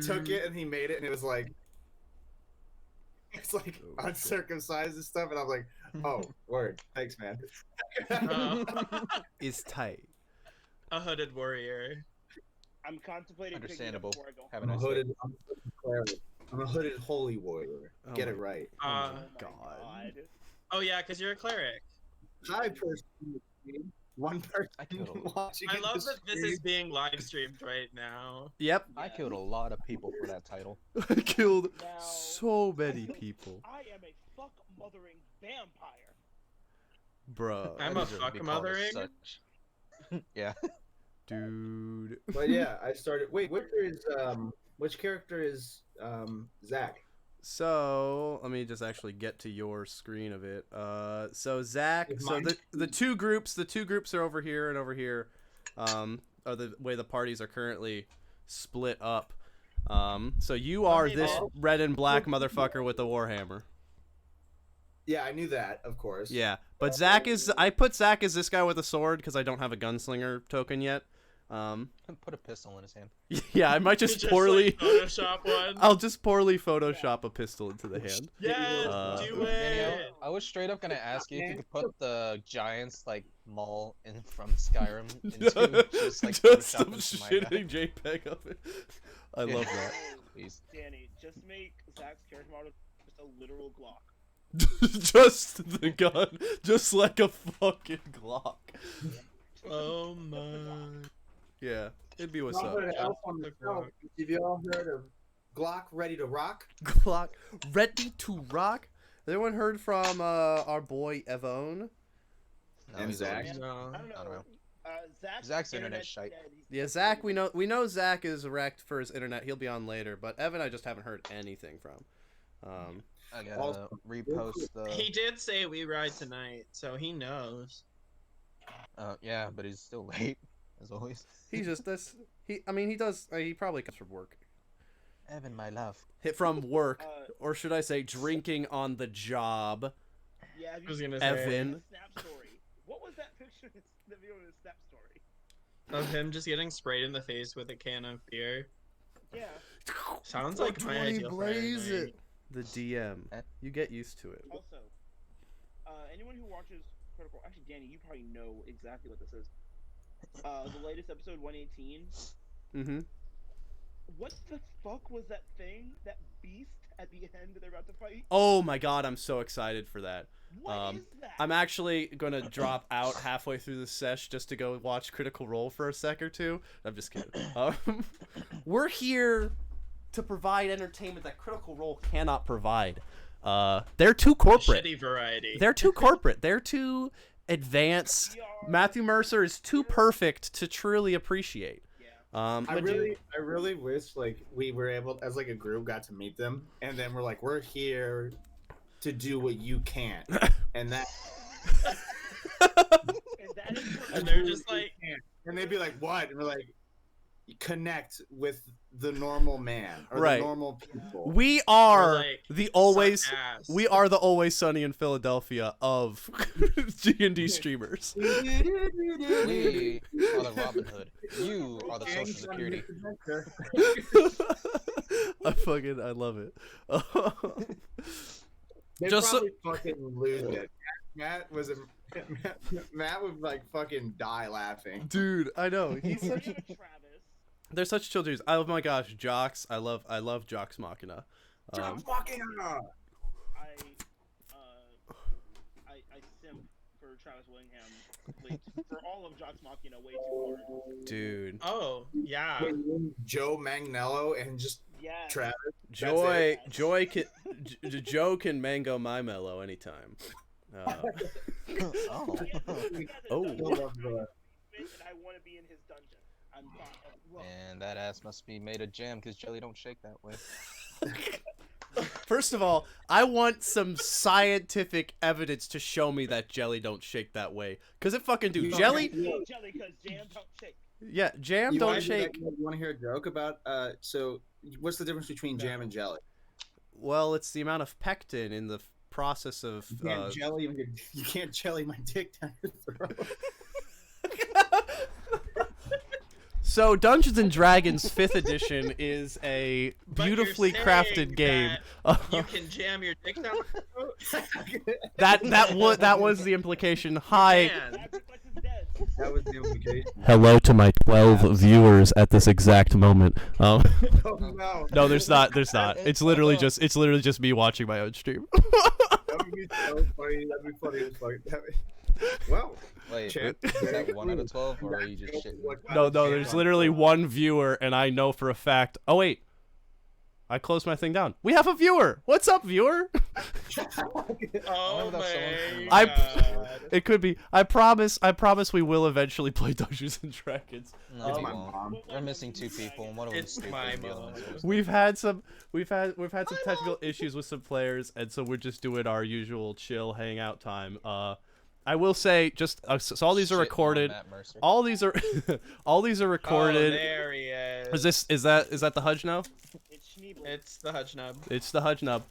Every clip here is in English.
took it and he made it, and it was like it's like Oh, shit. uncircumcised and stuff, and I was like, oh, word, thanks, man. Is tight. A hooded warrior. I'm contemplating picking it up Understandable. before I go Have I'm a a nice day. hooded, I'm a hooded holy warrior. Oh Get my- it right. Oh my Uh, god. Oh yeah, because you're a cleric. Hi, person. in the stream. One person I killed a- watching. I in love the that this stream. is being live streamed right now. Yep. I killed a lot of people for that title. I killed Now, so many people. I am a fuck mothering vampire. Bruh. I'm I a deserve to fuck be called as mothering? such. Yeah. Dude. But yeah, I started. Wait, which character is Zach? So let me just actually get to your screen of it. So Zach, Is so mine- the two groups are over here and over here. Are the way the parties are currently split up. So you are Okay, this well- red and black motherfucker with the warhammer. Yeah, I knew that, of course. Yeah, but Zach is. I put Zach as this guy with a sword because I don't have a gunslinger token yet. Put a pistol in his hand. Yeah, I might You just poorly. like, Photoshop one. I'll just poorly Photoshop a pistol into the hand. Yes, do Daniel, it. I was straight up gonna ask you if you could put the Giants like mall in from Skyrim into just like just Photoshop some into my guy. shitting JPEG of it. I love that. Please. Danny, just make Zach's character model just a literal Glock. Just the gun, just like a fucking Glock. Oh my. Yeah, it'd be what's Y'all up. heard of Elf on the Shelf? Have you all heard of Glock Ready to Rock? Glock, ready to rock. Has anyone heard from our boy Evone? No, And he's Zach? always- No. I don't know. I don't know. Zach's internet's shite. Yeah, Zach, we know Zach is wrecked for his internet. He'll be on later, but Evan, I just haven't heard anything from. I gotta Also- repost the. He did say we ride tonight, so he knows. Yeah, but he's still late, as always. He just he does. He probably comes from work. Evan, my love. Hit from work, Uh, or should I say, drinking on the job. Yeah, have I was you gonna seen say Evan. the Snap story? What was that picture in the video of the Snap story? of him just getting sprayed in the face with a can of beer. Yeah. Sounds like my 420 ideal Friday blaze night. it. The DM. You get used to it. Also, anyone who watches Critical, actually, Danny, you probably know exactly what this is. The latest episode 118. Mm-hmm. What the fuck was that thing? That beast at the end that they're about to fight? Oh my god, I'm so excited for that. What is that? I'm actually gonna drop out halfway through the sesh just to go watch Critical Role for a sec or two. I'm just kidding. We're here to provide entertainment that Critical Role cannot provide. They're too corporate. Shitty variety. They're too corporate. They're too advanced. Matthew Mercer is too perfect to truly appreciate. Yeah. I really wish like we were able, as like a group, got to meet them, and then we're like, we're here to do what you can't, and that. And that is And they're just like, And they'd be like, what? And we're like, connect with the normal man or Right. the normal people. We are like, the always. suck ass. We are the Always Sunny in Philadelphia of G&D streamers. We are the Robin Hood. You are the Social Security. I love it. They Just so- probably fucking lose it. Matt would like fucking die laughing. Dude, I know. He's such. Travis. They're such children. Oh my gosh, Jocks. I love Jocks Machina. Fucking I simp for Travis Willingham for all of Jock's Machina way too hard. Dude, Oh, yeah. Joe Mangnello and just Yeah. Travis. Joy it. Joe can mango my mellow anytime. Oh. Oh. And I want to be in his dungeon. I'm fine. Well, And that ass must be made of jam because jelly don't shake that way. First of all, I want some scientific evidence to show me that jelly don't shake that way. Cause it fucking do. Jelly? jelly because jam don't shake. Yeah, jam You don't wanna- shake. You want to hear a joke about? So, what's the difference between jam and jelly? Well, it's the amount of pectin in the process of. You can't you can't jelly my dick down your throat. So Dungeons and Dragons 5th edition is a But you're beautifully saying crafted game. that You can jam your dick down the throat? That was the implication. Hi. Man. Sacrifice is dead. That was the implication. Hello to my 12 viewers at this exact moment. Oh no. No, there's not. There's not. It's literally just me watching my own stream. That would be so funny. That'd be funny as fuck. Well, Wait, Chat. is that 1 out of 12, or are you just shitting? No, there's literally one viewer, and I know for a fact. Oh wait, I closed my thing down. We have a viewer. What's up, viewer? Oh that's someone my from- god. It could be. I promise we will eventually play Dungeons and Dragons. No, It's we my won't. mom. We're missing 2 people, and one of them's It's stupid. my and the other mom. one's just- We've had some technical issues with some players, and so we're just doing our usual chill hangout time. I will say, just so all these are Shit on recorded. Matt Mercer. All these are Oh, recorded. there he is. Is that the Hudge now? It's Schneebel. It's the Hudge Nub. It's the Hudge Nub.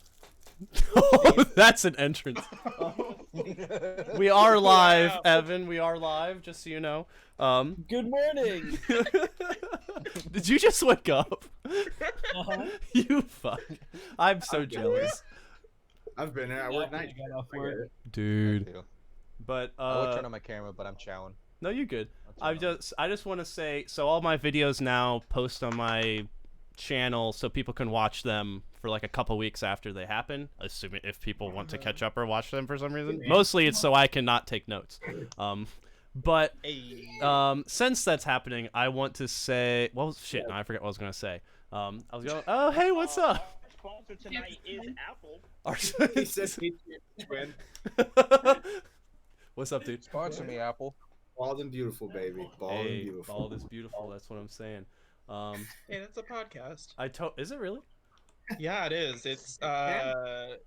Oh, that's an entrance. We are live, Wow. Evan. We are live, just so you know. Good morning. Did you just wake up? Uh-huh. You fuck. I'm so I'm jealous. I've been there. I work night. Got off I get work. it. Dude. Too. But I would turn on my camera, but I'm chowing. no, you're good. I'll turn on. I just want to say, so all my videos now post on my channel so people can watch them for like a couple weeks after they happen, assuming if people want to catch up or watch them for some reason. Mostly it's so I cannot take notes. But Hey. since that's happening, I want to say, well, shit, no, I forget what I was gonna say. I was going, oh, hey, what's up? Our sponsor tonight is Apple. He said he win. What's up, dude? Sponsor me, Apple. Bald and beautiful, baby. Bald and Hey, beautiful. bald is beautiful. That's what I'm saying. Hey, that's a podcast. Is it really? Yeah, it is. It's what's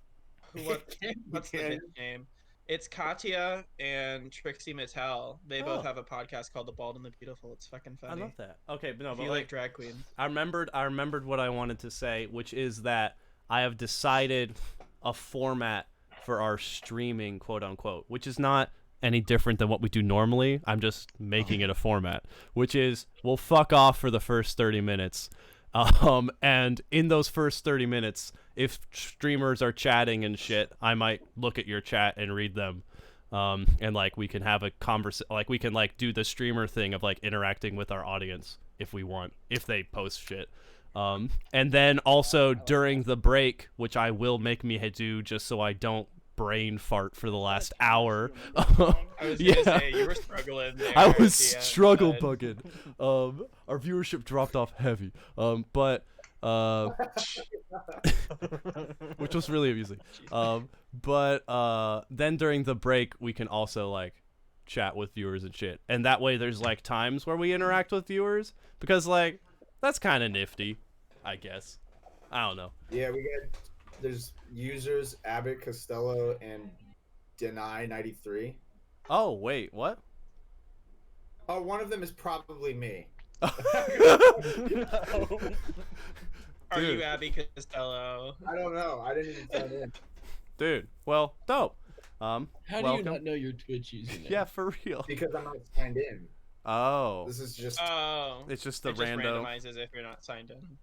the bitch name? It's Katya and Trixie Mattel. They both Oh. have a podcast called The Bald and the Beautiful. It's fucking I funny. love that. Okay, but no, If but you like, like drag queens. I remembered what I wanted to say, which is that I have decided a format for our streaming, quote unquote, which is not any different than what we do normally. I'm just making it a format, which is we'll fuck off for the first 30 minutes. And in those first 30 minutes, if streamers are chatting and shit, I might look at your chat and read them. And like we can have a like we can like do the streamer thing of like interacting with our audience if we want, if they post shit. And then also during the break, which I will make me do just so I don't brain fart for the last hour. I was gonna Yeah. say you were struggling there. I was Tia, struggle but- bugging. Our viewership dropped off heavy. But which was really amusing. But then during the break we can also like chat with viewers and shit. And that way there's like times where we interact with viewers because like that's kind of nifty, I guess. I don't know. Yeah, there's users Abbott Costello and Deny93. Oh, wait, what? Oh, one of them is probably me. Are Dude. you Abby Costello? I don't know. I didn't even sign in. Dude, well, dope. How do you welcome. not know your Twitch username? Yeah, for real. Because I'm not signed in. Oh, This is just Oh. it's just the It just rando. randomizes if you're not signed in.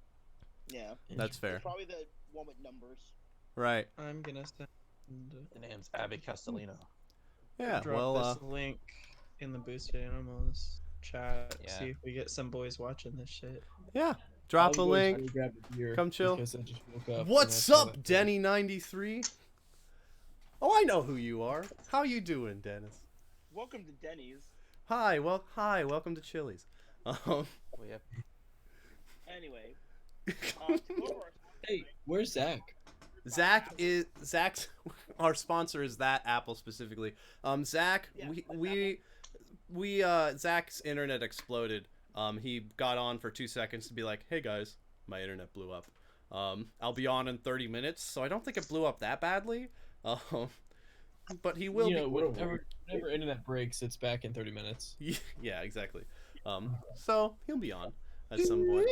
Yeah. That's fair. It's probably the one with numbers. Right. I'm gonna send. The name's Abby Castellino. Yeah, Drop well, this link in the Boosted Animals chat. Yeah. See if we get some boys watching this shit. yeah. I Drop was a going link. to grab a beer Come chill. because I just woke up and What's I saw up, that thing. Denny93? Oh, I know who you are. How you doing, Dennis? Welcome to Denny's. Hi, welcome to Chili's. We have Anyway, to go over our Hey, where's Zach? Zach's our sponsor is that Apple specifically. Zach, Yeah, we Zach's internet exploded. He got on for 2 seconds to be like, "Hey guys, my internet blew up. I'll be on in 30 minutes." So I don't think it blew up that badly. But he will You know, be. whenever internet breaks, it's back in 30 minutes. Yeah, exactly. So he'll be on at some point.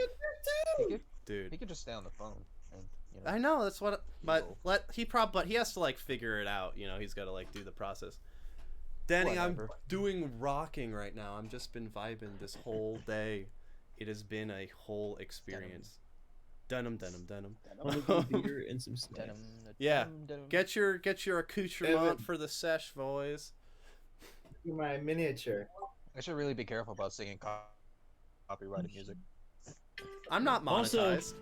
he Dude, could just stay on the phone. And, you know, I know that's what. But No. but he has to like figure it out. You know, he's got to like do the process. Danny, I'm Whatever. doing rocking right now. I've just been vibing this whole day. It has been a whole experience. Denim. On a good beer and some snacks. Denim, Yeah. denim, denim. Get your accoutrement Evan. for the sesh, boys. My miniature. I should really be careful about singing copyrighted music. I'm not Also- monetized.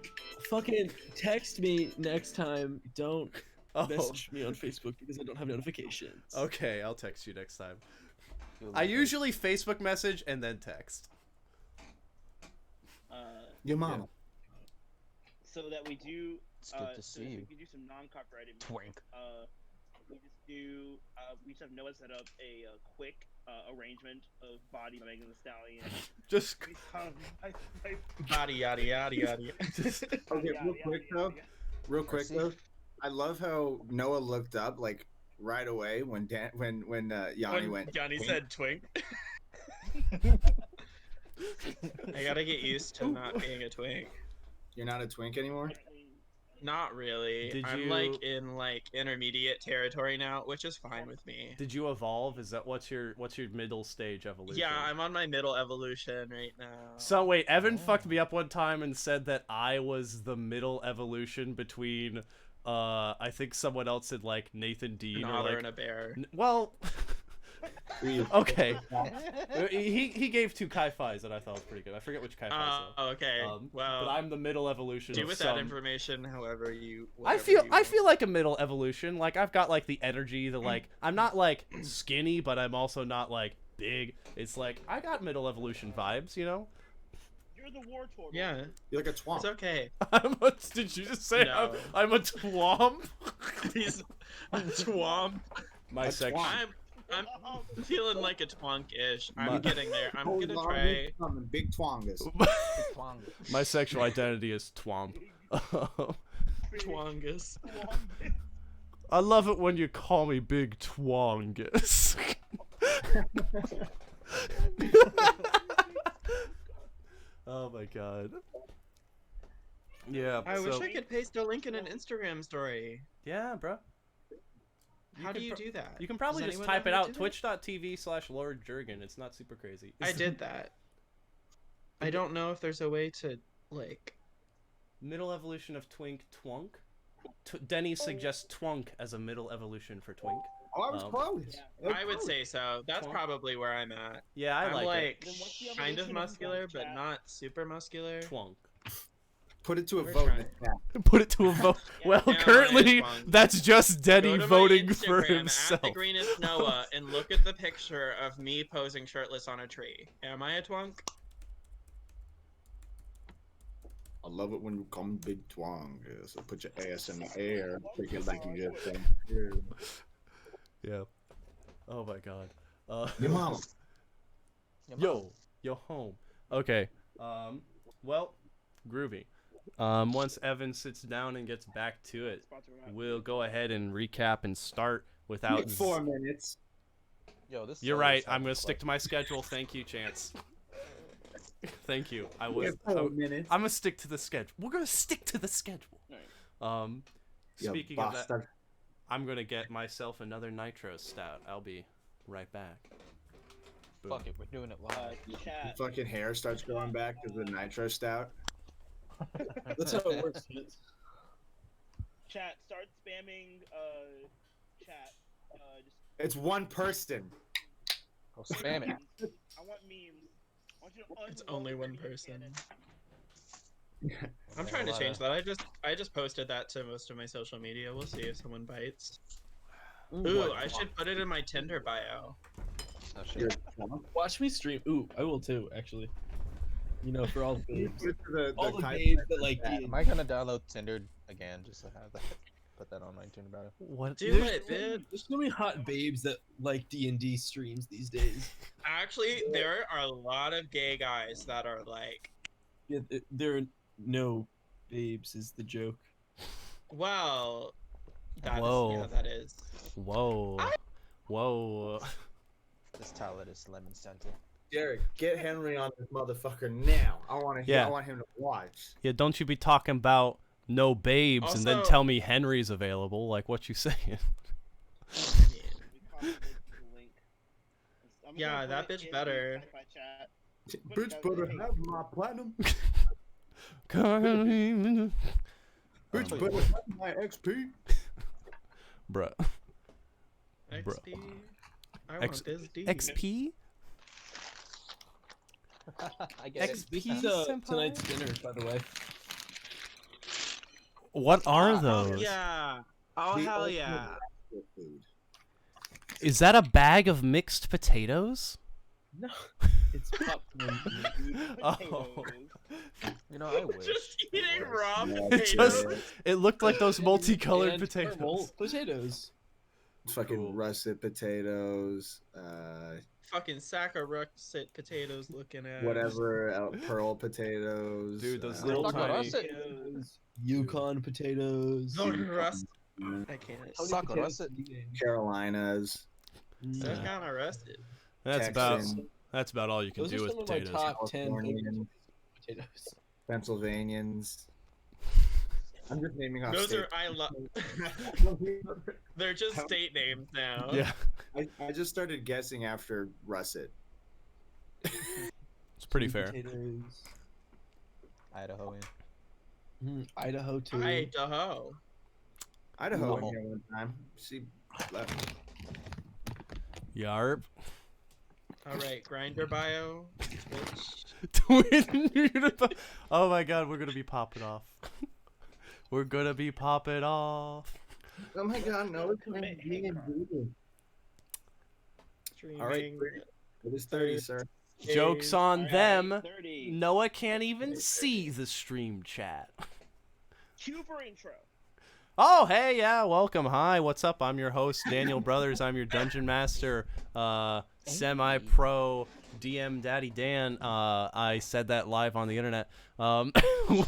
Fucking text me next time. Don't Oh, message me on Facebook because I don't have notifications. okay. I'll text you next time. You'll I like it. usually Facebook message and then text. Your mama. So that we do. It's good to so see that you. We can do some non-copyrighted. music. Twink. We just do. We just have Noah set up a quick arrangement of Body by Megan Thee Stallion. Just Yada yada yada yada. Okay, real quick though. Real quick See? though. I love how Noah looked up like right away when Yanni went. Yanni "Twink." said twink. I gotta get used to not being a twink. You're not a twink anymore. Not really. Did I'm you- like in like intermediate territory now, which is fine with me. Did you evolve? Is that what's your middle stage evolution? Yeah, I'm on my middle evolution right now. So wait, Evan fucked me up one time and said that I was the middle evolution between I think someone else said like Nathan Dean an or otter like and a bear. well We- okay. he gave two Kai-Fis that I thought was pretty good. I forget which Kai-Fis though. Oh, okay. But I'm the middle evolution do of with some... that information however you. I whatever you want. feel like a middle evolution. Like I've got like the energy, the like I'm not like skinny, but I'm also not like big. It's like I got middle evolution vibes, you know? You're the war turtle. Yeah, You're like a twomp. it's okay. Did you just say No. I'm a twomp? He's a twomp. My A section. twomp. I'm feeling like a twonk-ish. I'm My- getting there. I'm Hold gonna on, try. I'm big twongus. Twang. My sexual identity is twomp. Twongus. I love it when you call me Big Twongus. Oh my god. Yeah. I wish so- I could paste a link in an Instagram story. Yeah, bro. How do could you pro- do that? You can probably Does just anyone type know it how out. to do that? Twitch.tv/Lord Jurgen. It's not super crazy. I did that. I don't know if there's a way to like. Middle evolution of Twink Twunk. Denny suggests Twunk as a middle evolution for Twink. Oh, I was Um, close. I would say so. That's Twonk. probably where I'm at. Yeah, I I'm like like Then what's the kind of evolution of muscular, Twonk, but chat? not super muscular. it. Twunk. Put it to a We're vote. in trying. the chat. Put it to a vote. Well, Yeah, currently, Twunk. that's just Denny Go to my voting for Instagram, himself. At the greenest Noah, and look at the picture of me posing shirtless on a tree. Am I a twonk? I love it when you call me big twongus. So put your ass in the air. Take it like you just said. Yeah. Oh my god. Your mama. Yo home. Okay. Well, groovy. Once Evan sits down and gets back to it, we'll go ahead and recap and start without. 4 minutes. Yo, this. You're always right. sounds I'm gonna stick like- to my schedule. Thank you, Chance. Thank you. I We was. have 4 minutes. I'm gonna stick to the schedule. We're gonna stick to the schedule. You Speaking of that, bastard. I'm gonna get myself another nitro stout. I'll be right back. Boom. Fuck it, we're doing it live. Your Chat. fucking hair starts growing back because of the nitro stout. That's how it works. Kids. Chat. Start spamming. Chat. Just. It's one person. Go spam it. I want memes. I want you to It's unload only one your person. cannon. I'm Yeah, trying a to lot change of- that. I just posted that to most of my social media. We'll see if someone bites. Ooh, I should put it in my Tinder bio. Oh, shit. You're a twonk. Watch me stream. Ooh, I will too, actually. You know, for all the babes. Put it to the All the kind- babes that like D&D. Am I gonna download Tinder again just to have that? Put that on my Tinder bio. What? Do There's- it, bitch. There's so many hot babes that like D&D streams these days. Actually, there are a lot of gay guys that are like, Yeah, there are no babes is the joke. well, that is, Whoa. yeah, that is. Whoa. Whoa. This talent is lemon scented. Derek, get Henry on this motherfucker now. I want to. Yeah. I want him to watch. Yeah, don't you be talking about no babes and then Also- tell me Henry's available. Like, what you saying? I mean, We copied the link. I'm Yeah, gonna that put it bitch in better. the Wi-Fi chat. Bitch, better have my platinum. Bruh. Bitch, better have my XP. XP. I want X- this D. XP? I get it. XP? Pizza tonight's dinner, by the way. What are Oh, those? yeah. Oh, The hell ultimate yeah. rascal food. Is that a bag of mixed potatoes? No, it's popcorn. Oh. Potatoes. You know, I wish. Just eating it was. raw Yeah, potatoes. Just, it looked like those multicolored And potatoes. caramel potatoes. Fucking Cool. russet potatoes, Fucking sack of russet potatoes looking at. whatever, pearl potatoes. Dude, those Little little Taco tiny. russet. Potatoes, Yukon potatoes. Oh, rust. uh, I can't. How many Suck on potatoes russet. do you eat? Carolinas. They're Mm. kind of rusted. That's Texan, about all you can Those are do with some of my potatoes. top 10 Californian, potatoes. Pennsylvanians. I'm just naming off Those states. are I love. They're just state names now. Yeah, I just started guessing after russet. it's pretty fair. Potatoes. Idahoan. Idaho too. Idaho. Idaho No. in here one time. She left. Yarp. All right, grinder bio. Twitch. Twin unified. Oh my god, we're gonna be popping off. We're gonna be popping off. Oh my god, no, it's Commit being hate crime. brutal. Streaming. All right, it is 30, sir. Joke's on Alright, them. 30. Noah can't even see the stream chat. Cue for intro. Oh, hey, yeah, welcome. Hi, what's up? I'm your host, Daniel Brothers. I'm your dungeon master, semi-pro DM Daddy Dan. I said that live on the internet.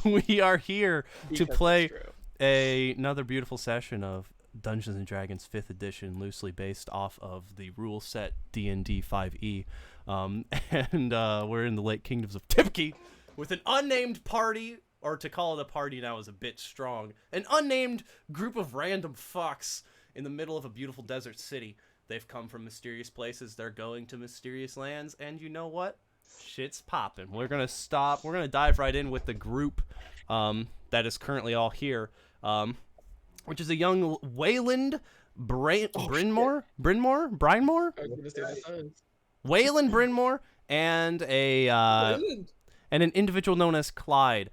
We are here to Because play it's true. another beautiful session of Dungeons and Dragons 5th edition, loosely based off of the rule set D&D 5e. And we're in the Lake Kingdoms of Tipke with an unnamed party, or to call it a party now is a bit strong, an unnamed group of random fucks in the middle of a beautiful desert city. They've come from mysterious places, they're going to mysterious lands, and you know what? Shit's popping. We're gonna dive right in with the group that is currently all here, which is a young Wayland Brynmore? I was gonna say the Suns. Wayland Brynmore and an individual known as Clyde.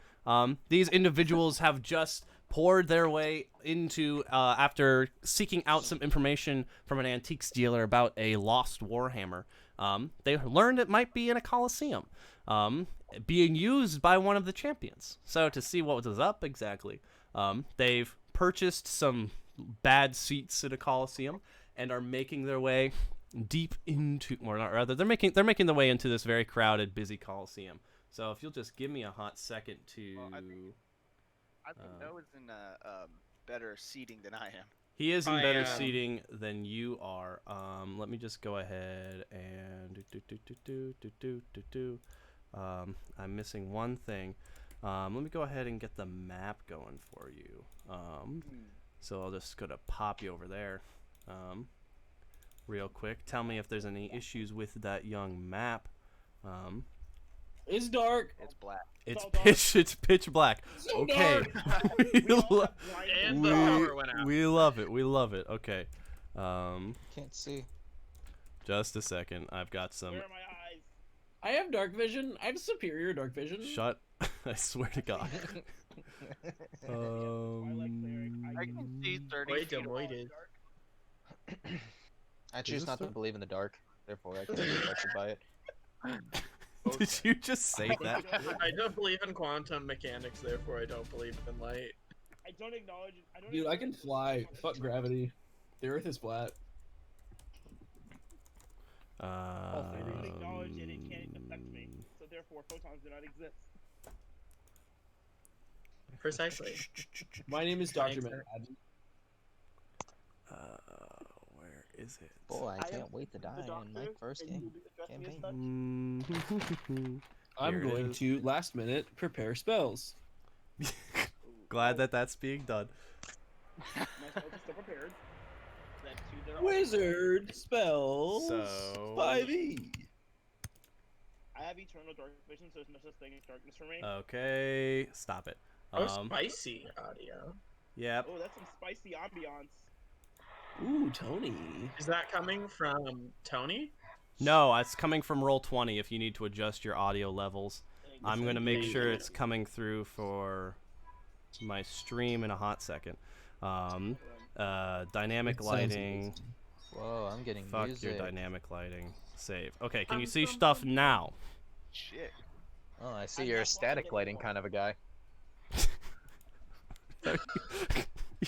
These individuals have just poured their way into, after seeking out some information from an antiques dealer about a lost warhammer. They learned it might be in a coliseum, being used by one of the champions. So to see what was up exactly, they've purchased some bad seats at a coliseum and are making their way deep into, or not, rather, they're making their way into this very crowded, busy coliseum. So if you'll just give me a hot second to... Well, I think Noah's in better seating than I am. He is in I better am. seating than you are. Let me just go ahead and I'm missing one thing. Let me go ahead and get the map going for you. So I'll just go to pop you over there, real quick. Tell me if there's any issues with that young map. It's dark. It's black. It's all dark. it's pitch black. So Okay. dark. we, We all lo- have blind And we, the power went out. we love it. We love it. Okay. Can't see. Just a second. I've got some. Where are my eyes? I have dark vision. I have superior dark vision. Shut. I swear to God. Twilight cleric, I can see 30 Wait, feet away. waited. I choose this not to dark? believe in the dark. Therefore, I can't be affected by it. Did you just say that? I don't believe in quantum mechanics, therefore I don't believe in light. I don't acknowledge. Dude, I can fly. Fuck gravity. The Earth is flat. I don't acknowledge it. It can't affect me. So therefore, photons do not exist. Precisely. My name is Dr. Thanks, Manhattan. Where is it? Boy, I I can't am wait to die The in my doctor, first and you game. will be addressing me as campaign. such. I'm Here it going is. to last minute prepare spells. Glad that that's being done. My spells are still prepared. That too, they're all- Wizard spells So- 5e. I have eternal dark vision, so there's no such thing as darkness for me. Okay, stop it. Oh, spicy audio. Yep. Oh, that's some spicy ambiance. Ooh, Tony. Is that coming from Tony? No, it's coming from Roll20 if you need to adjust your audio levels. I'm going to make sure it's coming through for my stream in a hot second. Dynamic It sounds lighting. amazing. Whoa, I'm getting Fuck music. your dynamic lighting. Save. Okay, can you see stuff now? Shit. Oh, I see you're a static lighting kind of a guy. You're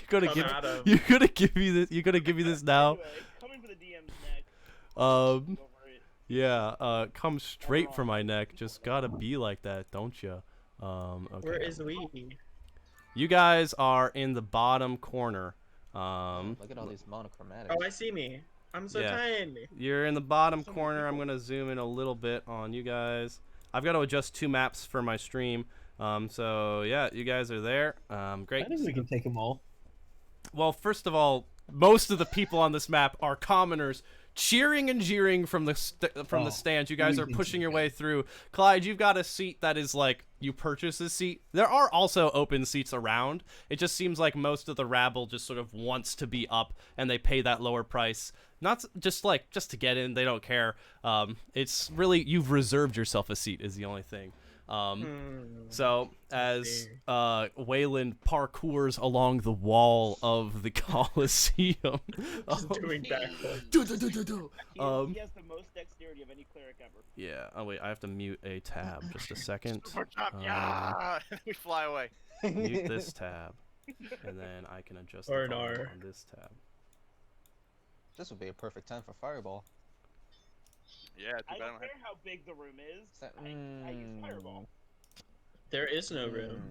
gonna Come give. at him. You're gonna give me this. You're gonna give me this now. Anyway, coming for the DM's neck. Um. Go for it. Yeah. Come straight for my neck. Just gotta be like that, don't you? Okay. Where is we? You guys are in the bottom corner. Look at all these monochromatics. Oh, I see me. I'm so Yeah. tiny. You're in the bottom corner. I'm gonna zoom in a little bit on you guys. I've got to adjust 2 maps for my stream. So yeah, you guys are there. Great. I think we can take them all. Well, first of all, most of the people on this map are commoners, cheering and jeering from the Oh, stands. You guys we are can pushing see your that. way through. Clyde, you've got a seat that is like you purchase a seat. There are also open seats around. It just seems like most of the rabble just sort of wants to be up, and they pay that lower price. Not just to get in. They don't care. It's really you've reserved yourself a seat is the only thing. So as Wayland parkours along the wall of the Coliseum, Just doing backflips. He has the most dexterity of any cleric ever. yeah. Oh wait, I have to mute a tab. Just a second. Super jump, yeah! We fly away. Mute this tab, and then I can adjust Or the an volume R. on this tab. This would be a perfect time for Fireball. Yeah, I too bad I don't don't care have. how big the room is. Is that- I use fireball. There is no room.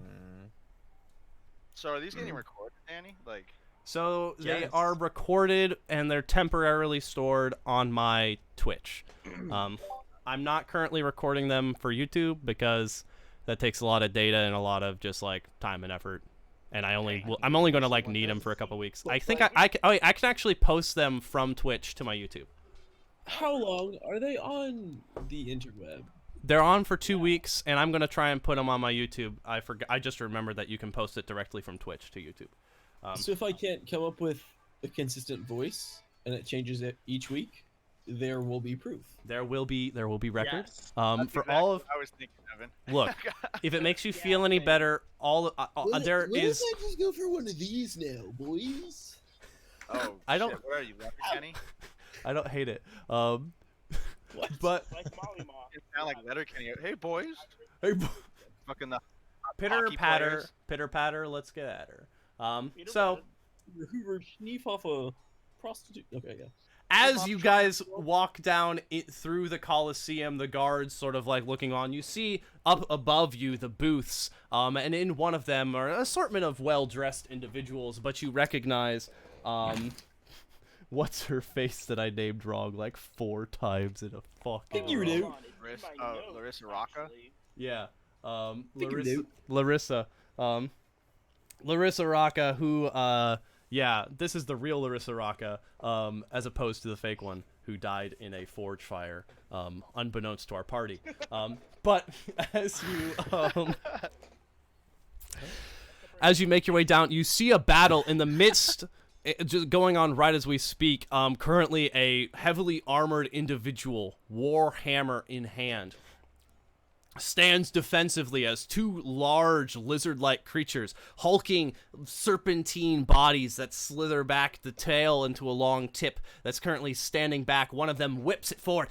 So are these getting recorded, Danny? Like, So they Yes. are recorded and they're temporarily stored on my Twitch. I'm not currently recording them for YouTube because that takes a lot of data and a lot of just like time and effort. And I'm only going to like need them for a couple weeks. I think I can actually post them from Twitch to my YouTube. How long are they on the interweb? They're on for 2 weeks, and I'm gonna try and put them on my YouTube. I just remembered that you can post it directly from Twitch to YouTube. So if I can't come up with a consistent voice and it changes it each week, there will be proof. There will be record. Yes. For exactly all of what I was thinking, Evan. look, if it makes you feel any same. better, there is. I just go for one of these now, boys? Oh, I don't- Shit, what are you, leopard Kenny? I don't hate it. What? But Like Molly Maw. It sound like letter Kenny. Hey boys, hey, fucking the pitter hockey patter, players. pitter patter. Let's get at her. Peter So. Pan. Hoover sneef off a prostitute. Okay, yeah. As you guys walk down through the Coliseum, the guards sort of like looking on, you see up above you the booths, and in one of them are an assortment of well-dressed individuals, but you recognize, what's her face that I named wrong like 4 times in a fucking You row. do. Hold on, it's in Larissa- my notes, Larissa Rocca? actually. Yeah, Figure it Larissa, Larissa Rocca, who, yeah, this is the real Larissa Rocca, as opposed to the fake one who died in a forge fire, unbeknownst to our party. But as you make your way down, you see a battle in the midst, just going on right as we speak. Currently, a heavily armored individual, war hammer in hand, stands defensively as 2 large lizard-like creatures, hulking serpentine bodies that slither back the tail into a long tip that's currently standing back. One of them whips it forward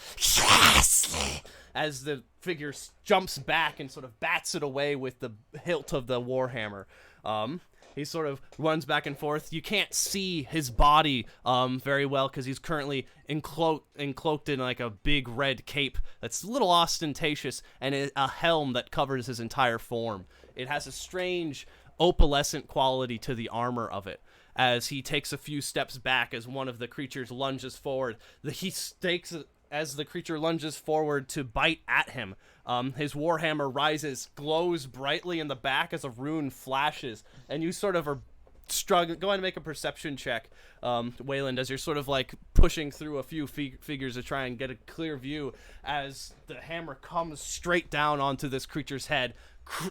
as the figure jumps back and sort of bats it away with the hilt of the warhammer. He sort of runs back and forth. You can't see his body very well because he's currently encloaked in like a big red cape that's a little ostentatious and a helm that covers his entire form. It has a strange opalescent quality to the armor of it. As he takes a few steps back as one of the creatures lunges forward, as the creature lunges forward to bite at him. His warhammer rises, glows brightly in the back as a rune flashes, and you sort of are struggling. Go ahead and make a perception check, Wayland, as you're sort of like pushing through a few figures to try and get a clear view as the hammer comes straight down onto this creature's head.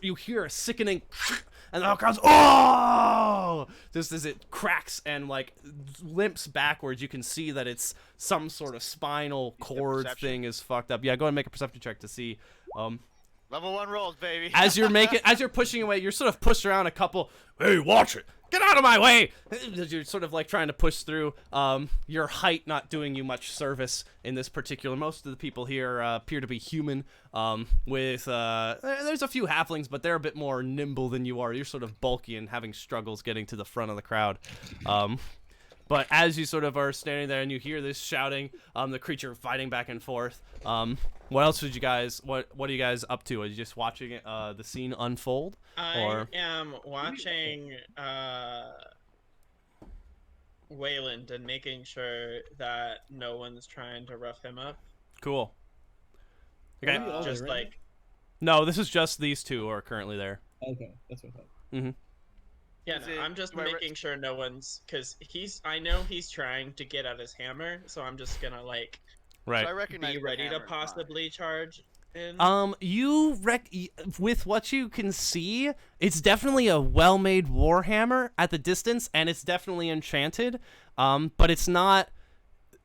You hear a sickening, and the crowd's just as it cracks and like limps backwards. You can see that it's some sort of spinal cord thing is fucked up. Yeah, go ahead and make a perception check to see. Level 1 rolls, baby. As you're pushing away, you're sort of pushed around a couple. Hey, watch it! Get out of my way! You're sort of like trying to push through. Your height not doing you much service in this particular. Most of the people here appear to be human. There's a few halflings, but they're a bit more nimble than you are. You're sort of bulky and having struggles getting to the front of the crowd. But as you sort of are standing there and you hear this shouting, the creature fighting back and forth. What else did you guys? What are you guys up to? Are you just watching it, the scene unfold? I am watching Wayland and making sure that no one's trying to rough him up. Cool. Okay. Just like. No, this is just these two who are currently there. Okay, that's what I thought. Mm-hmm. Yeah, Is no, it- I'm just do I making sure no one's, because I know he's trying to get at his hammer, so I'm just gonna like Right. So I recognize be the ready to hammer, fine. possibly charge in. With what you can see, it's definitely a well-made warhammer at the distance, and it's definitely enchanted. But it's not.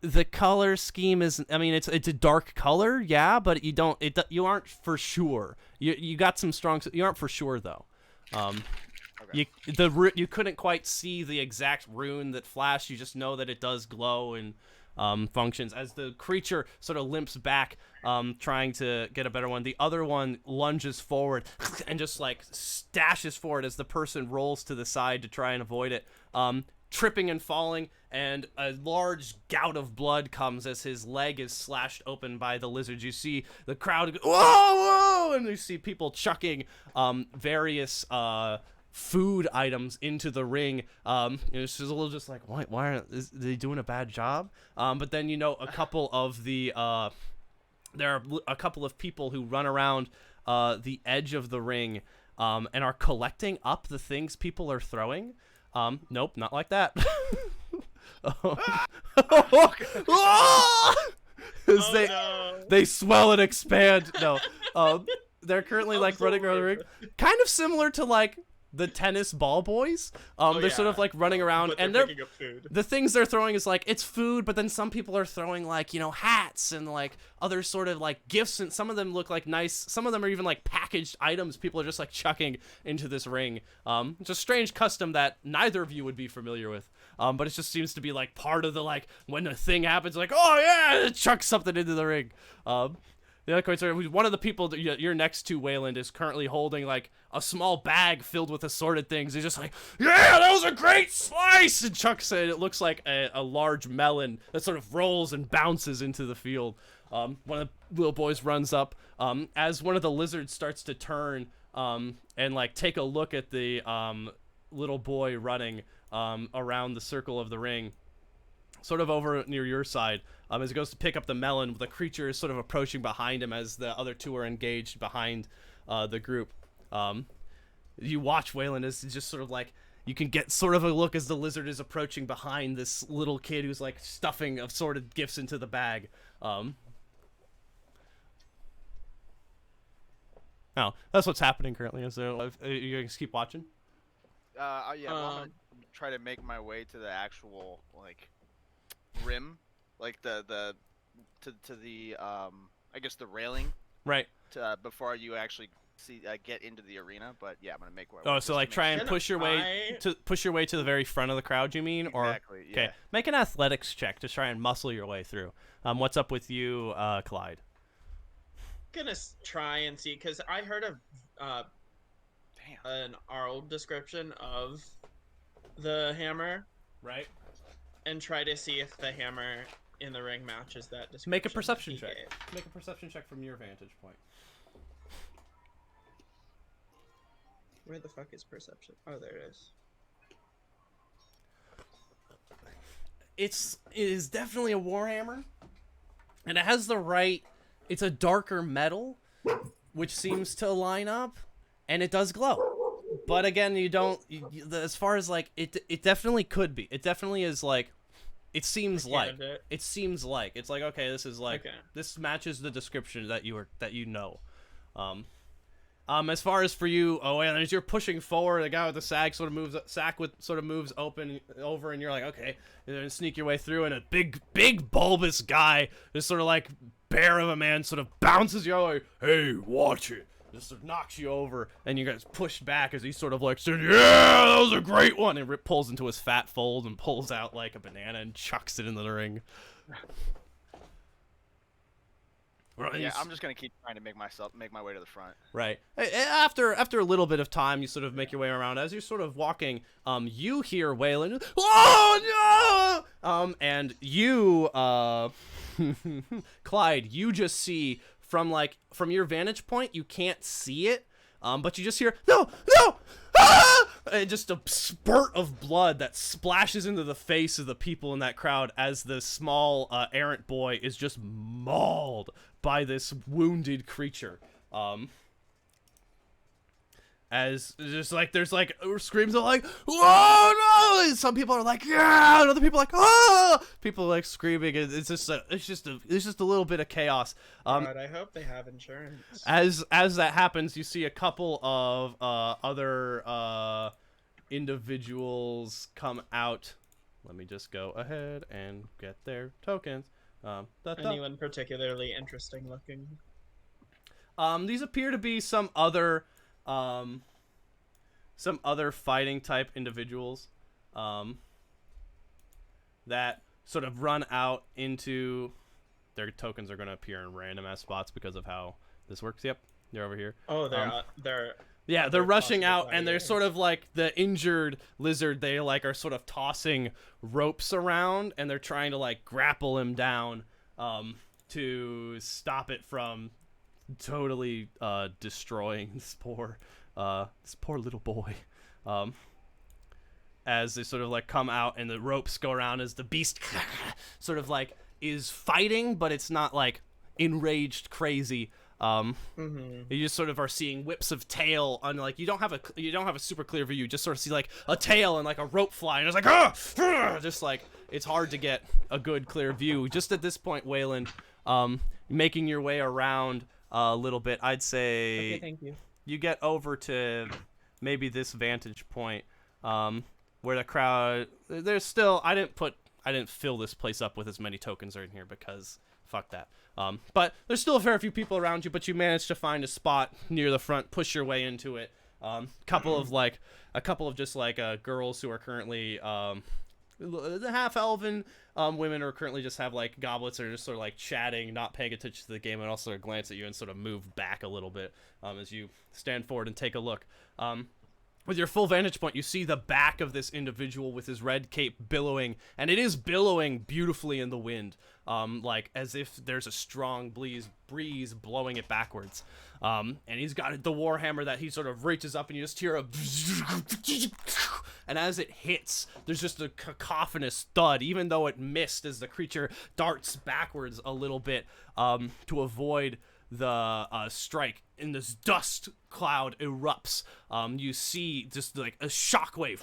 The color scheme is. I mean, it's a dark color, yeah, but you aren't for sure. You got some strong. You aren't for sure though. Okay. You couldn't quite see the exact rune that flashed. You just know that it does glow and functions. As the creature sort of limps back, trying to get a better one, the other one lunges forward and just like stashes forward as the person rolls to the side to try and avoid it, tripping and falling, and a large gout of blood comes as his leg is slashed open by the lizards. You see the crowd go, whoa, and you see people chucking various food items into the ring. It's just a little just like, why are they doing a bad job? But then a couple of the there are a couple of people who run around the edge of the ring and are collecting up the things people are throwing. Nope, not like that. They swell and expand. No, they're currently like running around the ring, kind of similar to like the tennis ball boys. They're sort of like running around, and they're picking up food. the things they're throwing is like it's food, but then some people are throwing like hats and like other sort of like gifts, and some of them look like nice. Some of them are even like packaged items. People are just like chucking into this ring. It's a strange custom that neither of you would be familiar with. But it just seems to be like part of the like when a thing happens, like oh yeah, chuck something into the ring. The other coincidence, one of the people that you're next to, Wayland, is currently holding like a small bag filled with assorted things. He's just like, yeah, that was a great slice! And Chuck said it looks like a large melon that sort of rolls and bounces into the field. One of the little boys runs up as one of the lizards starts to turn and like take a look at the little boy running around the circle of the ring. Sort of over near your side, as he goes to pick up the melon, the creature is sort of approaching behind him as the other two are engaged behind the group. You watch Wayland as he's just sort of like, you can get sort of a look as the lizard is approaching behind this little kid who's like stuffing assorted gifts into the bag. Oh, that's what's happening currently. So you guys keep watching? Yeah, well, I'm gonna try to make my way to the actual like rim, like to the I guess the railing, Right. before you actually get into the arena. But yeah, I'm gonna make my way. Oh, just so to like make try sure. and push your way to the very front of the crowd, you mean? Or Exactly. Yeah. okay, make an athletics check to try and muscle your way through. What's up with you, Clyde? Gonna try and see, because I heard of an oral description of the hammer, Right. and try to see if the hammer in the ring matches that description. Make a perception he check. gave. Make a perception check from your vantage point. Where the fuck is perception? Oh, there it is. It is definitely a warhammer, and it has the right. It's a darker metal, which seems to line up, and it does glow. But again, you don't. As far as like it definitely could be. It definitely is like. It seems like. It seems like it's like okay. This is like this matches the description that you know. As far as for you, and as you're pushing forward, the guy with the sack sort of moves open over, and you're like, okay, and then sneak your way through, and a big bulbous guy, this sort of like bear of a man, sort of bounces you over, like, hey, watch it, just sort of knocks you over, and you guys push back as he sort of like said, yeah, that was a great one, and Rip pulls into his fat fold and pulls out like a banana and chucks it into the ring. Yeah, I'm just gonna keep trying to make my way to the front. Right. After a little bit of time, you sort of make your way around. As you're sort of walking, you hear Waylon. Oh no! And you, Clyde, you just see from your vantage point, you can't see it, but you just hear no. Ah! And just a spurt of blood that splashes into the face of the people in that crowd as the small errant boy is just mauled by this wounded creature. As just like there's like screams of like, whoa, no! And some people are like, yeah, and other people are like, oh! People are like screaming. It's just a little bit of chaos. God, I hope they have insurance. As that happens, you see a couple of other individuals come out. Let me just go ahead and get their tokens. Anyone particularly interesting looking? These appear to be some other fighting type individuals that sort of run out into their tokens are going to appear in random ass spots because of how this works. Yep, they're over here. Oh, they're they're rushing out, and they're sort of like the injured lizard. They like are sort of tossing ropes around, and they're trying to like grapple him down to stop it from totally destroying this poor little boy. As they sort of like come out, and the ropes go around as the beast sort of like is fighting, but it's not like enraged crazy. You just sort of are seeing whips of tail on like you don't have a super clear view. You just sort of see like a tail and like a rope fly, and it's like just like it's hard to get a good clear view. Just at this point, Waylon, making your way around a little bit, I'd say. Okay, thank you. You get over to maybe this vantage point, where the crowd. There's still. I didn't fill this place up with as many tokens in here because fuck that. But there's still a fair few people around you, but you managed to find a spot near the front, push your way into it. A couple of just like girls who are currently the half elven women are currently just have like goblets, or just sort of like chatting, not paying attention to the game, and also glance at you and sort of move back a little bit as you stand forward and take a look. With your full vantage point, you see the back of this individual with his red cape billowing, and it is billowing beautifully in the wind, like as if there's a strong breeze blowing it backwards. And he's got the warhammer that he sort of reaches up, and you just hear a and as it hits, there's just a cacophonous thud, even though it missed as the creature darts backwards a little bit to avoid the strike. And this dust cloud erupts. You see just like a shockwave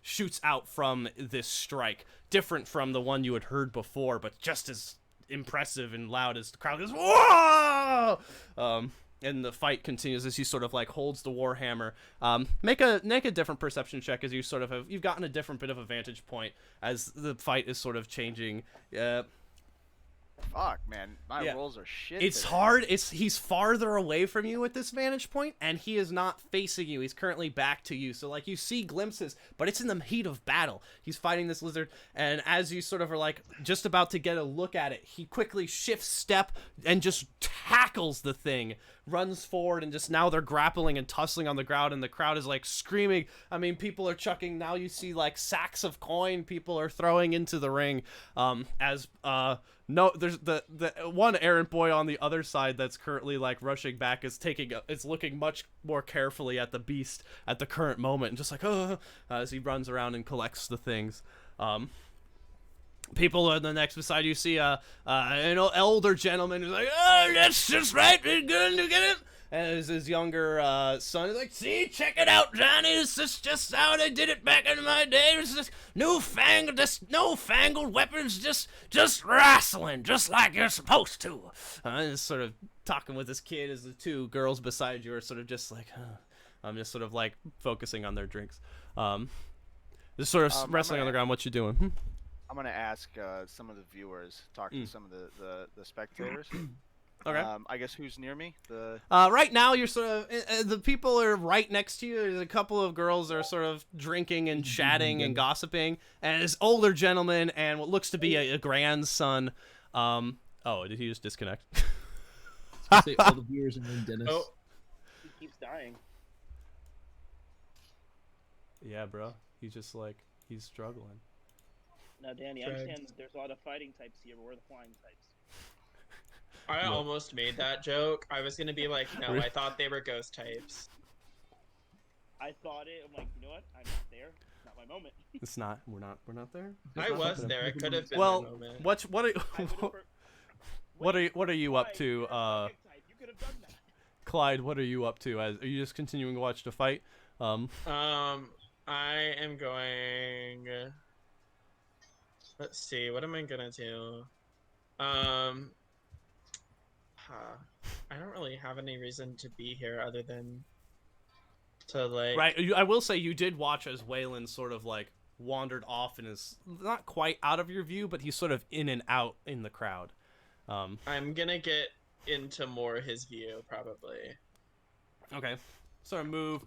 shoots out from this strike, different from the one you had heard before, but just as impressive and loud as the crowd goes, whoa! And the fight continues as he sort of like holds the warhammer. Make a different perception check as you sort of you've gotten a different bit of a vantage point as the fight is sort of changing. Fuck, man, my rolls are shit. It's today. hard. He's farther away from you at this vantage point, and he is not facing you. He's currently back to you. So like you see glimpses, but it's in the heat of battle. He's fighting this lizard, and as you sort of are like just about to get a look at it, he quickly shifts step and just tackles the thing, runs forward, and just now they're grappling and tussling on the ground, and the crowd is like screaming. I mean, people are chucking. Now you see like sacks of coin people are throwing into the ring, no, there's the one errant boy on the other side that's currently like rushing back is looking much more carefully at the beast at the current moment, and just like as he runs around and collects the things. People on the next beside you see an older gentleman who's like, oh, that's just right, we're going to get him. And his younger son is like, see, check it out, Johnny. This is just how they did it back in my day. It's just newfangled weapons, just wrestling, just like you're supposed to. And he's sort of talking with this kid as the two girls beside you are sort of just like, I'm just sort of like focusing on their drinks. Just sort of wrestling on the ground. What you doing? I'm gonna ask some of the viewers, talk to some of the spectators. Okay. I guess who's near me? Right now, you're sort of the people are right next to you. There's a couple of girls that are sort of drinking and chatting and gossiping, and this older gentleman and what looks to be a grandson. Oh, did he just disconnect? Say all the viewers and then Dennis. Oh. He keeps dying. Yeah, bro. He's just like he's struggling. Now, Danny, I understand that there's a lot of fighting types here, but we're the flying types. I almost made that joke. I was gonna be like, no, I thought they were ghost types. I thought it. I'm like, you know what? I'm not there. It's not my moment. It's not. We're not there. I was there. It could have been Well, my moment. what are you up to? You could have done that. Clyde, what are you up to? Are you just continuing to watch the fight? I am going. Let's see. What am I gonna do? I don't really have any reason to be here other than to like. Right. I will say you did watch as Waylon sort of like wandered off and is not quite out of your view, but he's sort of in and out in the crowd. I'm gonna get into more his view probably. Okay. Sort of move.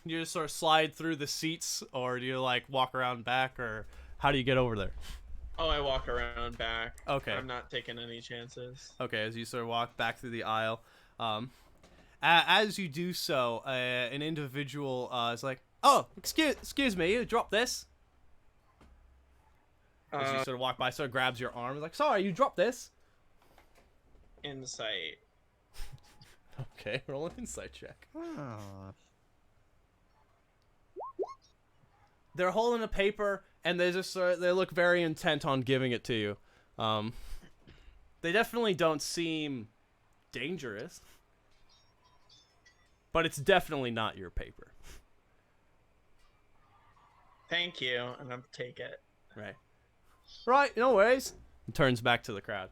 You just sort of slide through the seats, or do you like walk around back, or how do you get over there? Oh, I walk around back. Okay. I'm not taking any chances. Okay, as you sort of walk back through the aisle, as you do so, an individual is like, "Oh, excuse me, you dropped this." As you sort of walk by, sort of grabs your arm, like, "Sorry, you dropped this." Insight. Okay, roll an insight check. They're holding a paper, and they just they look very intent on giving it to you. They definitely don't seem dangerous, but it's definitely not your paper. Thank you, and I'll take it. Right, no worries. He turns back to the crowd.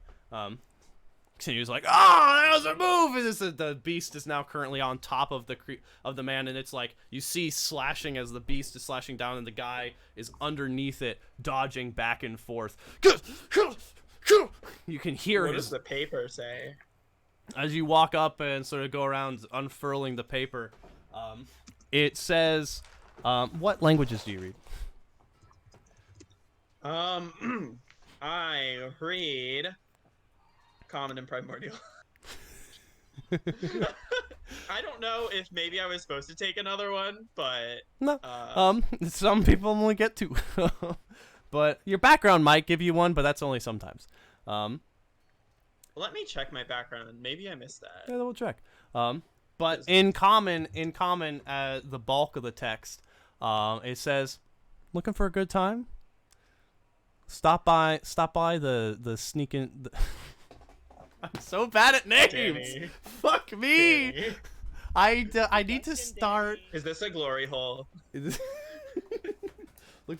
Continues like, that was a move! And the beast is now currently on top of the man, and it's like you see slashing as the beast is slashing down, and the guy is underneath it, dodging back and forth. You can hear What does the paper say? as you walk up and sort of go around unfurling the paper. It says, what languages do you read? I read Common and Primordial. I don't know if maybe I was supposed to take another one, but No. Some people only get two. But your background might give you one, but that's only sometimes. let me check my background. Maybe I missed that. Yeah, we'll check. But in common, the bulk of the text, it says, "Looking for a good time? Stop by the sneaking." I'm so bad at names. Danny. Fuck me. Danny. I need to start. Is this a glory hole? Look.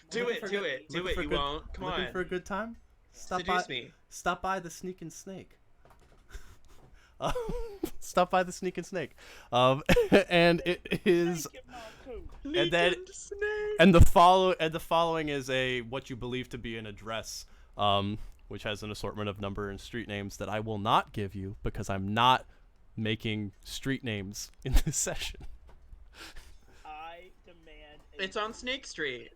Do it. You won't. Come Looking on. for a good time? Seduce me. Stop by the Sneaking Snake. Stop by the Sneaking Snake. And it is. And then, and the following is what you believe to be an address, which has an assortment of number and street names that I will not give you because I'm not making street names in this session. I demand. It's on Snake Street.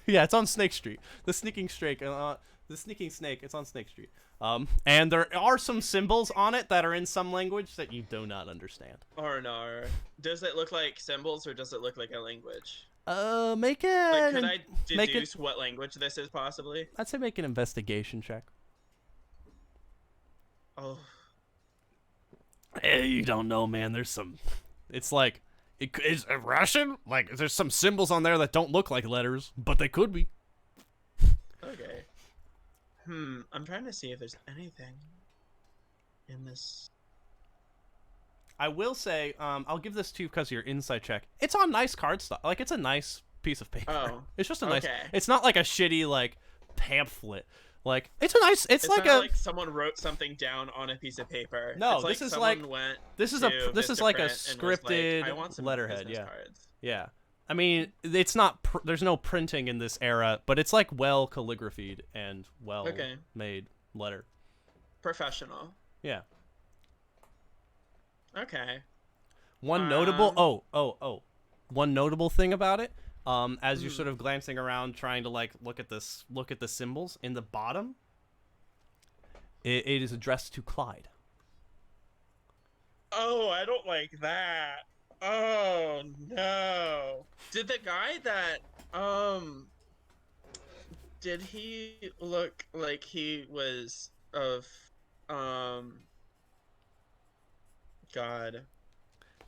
Yeah, it's on Snake Street. The Sneaking Snake. The Sneaking Snake. It's on Snake Street. And there are some symbols on it that are in some language that you do not understand. Arnar. Does it look like symbols or does it look like a language? Make it. Like, could I make it- deduce what language this is possibly? I'd say make an investigation check. Oh. Hey, you don't know, man. There's some. It's like, is it Russian? Like, there's some symbols on there that don't look like letters, but they could be. Okay. I'm trying to see if there's anything in this. I will say, I'll give this to you because of your insight check. It's on nice card stock. Like, it's a nice piece of paper. Oh, It's just a nice. okay. It's not like a shitty like pamphlet. Like, it's a nice. It's like not a. like someone wrote something down on a piece of paper. No, it's like this is someone like- went This is to this is Mr. like a Print and was scripted I want some letterhead. business Yeah. cards. Yeah. I mean, it's not. There's no printing in this era, but it's like well calligraphied and well Okay. made letter. Professional. Yeah. Okay. One notable. One notable thing about it. As you're sort of glancing around, trying to like look at the symbols in the bottom. It is addressed to Clyde. Oh, I don't like that. Oh no. Did the guy that did he look like he was of God.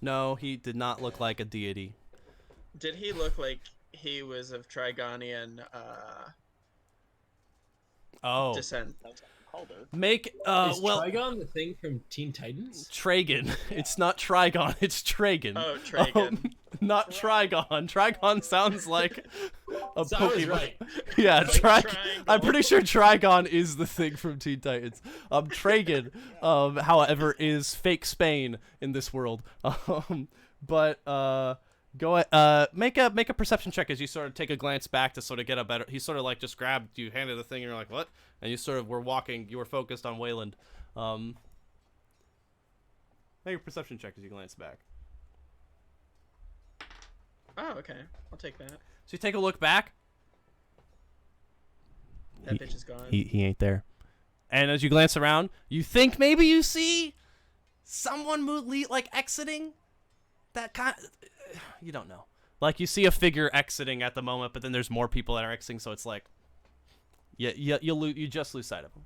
No, he did not look like a deity. Did he look like he was of Trigonian Oh, descent? make Is well Trigon the thing from Teen Titans? Trigon. It's not Trigon. It's Tragon. Oh, Tragon. Not Trigon. Trigon sounds like a So I was Pokemon. right. Yeah, Like I'm triangle. pretty sure Trigon is the thing from Teen Titans. Tragon, however, is fake Spain in this world. Make a perception check as you sort of take a glance back to sort of get a better. He sort of like just grabbed you, handed the thing, and you're like, what? And you sort of were walking. You were focused on Wayland. Make a perception check as you glance back. Oh, okay. I'll take that. So you take a look back. That bitch is gone. He ain't there. And as you glance around, you think maybe you see someone like exiting. That kind. You don't know. Like you see a figure exiting at the moment, but then there's more people that are exiting, so it's like, you just lose sight of them.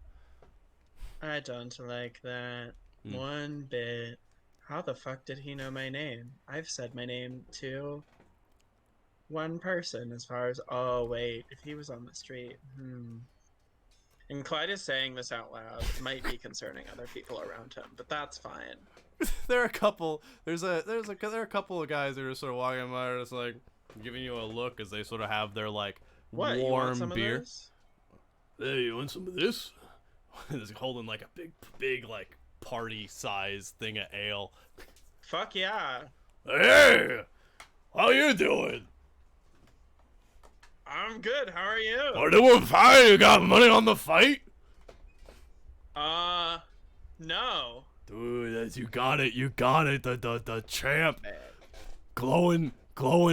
I don't like that one bit. How the fuck did he know my name? I've said my name to one person as far as, oh wait, if he was on the street, And Clyde is saying this out loud. It might be concerning other people around him, but that's fine. There are a couple. There are a couple of guys that are sort of walking by, just like giving you a look as they sort of have their like What? You warm want some beer. Of this? Hey, you want some of this? He's holding like a big like party size thing of ale. Fuck yeah. Hey, how you doing? I'm good. How are you? We're doing fine. You got money on the fight? No. Dude, you got it. The champ. Glowing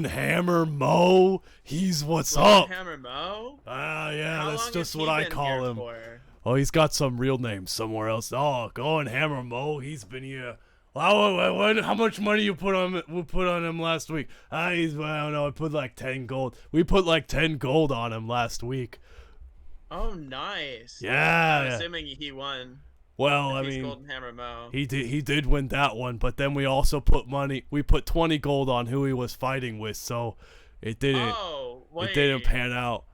hammer Mo. He's what's up. Hammer Mo? Yeah, How that's long just has what he I been call here him. for? Oh, he's got some real name somewhere else. Oh, Glowing hammer Mo. He's been here. Well, how much money you put on him last week? I don't know. I put like 10 gold. We put like 10 gold on him last week. Oh, nice. Yeah. I'm assuming he won. Well, If I he's mean, Golden Hammer Mo. he did win that one, but then we also put money. We put 20 gold on who he was fighting with, so it didn't. Oh, wait. It didn't pan out.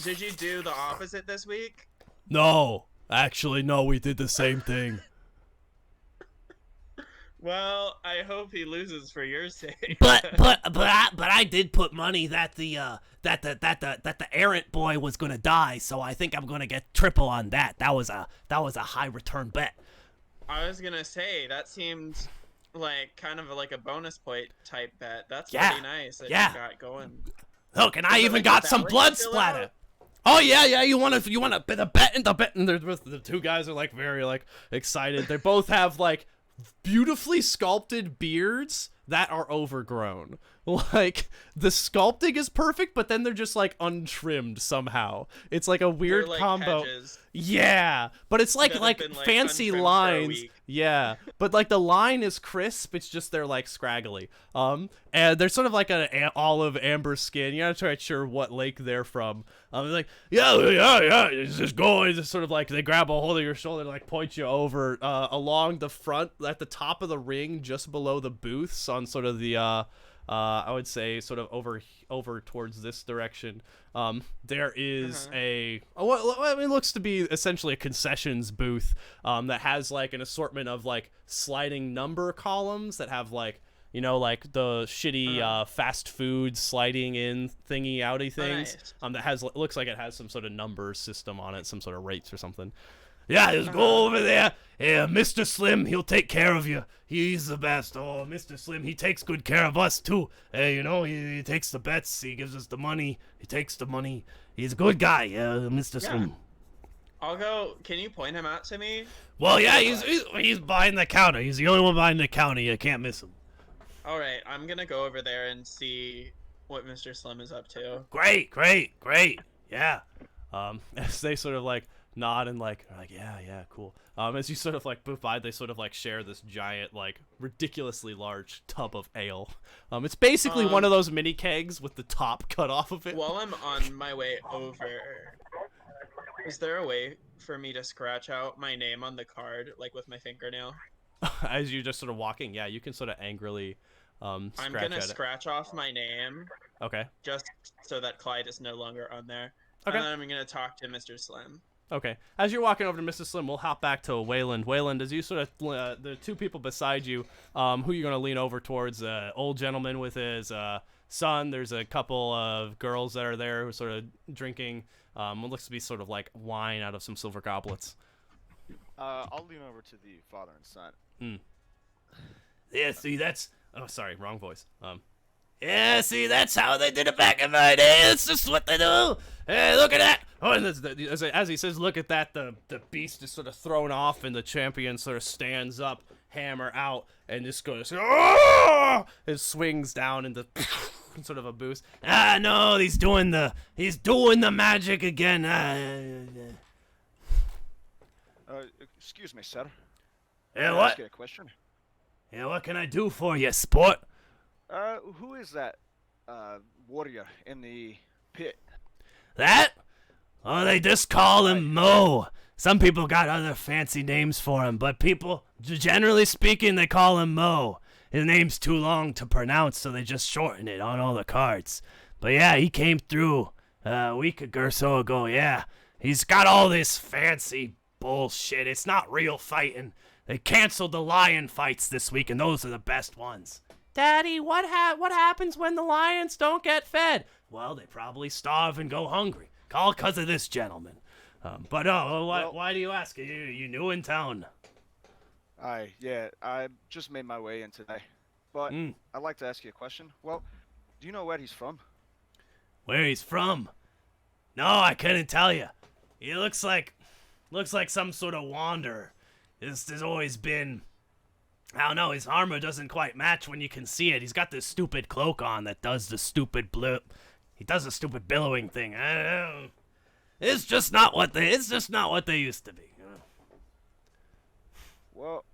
Did you do the opposite this week? No, actually, no. We did the same thing. Well, I hope he loses for your sake. But I did put money that the errant boy was gonna die, so I think I'm gonna get triple on that. That was a high return bet. I was gonna say that seemed like kind of like a bonus point type bet. That's Yeah, pretty nice that yeah. you got going. Look, and I Was it even like got a some ballot blood you fill splatter. out? Oh yeah. You want to bet in the bet, and the two guys are like very like excited. They both have like beautifully sculpted beards that are overgrown. Like the sculpting is perfect, but then they're just like untrimmed somehow. It's like a weird They're like combo. hedges. Yeah, but it's like That have like been, like, fancy untrimmed for a lines. week. Yeah, but like the line is crisp. It's just they're like scraggly. And they're sort of like an olive amber skin. You're not quite sure what lake they're from. They're like yeah. It's just going. Just sort of like they grab a hold of your shoulder, like point you over along the front at the top of the ring, just below the booths on sort of the I would say sort of over towards this direction. There is what it looks to be essentially a concessions booth that has like an assortment of like sliding number columns that have like, you know, like the shitty fast food sliding in thingy outy things. Nice. That has, looks like it has some sort of number system on it, some sort of rates or something. Yeah, just go over there. Yeah, Mr. Slim, he'll take care of you. He's the best. Oh, Mr. Slim, he takes good care of us too. Hey, you know, he takes the bets. He gives us the money. He takes the money. He's a good guy, Mr. Slim. I'll go. Can you point him out to me? Well, yeah, he's behind the counter. He's the only one behind the counter. You can't miss him. All right, I'm gonna go over there and see what Mr. Slim is up to. Great. Yeah. As they sort of like nod and like are like, yeah, cool. As you sort of like move by, they sort of like share this giant, like ridiculously large tub of ale. It's basically one of those mini kegs with the top cut off of it. While I'm on my way over, is there a way for me to scratch out my name on the card, like with my fingernail? As you're just sort of walking, yeah, you can sort of angrily I'm scratch gonna at scratch off my name, it. Okay. just so that Clyde is no longer on there. Okay. And then I'm gonna talk to Mr. Slim. Okay. As you're walking over to Mr. Slim, we'll hop back to Wayland. Wayland, as you sort of the two people beside you, who you're gonna lean over towards, old gentleman with his son. There's a couple of girls that are there who are sort of drinking. What looks to be sort of like wine out of some silver goblets. I'll lean over to the father and son. Yeah, see, that's... Oh, sorry, wrong voice. Yeah, see, that's how they did it back in my day. That's just what they do. Hey, look at that. Oh, and as he says, look at that, the beast is sort of thrown off, and the champion sort of stands up, hammer out, and just goes, oh! It swings down into sort of a boost. Ah, no, he's doing the magic again. Excuse me, sir. Yeah, Can I what? ask you a question? Yeah, what can I do for you, sport? Who is that warrior in the pit? That? Oh, they just call him Mo. Some people got other fancy names for him, but people, generally speaking, they call him Mo. His name's too long to pronounce, so they just shorten it on all the cards. But yeah, he came through a week or so ago, yeah. He's got all this fancy bullshit. It's not real fighting. They canceled the lion fights this week, and those are the best ones. Daddy, what happens when the lions don't get fed? Well, they probably starve and go hungry. All because of this gentleman. Why do you ask? You new in town? I just made my way in today. But I'd like to ask you a question. Well, do you know where he's from? Where he's from? No, I couldn't tell you. He looks like some sort of wanderer. There's always been... I don't know, his armor doesn't quite match when you can see it. He's got this stupid cloak on that does the stupid he does the stupid billowing thing. I don't know. It's just not what they used to be. You know? Well,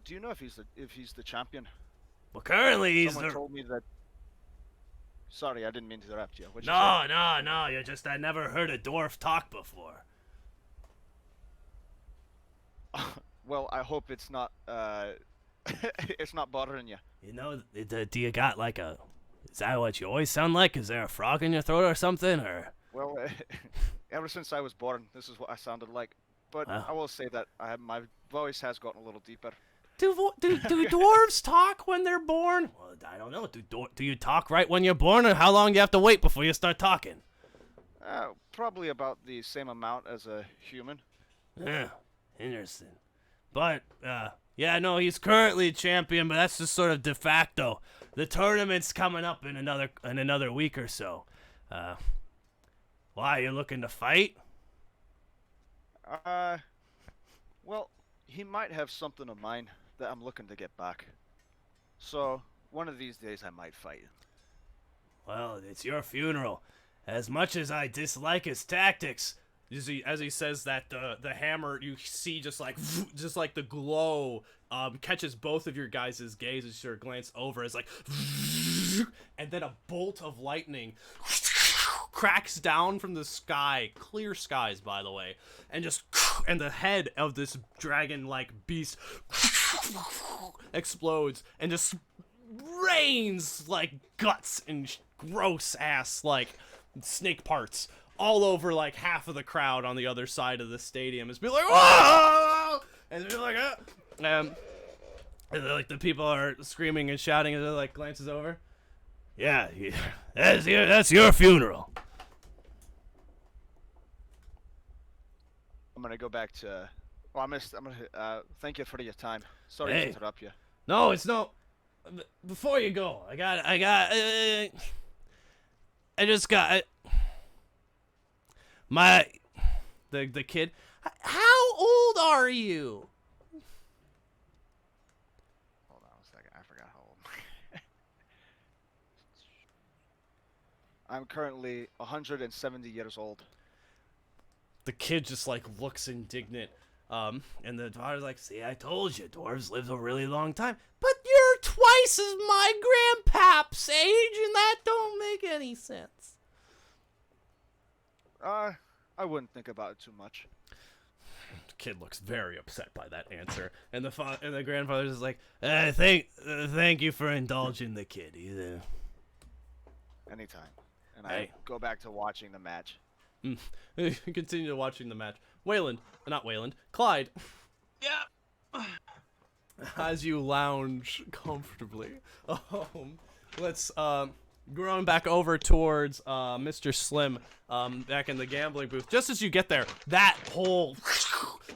do you know if he's the champion? Well, currently he's Someone told me that. Sorry, I didn't mean to interrupt you. What'd you No, you're just... I never heard a dwarf talk before. Well, I hope it's not it's not bothering you. You know, do you got like a... Is that what you always sound like? Is there a frog in your throat or something, or... Well, ever since I was born, this is what I sounded like. But Wow. I will say that my voice has gotten a little deeper. Do dwarves talk when they're born? Well, I don't know. Do you talk right when you're born, or how long do you have to wait before you start talking? Probably about the same amount as a human. Yeah, interesting. But, yeah, no, he's currently champion, but that's just sort of de facto. The tournament's coming up in another week or so. Why, you looking to fight? Well, he might have something of mine that I'm looking to get back. So, one of these days I might fight. Well, it's your funeral. As much as I dislike his tactics... As he says that, the hammer, you see just like the glow catches both of your guys' gaze as you sort of glance over. It's like, and then a bolt of lightning cracks down from the sky, clear skies by the way, and the head of this dragon-like beast explodes and just rains like guts and gross ass like snake parts all over like half of the crowd on the other side of the stadium. It's be like, whoa! And they're like, and then, like the people are screaming and shouting, and they're like glances over. Yeah, that's your funeral. I'm gonna go back to. Well, I'm gonna thank you for your time. Sorry Hey. to interrupt you. No, it's no. Before you go, I just got The kid. How old are you? Hold on a second. I forgot how old. I'm currently 170 years old. The kid just like looks indignant. And the daughter's like, See, I told you, dwarves live a really long time. but you're twice as my grandpap's age, and that don't make any sense. I wouldn't think about it too much. The kid looks very upset by that answer, and the grandfather's just like, Thank you for indulging the kid. Either. Anytime. And Hey. I go back to watching the match. continue watching the match. Clyde. Yeah. As you lounge comfortably, let's going back over towards Mr. Slim, back in the gambling booth. Just as you get there, that whole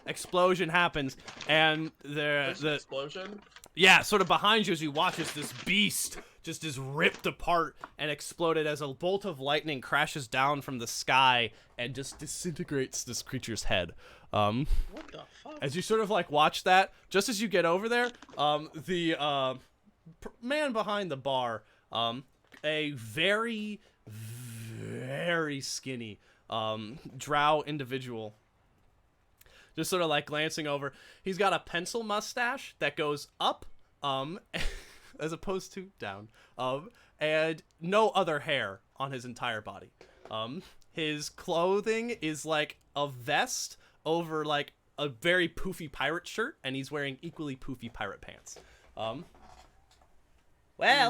explosion happens, and There's an the explosion. yeah, sort of behind you as you watch as this beast just is ripped apart and exploded as a bolt of lightning crashes down from the sky and just disintegrates this creature's head. What the fuck? As you sort of like watch that, just as you get over there, the man behind the bar, a very, very skinny drow individual, just sort of like glancing over. He's got a pencil mustache that goes up, as opposed to down, and no other hair on his entire body. His clothing is like a vest over like a very poofy pirate shirt, and he's wearing equally poofy pirate pants. Well,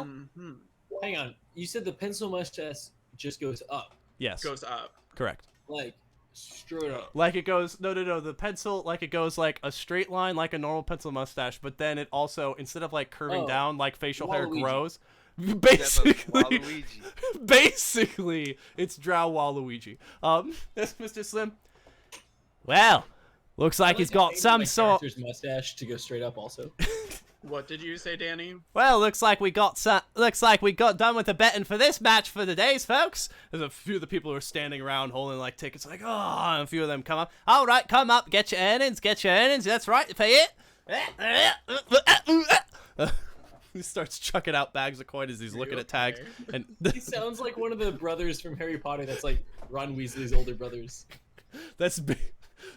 Mhm. Hang on. You said the pencil mustache just goes up, yes, Goes up. correct. like straight up. Like it goes, no, the pencil, like it goes like a straight line, like a normal pencil mustache, but then it also, instead of like curving Oh, down, like facial hair Waluigi. grows. That's a Basically, Waluigi. basically, it's Drow Waluigi. That's Mr. Slim. Well, looks like he's got some sort. Character's mustache to go straight up also. What did you say, Danny? Well, looks like we got done with the betting for this match for the days, folks. There's a few of the people who are standing around holding like tickets, like, oh, and a few of them come up. All right, come up, get your earnings. That's right, pay it. He starts chucking out bags of coin as he's looking at tags, and He sounds like one of the brothers from Harry Potter. That's like Ron Weasley's older brothers. that's big.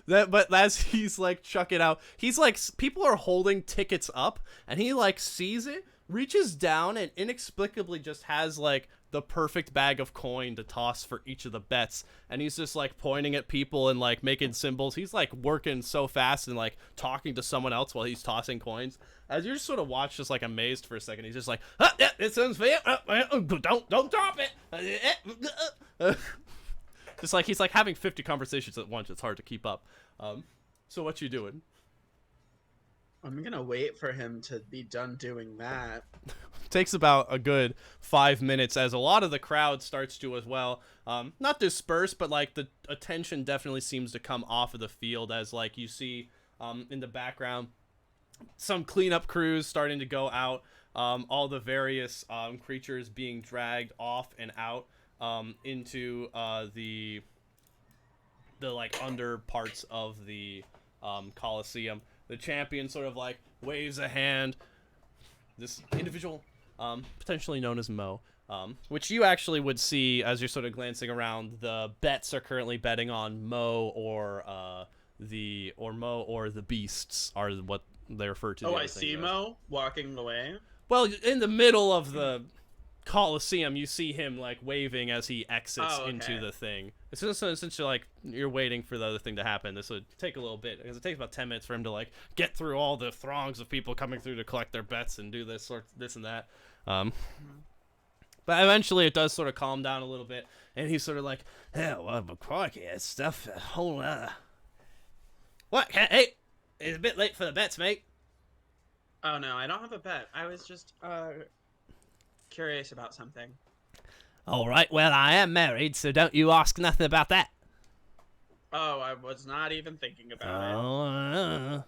But as he's like chucking out, he's like, people are holding tickets up, and he like sees it, reaches down, and inexplicably just has like the perfect bag of coin to toss for each of the bets, and he's just like pointing at people and like making symbols. He's like working so fast and like talking to someone else while he's tossing coins. As you just sort of watch, just like amazed for a second, he's just like, yeah, it sounds fair. Don't drop it. Just like he's like having 50 conversations at once. It's hard to keep up. So what you doing? I'm gonna wait for him to be done doing that. Takes about a good 5 minutes as a lot of the crowd starts to as well. Not disperse, but like the attention definitely seems to come off of the field as like you see in the background some cleanup crews starting to go out. All the various creatures being dragged off and out into the like under parts of the Coliseum. The champion sort of like waves a hand. This individual, potentially known as Mo, which you actually would see as you're sort of glancing around. The bets are currently betting on Mo or the beasts are what they refer to. Oh, the I other thing see as. Mo walking away. Well, in the middle of the Coliseum, you see him like waving as he exits Oh, okay. into the thing. It's just essentially like you're waiting for the other thing to happen. This would take a little bit because it takes about 10 minutes for him to like get through all the throngs of people coming through to collect their bets and do this and that. But eventually it does sort of calm down a little bit, and he's sort of like, "Yeah, well, but crikey, it's stuff. Whole What? Hey, it's a bit late for the bets, mate." Oh no, I don't have a bet. I was just curious about something. All right, well, I am married, so don't you ask nothing about that. Oh, I was not even thinking about it. Oh,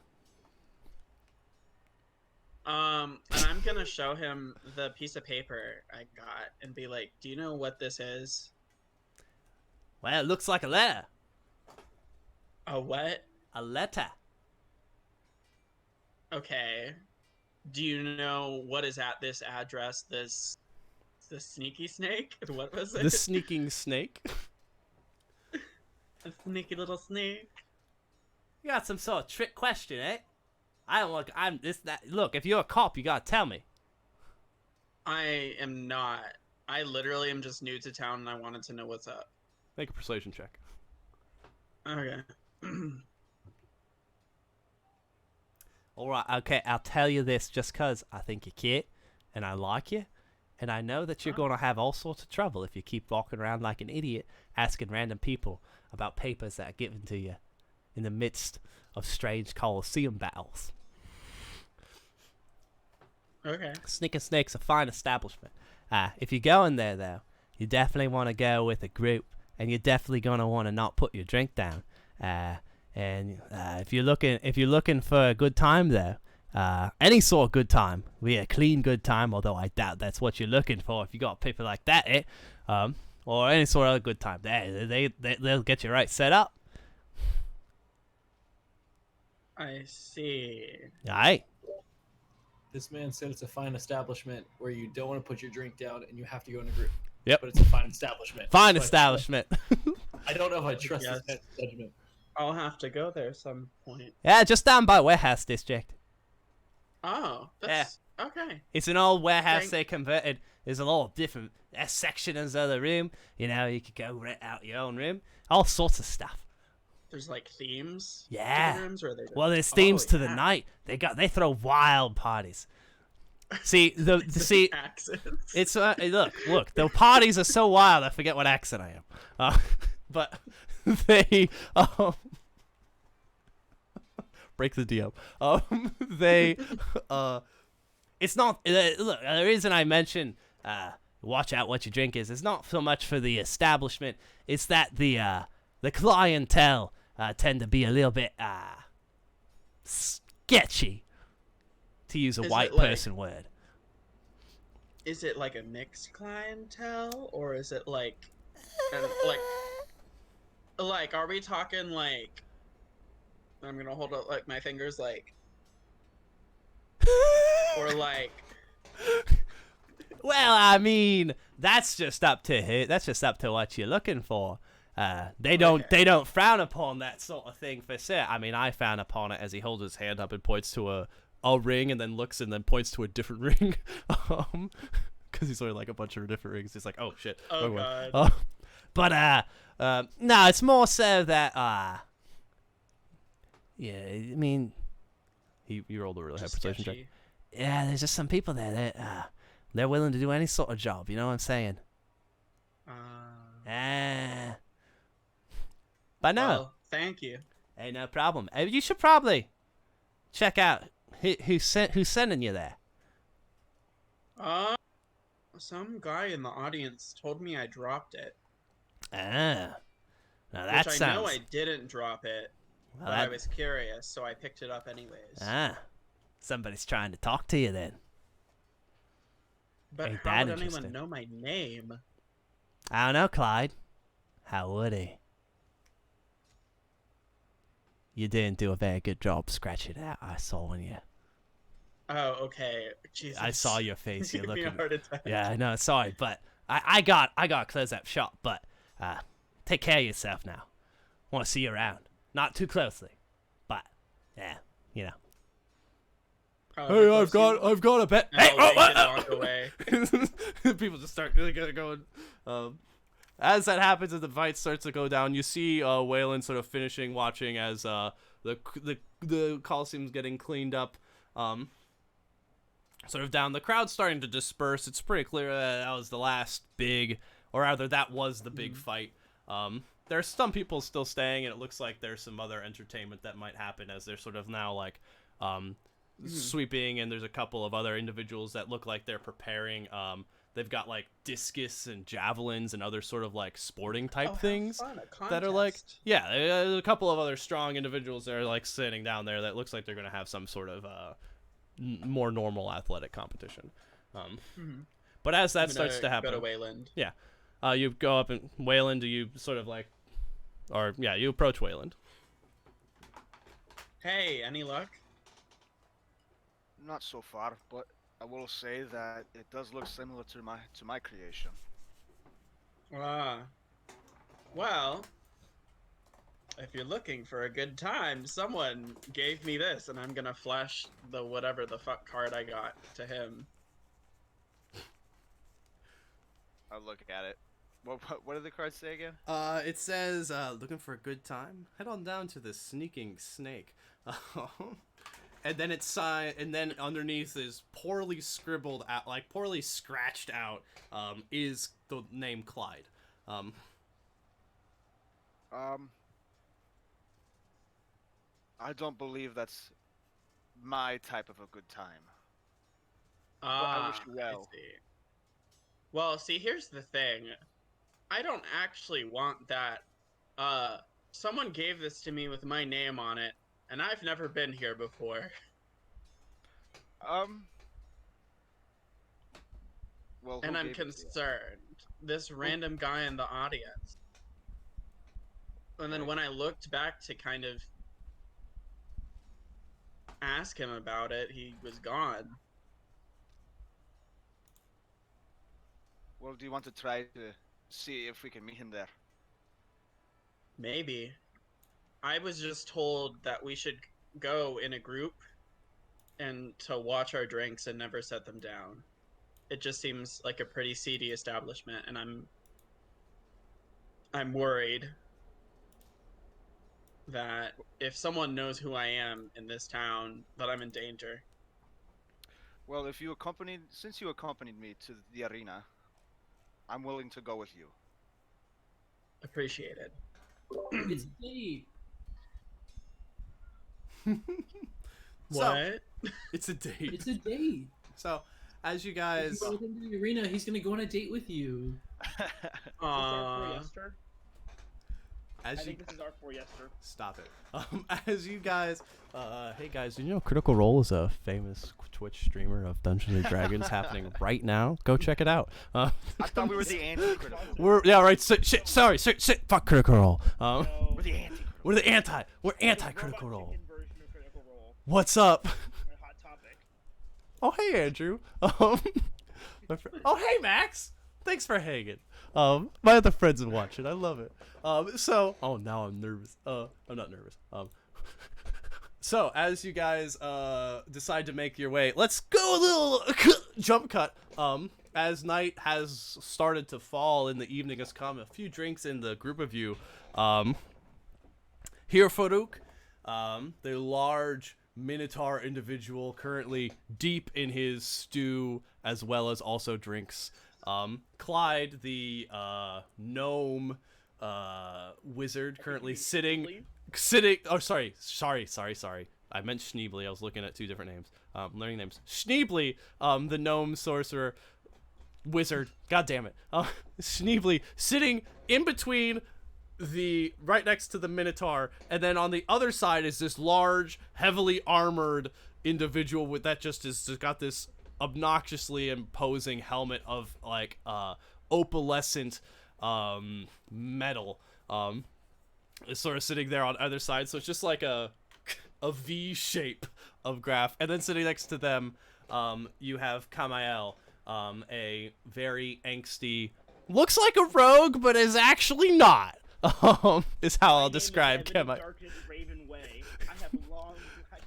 And I'm gonna show him the piece of paper I got and be like, "Do you know what this is?" well, it looks like a letter. A what? A letter. Okay. Do you know what is at this address? The sneaky snake? What was it? The sneaking snake. A sneaky little snake. You got some sort of trick question, eh? I don't look. I'm this that. Look, if you're a cop, you gotta tell me. I am not. I literally am just new to town and I wanted to know what's up. Make a persuasion check. Okay. All right, okay. I'll tell you this just 'cause I think you're cute, and I like you, and I know that you're gonna have all sorts of trouble if you keep walking around like an idiot, asking random people about papers that are given to you in the midst of strange Coliseum battles. Okay. Snick and Snake's a fine establishment. If you go in there, though, you definitely want to go with a group, and you're definitely going to want to not put your drink down. And if you're looking for a good time, though, any sort of good time, be a clean good time, although I doubt that's what you're looking for if you got people like that, or any sort of good time, they'll get you right set up. I see. Aye. This man said it's a fine establishment where you don't want to put your drink down and you have to go in a group. Yep. But it's a fine establishment. Fine But establishment. I don't know if I trust Yes. this judgment. I'll have to go there some point. Yeah, just down by Warehouse District. Oh, that's okay. It's an old warehouse Thank- they converted. There's a lot of different sections of the room. You know, you could go rent out your own room. All sorts of stuff. There's like themes. to the Yeah. rooms, or are they just... Well, there's themes Oh, to the yeah. night. They throw wild parties. See see accents. it's look the parties are so wild I forget what accent I am. But they break the DM. They it's not look, the reason I mention watch out what you drink is it's not so much for the establishment, it's that the clientele tend to be a little bit sketchy, to use a Is white it like- person word. Is it like a mixed clientele, or is it like are we talking like? I'm gonna hold up like my fingers like, or like. Well, I mean, that's just up to what you're looking for. They don't frown upon that sort of thing for sure. I mean, I frown upon it as he holds his hand up and points to a ring and then looks and then points to a different ring. Because he's wearing like a bunch of different rings. He's like, oh shit. Oh, wrong one. God. But no, it's more so that yeah, I mean, you rolled a really high Just persuasion check. sketchy. Yeah, there's just some people there that they're willing to do any sort of job. You know what I'm saying? But no, Well, thank you. hey, no problem. You should probably check out who's sending you there. Some guy in the audience told me I dropped it. Now that Which sounds. I know I didn't drop it, well, but that- I was curious, so I picked it up anyways. Somebody's trying to talk to you then. But Ain't how that would anyone interesting. know my name? I don't know, Clyde. How would he? You didn't do a very good job scratching it out. I saw when you. Oh, okay. Jesus. I saw your face. You're Give me a looking. heart attack. Yeah, I know. Sorry, but I got a close-up shot. But take care of yourself now. Want to see you around. Not too closely, but yeah, you know. Oh, Hey, because I've got a bet. And Hey, I'll wait and walk away. people people just start going. As that happens and the fight starts to go down, you see Waylon sort of finishing watching as the Coliseum's getting cleaned up. Sort of down. The crowd's starting to disperse. It's pretty clear that was the last big, or rather that was the big fight. There's some people still staying, and it looks like there's some other entertainment that might happen as they're sort of now like sweeping, and there's a couple of other individuals that look like they're preparing. They've got like discus and javelins and other sort of like sporting type things that are like, yeah, there's a couple of other strong individuals that are like sitting down there that looks like they're going to have some sort of more normal athletic competition. But as that starts to happen, go to Wayland. Yeah, you go up and Wayland, you sort of like, or yeah, you approach Wayland. Hey, any luck? Not so far, but I will say that it does look similar to my creation. Well, if you're looking for a good time, someone gave me this, and I'm gonna flash the whatever the fuck card I got to him. I'll look at it. What did the cards say again? It says, looking for a good time? Head on down to the Sneaking Snake. And then and then underneath is poorly scribbled out, like poorly scratched out, is the name Clyde. I don't believe that's my type of a good time. I wish you well. see. Well, see, here's the thing. I don't actually want that. Someone gave this to me with my name on it, and I've never been here before. Well, and I'm concerned. This random guy in the audience. And then when I looked back to kind of ask him about it, he was gone. Well, do you want to try to see if we can meet him there? Maybe. I was just told that we should go in a group and to watch our drinks and never set them down. It just seems like a pretty seedy establishment, and I'm worried that if someone knows who I am in this town, that I'm in danger. Well, since you accompanied me to the arena, I'm willing to go with you. Appreciate it. It's a date. What? It's a date. It's a date. So, as you guys... If you go into the arena, he's going to go on a date with you. I think this is our for Yester. Stop it. As you guys... hey guys, did you know Critical Role is a famous Twitch streamer of Dungeons and Dragons happening right now? Go check it out. I thought we were the anti-critical. Fuck Critical Role. We're the anti. We're anti-Critical Role. What's up? Hot topic. Oh, hey, Andrew. Oh, hey, Max. Thanks for hanging. My other friends are watching. I love it. Now I'm nervous. I'm not nervous. So, as you guys decide to make your way, let's go a little jump cut. As night has started to fall and the evening has come, a few drinks in the group of you. Here, Farouk, the large Minotaur individual currently deep in his stew, as well as also drinks. Clyde, the gnome wizard, currently sitting. Oh, sorry. I meant Schneebly. I was looking at two different names. Learning names. Schneebly, the gnome sorcerer wizard. God damn it. Schneebly sitting in between right next to the Minotaur, and then on the other side is this large, heavily armored individual that just got this obnoxiously imposing helmet of like opalescent metal. Is sort of sitting there on either side, so it's just like a V shape of graph. And then sitting next to them, you have Kamael, a very angsty, looks like a rogue, but is actually not. Is how I'll describe Kamael. Raven Way. I have long,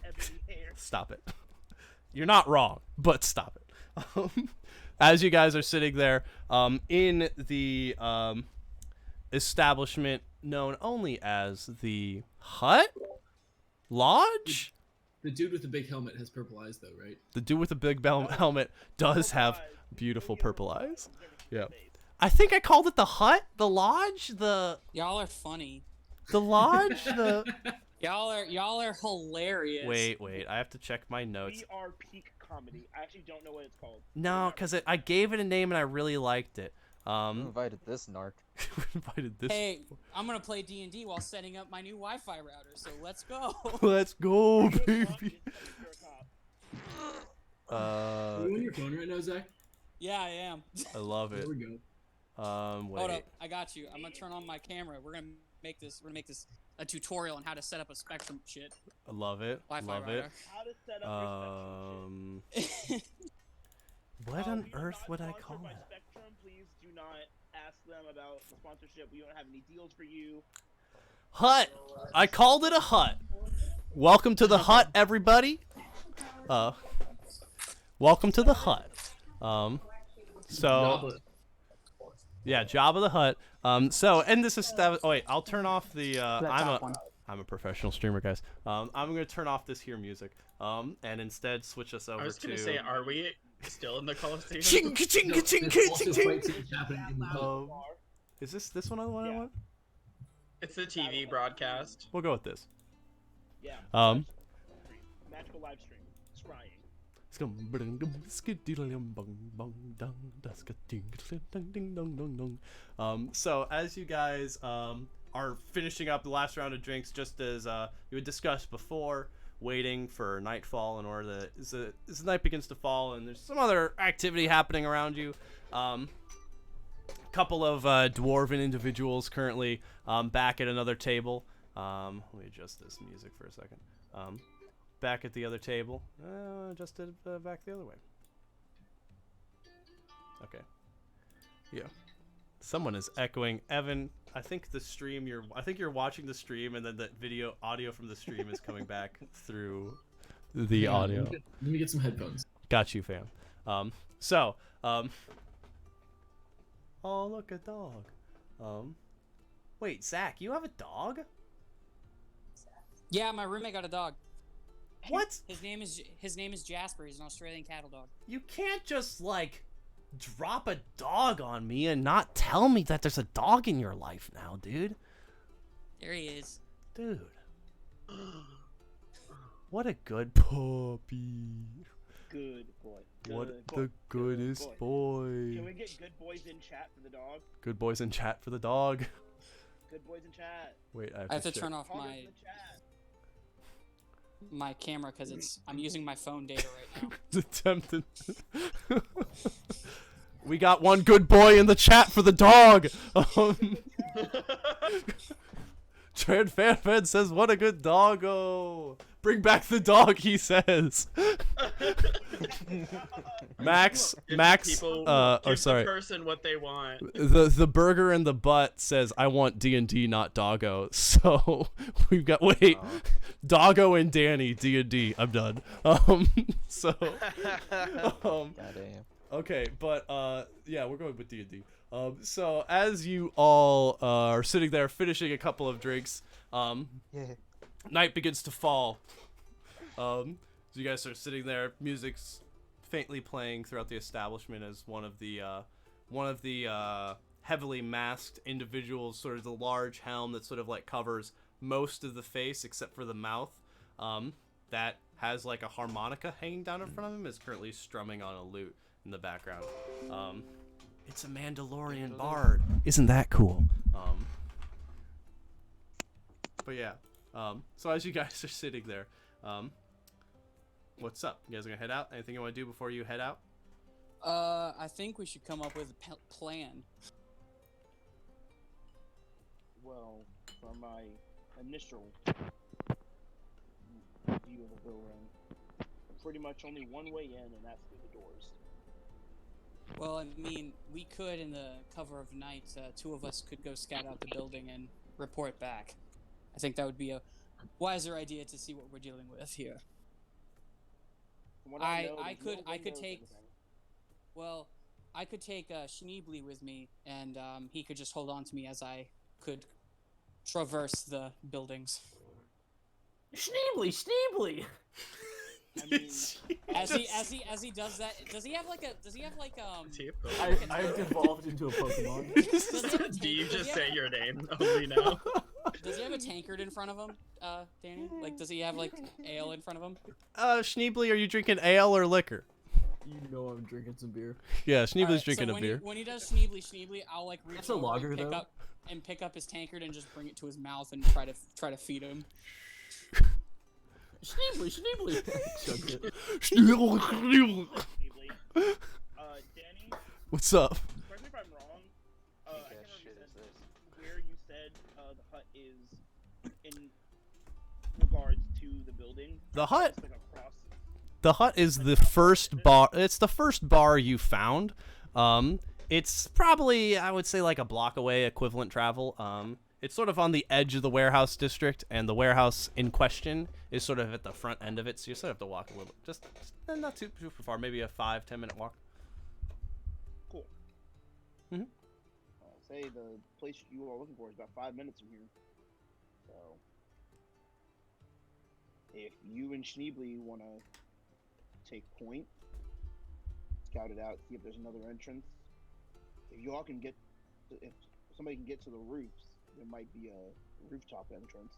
ebony hair. Stop it. You're not wrong, but stop it. as you guys are sitting there, in the establishment known only as the Hut Lodge. The dude with the big helmet has purple eyes, though, right? The dude with the big helmet does have beautiful purple eyes. Yeah. I think I called it the Hut, the Lodge, the Y'all are funny. Lodge, the. Y'all are hilarious. Wait. I have to check my notes. We are peak comedy. I actually don't know what it's called. No, because I gave it a name and I really liked it. Who invited this narc? Invited this. Hey, I'm gonna play D&D while setting up my new Wi-Fi router, so let's go. Let's go, Good baby. luck, it's coming to a cop. Are you on your phone right now, Zach? Yeah, I am. I love it. There we go. Wait. Hold up, I got you. I'm gonna turn on my camera. We're gonna make this a tutorial on how to set up a Spectrum shit. I love it. Wi-Fi Love it. router. How to set up your Spectrum shit. What on We are earth not would I sponsored call by it? Spectrum. Please do not ask them about sponsorship. We don't have any deals for you. Hut. I called it a hut. Welcome to the hut, everybody. Welcome to the hut. So. Yeah, Jabba the Hutt. So, and this is oh wait, I'll turn off the. I'm a professional streamer, guys. I'm gonna turn off this here music. And instead switch us over I was gonna to. say, are we still in the Coliseum? Ching ching No, ching there's ching also ching fight ching. scenes happening in the hut. Is this one on the one I want? It's the TV broadcast. We'll go with this. Yeah. Magical live stream. Scrying. So as you guys are finishing up the last round of drinks, just as you had discussed before, waiting for nightfall in order that as the night begins to fall and there's some other activity happening around you. Couple of dwarven individuals currently back at another table. Let me adjust this music for a second. Back at the other table. Adjust it back the other way. Okay. Yeah. Someone is echoing. Evan, I think you're watching the stream and then the audio from the stream is coming back through the audio. Let me get some headphones. Got you, fam. Oh, look, a dog. Wait, Zach, you have a dog? Yeah, my roommate got a dog. What? His name is Jasper. He's an Australian cattle dog. You can't just like drop a dog on me and not tell me that there's a dog in your life now, dude. There he is. Dude. What a good puppy. Good boy. What the goodest boy. Can we get good boys in chat for the dog? Good boys in chat for the dog. Good boys in chat. Wait, I have to turn off Call us my in the chat. my camera because I'm using my phone data right now. It's attempted. We got one good boy in the chat for the dog. Trent Fanfan says, "What a good doggo! Bring back the dog," he says. Max. People or give sorry. the person what they want. The burger in the butt says, "I want D&D, not doggo." So we've got doggo and Danny D&D. I'm done. Goddamn. Okay, but yeah, we're going with D&D. So as you all are sitting there finishing a couple of drinks, night begins to fall. So you guys are sitting there, music's faintly playing throughout the establishment as one of the heavily masked individuals, sort of the large helm that sort of like covers most of the face except for the mouth, that has like a harmonica hanging down in front of him, is currently strumming on a lute in the background. It's a Mandalorian bard. Isn't that cool? But yeah. So as you guys are sitting there, what's up? You guys gonna head out? Anything you want to do before you head out? I think we should come up with a plan. Well, from my initial view of the building, pretty much only one way in, and that's through the doors. Well, I mean, we could, in the cover of night, two of us could go scout out the building and report back. I think that would be a wiser idea to see what we're dealing with here. From what I know, I there's no could windows take. or anything. Well, I could take Schneebly with me, and he could just hold on to me as I could traverse the buildings. Schneebly. I mean, As he does that, does he have like I've devolved into a Pokemon. Do you just say your name only now? Does he have a tankard in front of him, Danny? Like, does he have like ale in front of him? Schneebly, are you drinking ale or liquor? You know I'm drinking some beer. Yeah, Schneebly's Alright, drinking so a beer. when he does Schneebly, I'll like reach That's a over lager, and though. pick up his tankard and just bring it to his mouth and try to feed him. Schneebly. Chug it. Schneebly. Danny, What's up? correct me if I'm wrong. I What can't remember shit is this? where you said the hut is in regards to the building. The hut? It's like across. The hut is the first bar. It's the first bar you found. It's probably, I would say, like a block away, equivalent travel. It's sort of on the edge of the warehouse district, and the warehouse in question is sort of at the front end of it. So you sort of have to walk a little, just not too far, maybe a 5-10 minute walk. Cool. Mhm. Say the place you are looking for is about 5 minutes from here. So, if you and Schneebly want to take point, scout it out, see if there's another entrance. If y'all can get, if somebody can get to the roofs, there might be a rooftop entrance.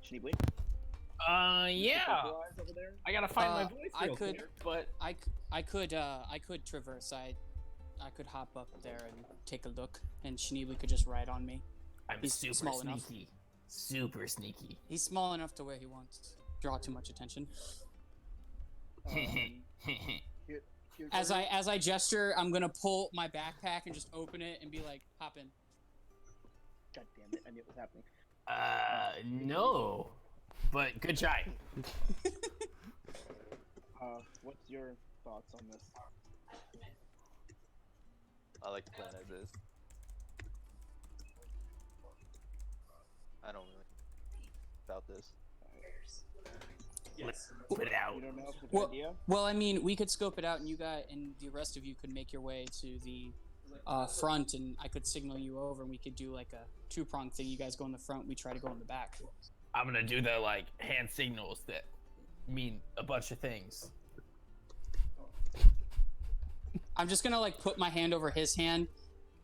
Schneebly? Yeah. Over there? I gotta find my voice I real could, quick, but I could traverse. I could hop up there and take a look, and Schneebly could just ride on me. I'm He's super small enough. sneaky. Super sneaky. He's small enough to where he won't draw too much attention. As I gesture, I'm gonna pull my backpack and just open it and be like, hop in. God damn it, I knew it was happening. No. But good try. What's your thoughts on this? I like the plan as is. I don't really about this. Let's put it out. You don't know if it's a good idea? Well, I mean, we could scope it out, and the rest of you could make your way to the front, and I could signal you over, and we could do like a two-pronged thing. You guys go in the front, we try to go in the back. I'm gonna do the like hand signals that mean a bunch of things. I'm just gonna like put my hand over his hand,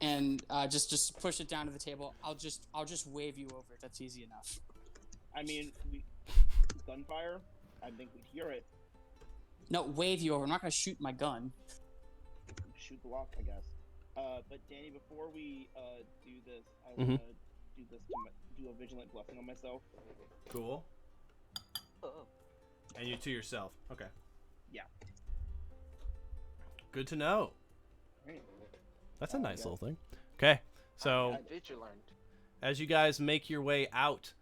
and just push it down to the table. I'll just wave you over. That's easy enough. I mean, gunfire. I think we'd hear it. No, wave you over. I'm not gonna shoot my gun. Shoot the lock, I guess. But Danny, before we do this, I want to do a vigilant blessing on myself. Cool. And you to yourself. Okay. Yeah. Good to know. Right. That's a nice little thing. Okay, so as you guys make your way out,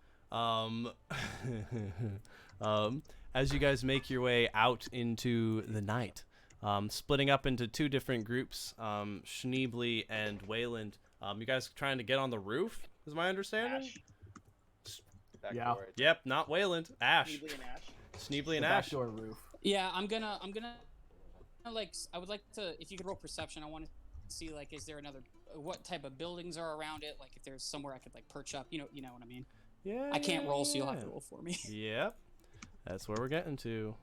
as you guys make your way out into the night, splitting up into two different groups, Schneebly and Wayland. You guys trying to get on the roof, is my understanding? Yeah. Yep, not Wayland. Ash. Schneebly and Ash. Schneebly and The Ash. backdoor roof. Yeah, I'm gonna like, I would like to, if you could roll perception, I want to see like, is there another, what type of buildings are around it? Like if there's somewhere I could like perch up, you know what I mean? Yeah. I can't roll, so you'll have to roll for me. Yep. That's where we're getting to.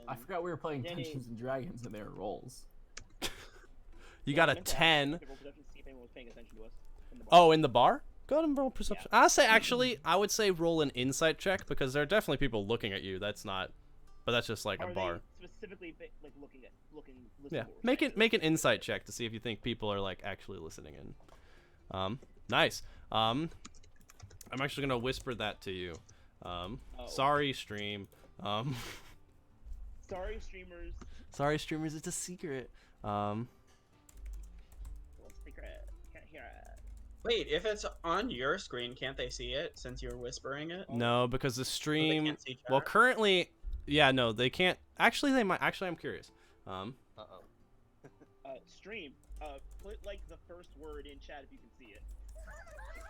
I forgot we were playing Danny- Dungeons and Dragons and there are rolls. You got a I meant to ask 10. if roll perception to see if anyone was paying attention to us in the bar. Oh, in the bar? Go ahead and roll perception. I would say roll an insight check because there are definitely people looking at you. That's not, but that's just like Are a bar. they specifically like looking, listening Yeah, to what we're saying? make an insight check to see if you think people are like actually listening in. Nice. I'm actually gonna whisper that to you. Sorry, stream. Sorry, streamers. Sorry, streamers. It's a secret. What's secret? Can't hear it. Wait, if it's on your screen, can't they see it since you're whispering it? No, because the stream. can't see Well, chat? currently, yeah, no, they can't. Actually, they might. Actually, I'm curious. Stream. Put like the first word in chat if you can see it.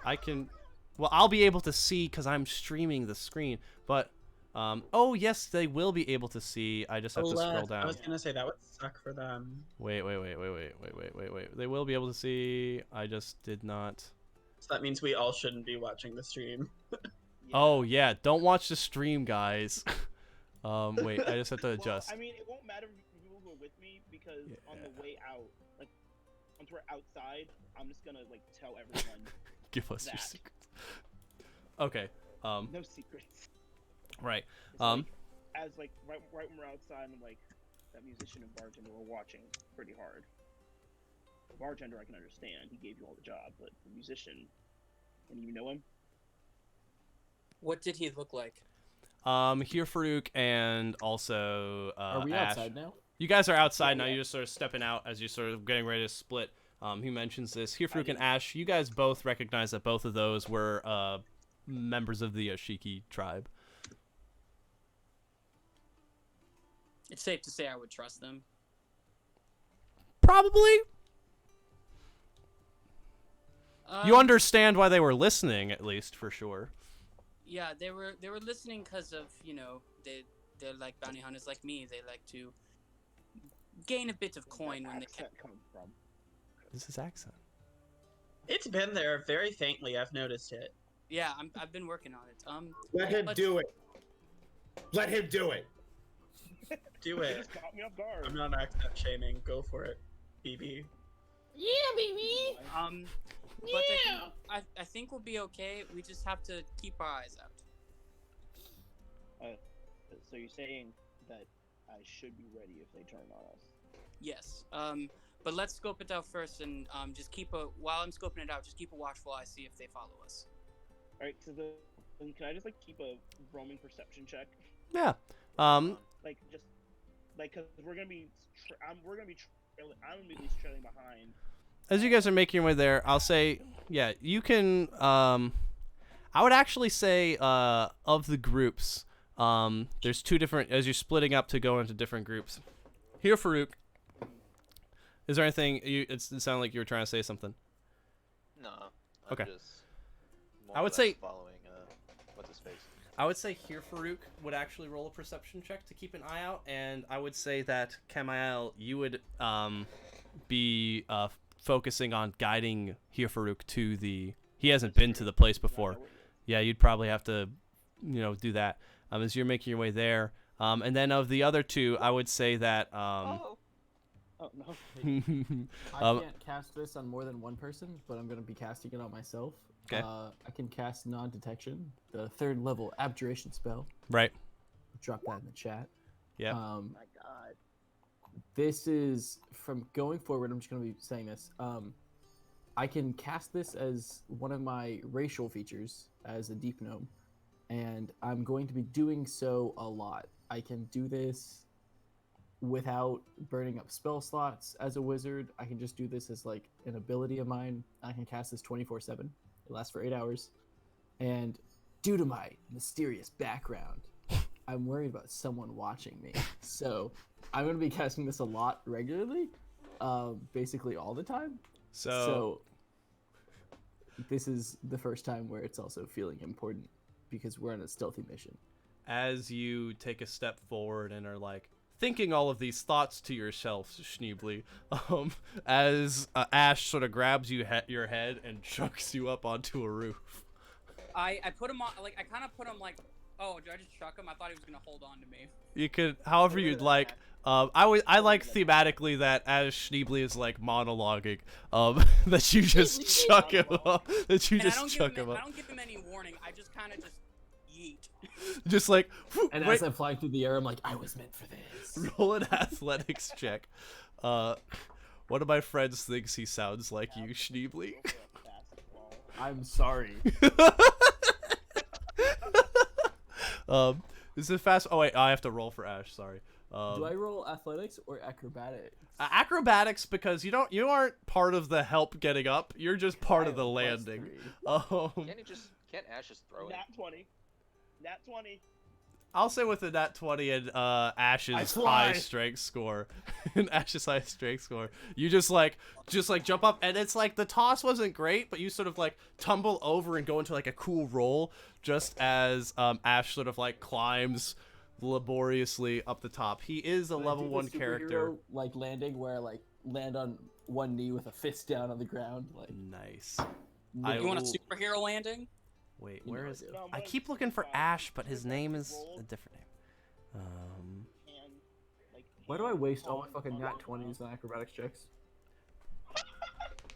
I can. Well, I'll be able to see because I'm streaming the screen. But, oh yes, they will be able to see. I just have to scroll Alas, down. I was gonna say that would suck for them. Wait. They will be able to see. I just did not. So that means we all shouldn't be watching the stream. Oh yeah, don't watch the stream, guys. Wait, I just have to adjust. Well, I mean, it won't matter if people who are with me because on the way out, like once we're outside, I'm just gonna like tell everyone. Give us your that. secrets. Okay. No secrets. Right. It's like, as like right when we're outside, and like that musician and bartender were watching pretty hard. The bartender I can understand; he gave you all the job, but the musician, and you know him. What did he look like? Here Farouk and also Are we Ash. outside now? You guys are outside now. You're just sort of stepping out as you're sort of getting ready to split. He mentions this. Here Farouk and Ash, you guys both recognize that both of those were members of the Ashiki tribe. It's safe to say I would trust them. Probably. You understand why they were listening, at least, for sure. Yeah, they were listening because of, you know, they're like bounty hunters like me. They like to gain a bit of coin when they can. Coming from. This is accent. It's been there very faintly. I've noticed it. Yeah, I've been working on it. Let him do it. Let him do it. Do it. Just caught me off guard. I'm not accent shaming. Go for it, BB. Yeah, baby. But I think we'll be okay. We just have to keep our eyes out. So you're saying that I should be ready if they turn on us? Yes. But let's scope it out first, and just while I'm scoping it out, just keep a watchful eye, see if they follow us. All right. So can I just like keep a roaming perception check? Yeah. Like just like because we're gonna be I'm gonna be at least trailing behind. As you guys are making your way there, I'll say, yeah, you can. I would actually say of the groups, there's two different. As you're splitting up to go into different groups. Here, Farouk. Is there anything? It sounded like you were trying to say something. No. Okay. Just I would say following what's his face. I would say here Farouk would actually roll a perception check to keep an eye out, and I would say that Kamael, you would be focusing on guiding here Farouk to the. He hasn't been to the place before. Yeah, you'd probably have to, do that as you're making your way there. And then of the other two, I would say that. Oh no. I can't cast this on more than one person, but I'm going to be casting it on myself. Okay. I can cast non-detection, the 3rd level abjuration spell. Right. Drop that in the chat. Yeah. My God. This is from going forward. I'm just going to be saying this. I can cast this as one of my racial features as a deep gnome, and I'm going to be doing so a lot. I can do this without burning up spell slots as a wizard. I can just do this as like an ability of mine. I can cast this 24/7. It lasts for 8 hours. And due to my mysterious background, I'm worried about someone watching me. So I'm going to be casting this a lot regularly, basically all the time. So this is the first time where it's also feeling important because we're on a stealthy mission. As you take a step forward and are like, thinking all of these thoughts to yourself, Schneebly, as Ash sort of grabs your head and chucks you up onto a roof. I put him on, like, I kind of put him like, oh, did I just chuck him? I thought he was going to hold on to me. You could, however you'd like. I like thematically that as Schneebly is like monologuing, that you just chuck him up. That you just chuck him up. I don't give him any warning. I just kind of just yeet. Just like, and as I'm flying through the air, I'm like, I was meant for this. Roll an athletics check. One of my friends thinks he sounds like you, Schneebly. I'm sorry. Is it fast? Oh wait, I have to roll for Ash. Sorry. Do I roll athletics or acrobatics? Acrobatics, because you aren't part of the help getting up. You're just part of the landing. Can't Ash just throw it? Nat 20. Nat 20. I'll say with a nat 20 and Ash's high strength score, you just jump up, and it's like the toss wasn't great, but you sort of like tumble over and go into like a cool roll just as Ash sort of like climbs laboriously up the top. He is a level 1 character. Like landing where I like land on one knee with a fist down on the ground. Like nice. You want a superhero landing? Wait, where is it? I keep looking for Ash, but his name is a different name. Why do I waste all my fucking nat 20s on acrobatics checks?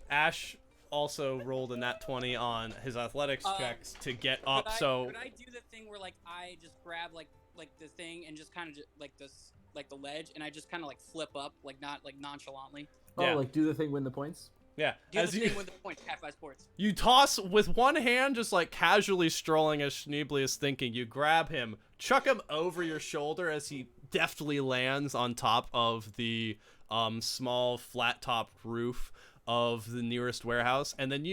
Ash also rolled a nat 20 on his athletics checks to get up. Could So I do the thing where like I just grab like the thing and just kind of like this like the ledge and I just kind of like flip up like not like nonchalantly? Yeah. Oh, like do the thing, win the points? Yeah, Do the thing with the points, Cat 5 Sports. You toss with one hand, just like casually strolling as Schneebly is thinking. You grab him, chuck him over your shoulder as he deftly lands on top of the small flat top roof of the nearest warehouse, and then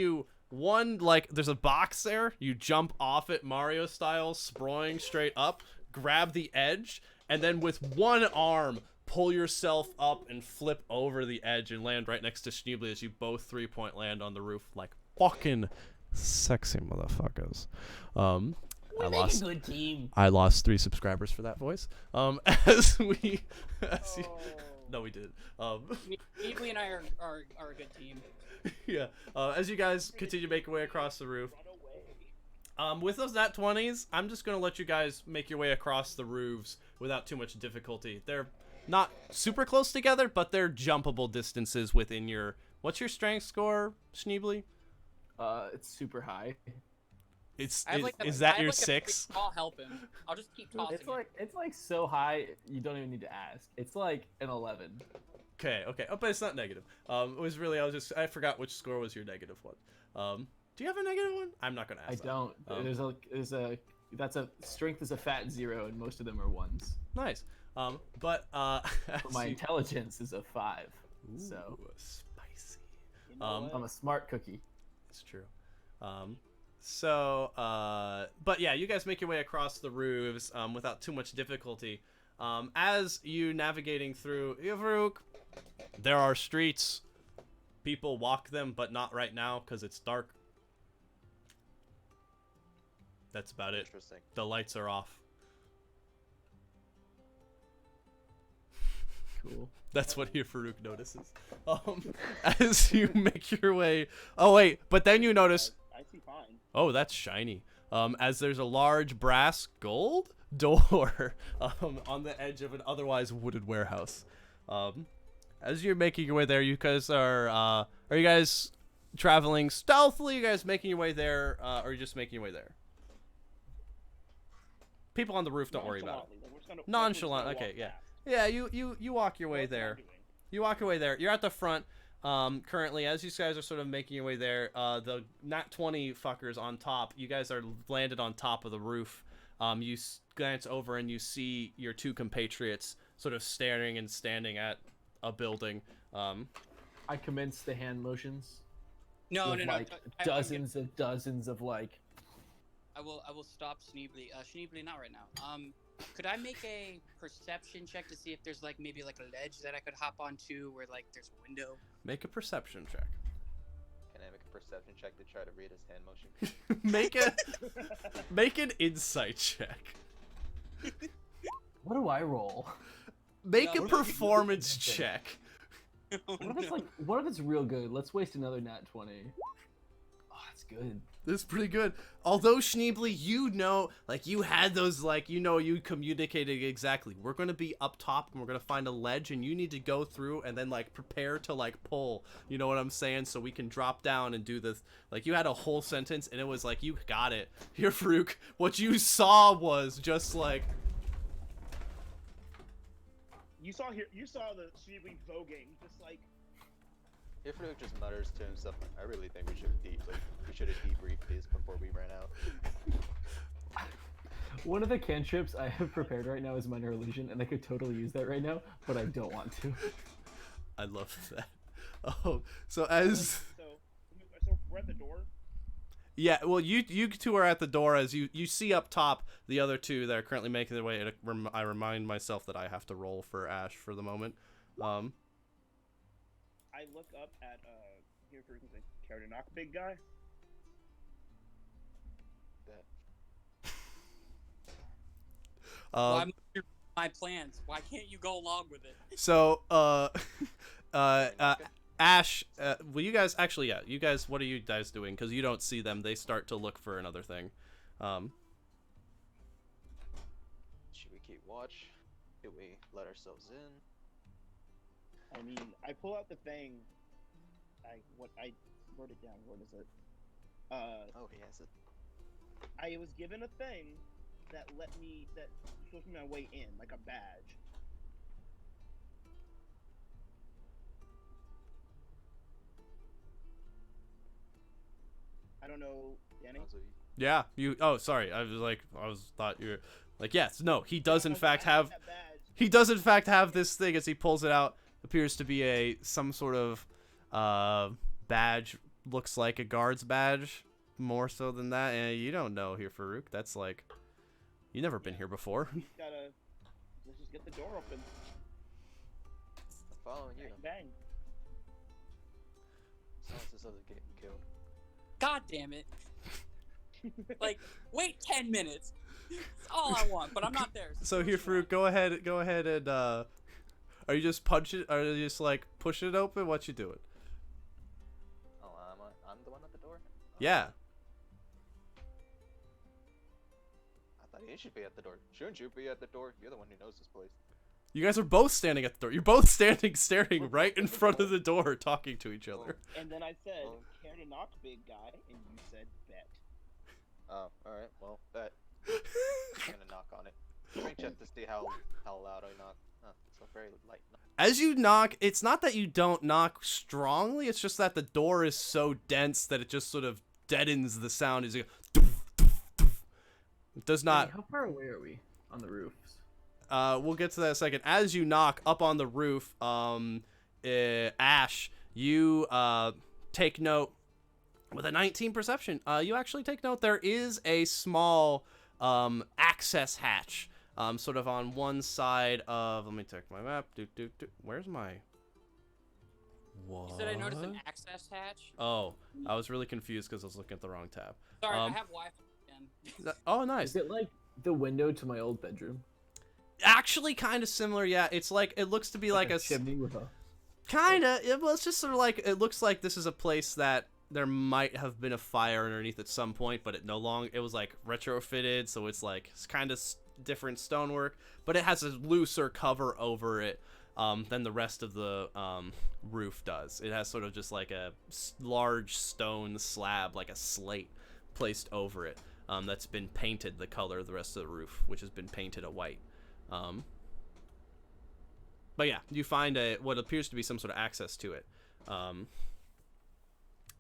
there's a box there. You jump off it Mario style, sprawling straight up, grab the edge, and then with one arm pull yourself up and flip over the edge and land right next to Schneebly as you both 3-point land on the roof like fucking sexy motherfuckers. We're making a good team. I lost 3 subscribers for that voice. No, we did. Schneebly and I are a good team. Yeah. As you guys continue to make your way across the roof. With those nat 20s, I'm just gonna let you guys make your way across the roofs without too much difficulty. They're not super close together, but they're jumpable distances within your... What's your strength score, Schneebly? It's super high. Is that your 6? I'll help him. I'll just keep tossing. It's like so high you don't even need to ask. It's like an 11. Okay. Oh, but it's not negative. It was really I forgot which score was your negative one. Do you have a negative one? I'm not gonna ask. I don't. That's a strength is a fat 0, and most of them are 1s. Nice. But my intelligence is a 5. Ooh, so spicy. I'm a smart cookie. It's true. But yeah, you guys make your way across the roofs without too much difficulty. As you navigating through Ivruk, there are streets. People walk them, but not right now because it's dark. That's about it. Interesting. The lights are off. Cool. That's what Farouk notices. As you make your way... Oh, wait. But then you notice... I see fine. Oh, that's shiny. As there's a large brass gold door on the edge of an otherwise wooded warehouse. As you're making your way there, you guys are you guys traveling stealthily? You guys making your way there, or are you just making your way there? People on the roof, don't worry about it. Nonchalant. Okay, yeah. Yeah, you walk your way there. You walk your way there. You're at the front. Currently, as you guys are sort of making your way there, the nat 20 fuckers on top, you guys are landed on top of the roof. You glance over and you see your 2 compatriots sort of staring and standing at a building. I commence the hand motions. No. Like dozens of like. I will stop Schneebly. Schneebly, not right now. Could I make a perception check to see if there's like maybe like a ledge that I could hop onto where like there's a window? Make a perception check. Can I make a perception check to try to read his hand motion? Make an insight check. What do I roll? Make a performance check. What if it's real good? Let's waste another nat 20. Oh, that's good. That's pretty good. Although Schneebly, you had those, you communicated exactly. We're going to be up top and we're going to find a ledge and you need to go through and then, prepare to, pull. You know what I'm saying? So we can drop down and do this. You had a whole sentence and it was you got it. Here, Farouk, what you saw was just, You saw the Schneebly voguing, just Farouk just mutters to himself, I really think we should have debriefed these before we ran out. One of the cantrips I have prepared right now is Minor Illusion, and I could totally use that right now, but I don't want to. I love that. Oh, so as... So we're at the door? Yeah, well, you two are at the door as you see up top the other two that are currently making their way. I remind myself that I have to roll for Ash for the moment. I look up at here for instance, care to knock big guy. Well, I'm sure my plans. Why can't you go along with it? So, Ash, well, you guys actually, yeah, you guys, what are you guys doing? Because you don't see them. They start to look for another thing. Should we keep watch? Should we let ourselves in? I mean, I pull out the thing. I wrote it down. What is it? Oh, he has it. I was given a thing that shows me my way in, like a badge. I don't know, Danny. Yeah, you. Oh, sorry. Thought you were like, yes, no. He does in fact have. He does in fact have this thing as he pulls it out. Appears to be some sort of badge. Looks like a guard's badge, more so than that. And you don't know here, Farouk. That's like, you've never been here before. Let's just get the door open. I'm following you. Bang. Sounds this other getting killed. God damn it. Like, wait 10 minutes. That's all I want, but I'm not there. So here, Farouk, go ahead and are you just punching? Are you just like pushing it open? What you doing? Oh, I'm the one at the door. Yeah. I thought you should be at the door. Shouldn't you be at the door? You're the one who knows this place. You guys are both standing at the door. You're both staring right in front of the door, talking to each other. And then I said, care to knock big guy? And you said, bet. Oh, alright, well, bet. I'm gonna knock on it. Let me check to see how loud I knock. It's a very light knock. As you knock, it's not that you don't knock strongly, it's just that the door is so dense that it just sort of deadens the sound as you go, doof, doof, doof. It does not. How far away are we on the roofs? We'll get to that in a second. As you knock up on the roof, Ash, you take note with a 19 perception. You actually take note there is a small access hatch, sort of on one side of. Let me check my map. Where's my? What? You said I noticed an access hatch? Oh, I was really confused because I was looking at the wrong tab. Sorry, I have Wi-Fi again. Oh, nice. Is it like the window to my old bedroom? Actually, kind of similar. Yeah, it's like it looks to be like a chimney with a. Kinda. Well, it's just sort of like it looks like this is a place that there might have been a fire underneath at some point, but it no longer. It was like retrofitted, so it's like it's kind of different stonework, but it has a looser cover over it than the rest of the roof does. It has sort of just like a large stone slab, like a slate, placed over it. That's been painted the color of the rest of the roof, which has been painted a white. But yeah, you find what appears to be some sort of access to it.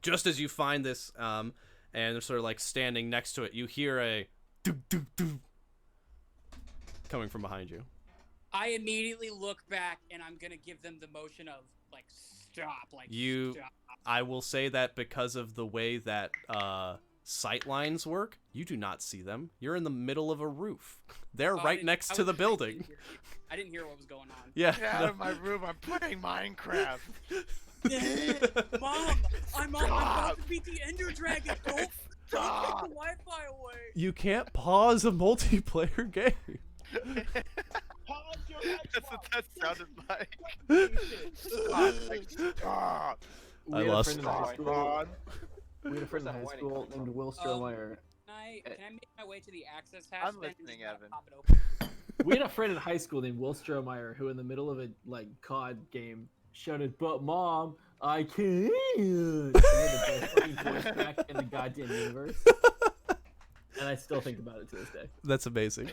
Just as you find this, and they're sort of like standing next to it, you hear a doo doo doo coming from behind you. I immediately look back and I'm gonna give them the motion of like stop, like stop. I will say that because of the way that sight lines work, you do not see them. You're in the middle of a roof. They're right next to the building. I didn't hear what was going on. Yeah. Get out of my room. I'm playing Minecraft. Mom, I'm about to beat the Ender Dragon. Don't take the Wi-Fi away. You can't pause a multiplayer game. Pause your That's what that sounded like. Stop. I lost. We had a friend in high school named Will Strohmeyer. Can I make my way to the access hatch? I'm listening, Evan. We had a friend in high school named Will Strohmeyer who, in the middle of a COD game, shouted, "But Mom, I can't!" And the best fucking voice crack in the goddamn universe. And I still think about it to this day. That's amazing.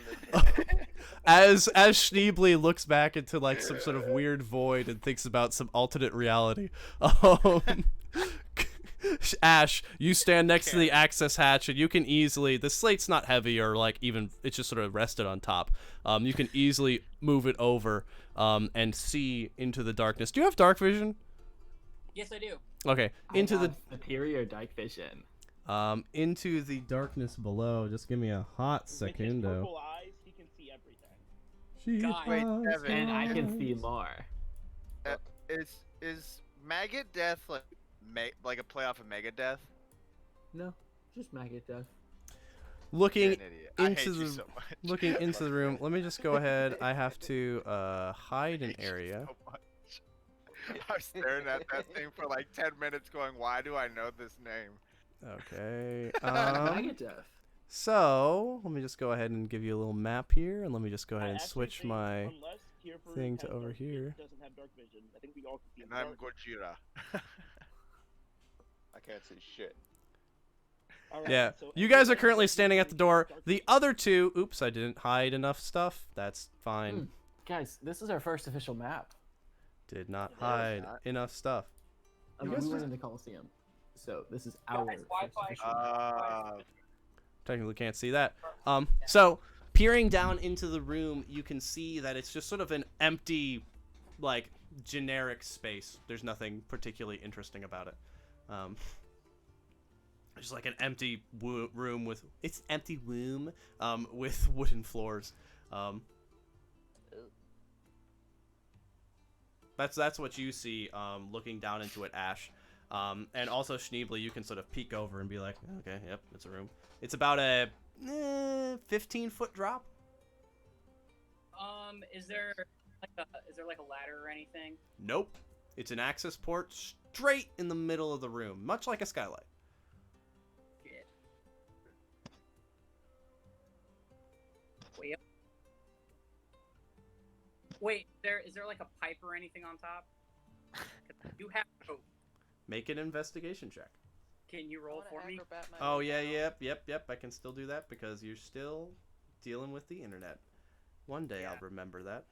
As Schneebly looks back into like some sort of weird void and thinks about some alternate reality, Ash, you stand next to the access hatch and you can easily, the slate's not heavy or like even, it's just sort of rested on top. You can easily move it over and see into the darkness. Do you have dark vision? Yes, I do. Okay, into the superior dark vision. into the darkness below. Just give me a hot With his secundo. purple eyes, he can see everything. God. Wait, has Evan. And I can eyes. see more. Is Maggot Death like a playoff of Megadeth? No, just maggot death. Looking You're an idiot. I hate into you the so much. looking into the room. Let me just go ahead. I have to hide an hate you area. so much. I was staring at that thing for like 10 minutes going, why do I know this name? Okay. Maggot death. So let me just go ahead and give you a little map here, and let me just go ahead I and actually switch think my unless Kierford thing has to over dark vision, here. doesn't have dark vision. I think we all can see in And the I'm dark. Gojira. I can't see shit. Alright, Yeah, so you guys are everyone currently has standing at the door. dark The other two, oops, I didn't hide enough stuff. That's fine. Guys, this is our first official map. Did not it's hide not. enough stuff. I You mean, guys we went just- in the Coliseum, so this is our first Wi-Fi. official map. Technically can't see that. So peering down into the room, you can see that it's just sort of an empty, like, generic space. There's nothing particularly interesting about it. Just like an empty room with empty room with wooden floors. That's what you see looking down into it, Ash. And also Schneebly, you can sort of peek over and be like, okay, yep, it's a room. It's about a 15-foot drop. Is there like a ladder or anything? Nope. It's an access port straight in the middle of the room, much like a skylight. Shit. Wait, is there like a pipe or anything on top? 'Cause you have rope. Make an investigation check. Can you roll for me? Oh yeah, yep. I can still do that because you're still dealing with the internet. One day I'll remember that.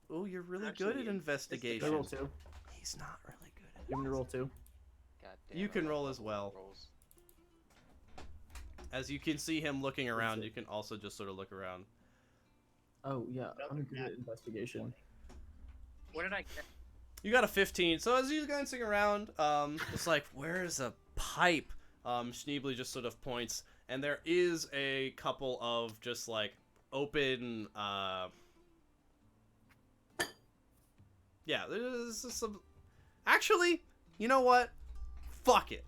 Oh, you're really good at Can I investigation. roll 2? He's not really good at it. You want me to roll 2? God damn, You I can love roll as fucking well. rolls. As you can see him looking around, it? you can also just sort of look around. Oh yeah, I'm good at investigation. What did I get? You got a 15. So as you glancing around, it's like, where's a pipe? Schneebly just sort of points, and there is a couple of just like open. Yeah, there's some. Actually, you know what? Fuck it.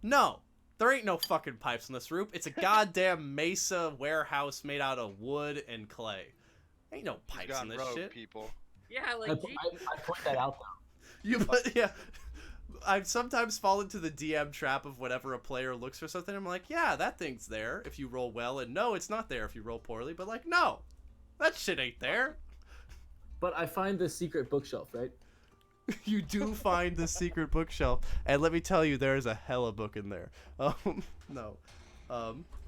No, there ain't no fucking pipes in this roof. It's a goddamn mesa warehouse made out of wood and clay. Ain't no He's pipes gone in this rogue, shit. people. Yeah, like I point that out though. You but yeah, I sometimes fall into the DM trap of whenever a player looks for something. I'm like, yeah, that thing's there if you roll well, and no, it's not there if you roll poorly. But like, no, that shit ain't there. But I find the secret bookshelf, right? You do find the secret bookshelf, and let me tell you, there is a hella book in there. No,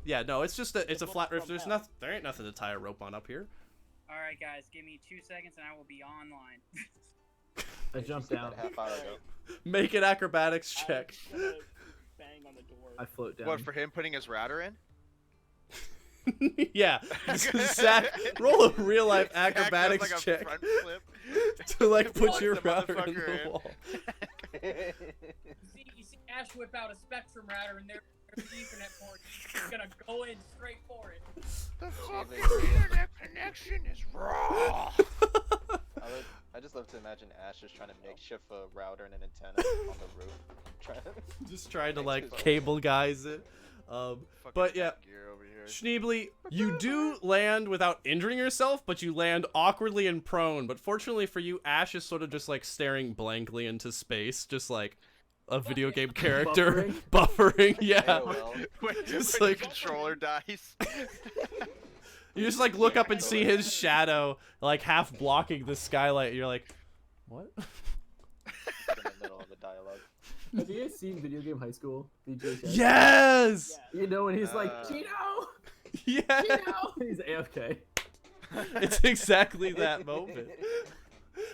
yeah, no, it's just it's a flat roof. There's nothing. There ain't nothing to tie a rope on up here. All right, guys, give me 2 seconds and I will be online. I jumped down. Half hour ago. Make an acrobatics check. I'm gonna bang on the door. I float down. What, for him putting his router in? Yeah, Zach, roll a real life Zach does, acrobatics like, a check front flip. to like put Puts your the router in motherfucker the in. wall. You see Ash whip out a Spectrum router and there's the Ethernet port. He's gonna go in straight for it. The fucking internet connection is raw. I just love to imagine Ash just trying to makeshift a router and an antenna on the roof. Just trying to like cable guys it. But yeah, Gear over here. Schneebly, you do land without injuring yourself, but you land awkwardly and prone. But fortunately for you, Ash is sort of just like staring blankly into space, just like a video game character buffering. Yeah, Wait, just when like the controller dies. you just like look up and see his shadow like half blocking the skylight. And you're like, what? In the middle of the dialogue. Have you guys seen Video Game High School? VGHS? Yes. You know when he's like, Gino! Yeah. Gino! He's AFK. It's exactly that moment.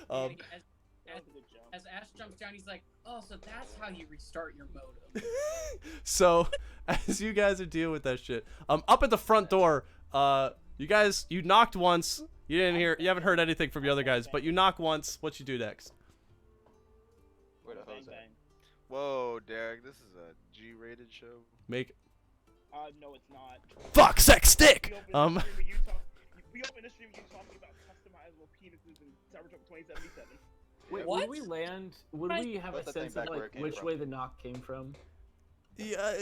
As Ash jumps down, he's like, "Oh, so that's how you restart your modem." So, as you guys are dealing with that shit, up at the front door, you knocked once. You haven't heard anything from the other guys, but you knock once. What you do next? Where the hell's that? Whoa, Derek, this is a G-rated show. Make No, it's not. Fuck, sex, stick. We opened a stream with you talking about customizable penises in Cyberpunk 2077. Wait, What? would we land? Would we have Put a the thing sense of back where like it came which from. way the knock came from? Yeah,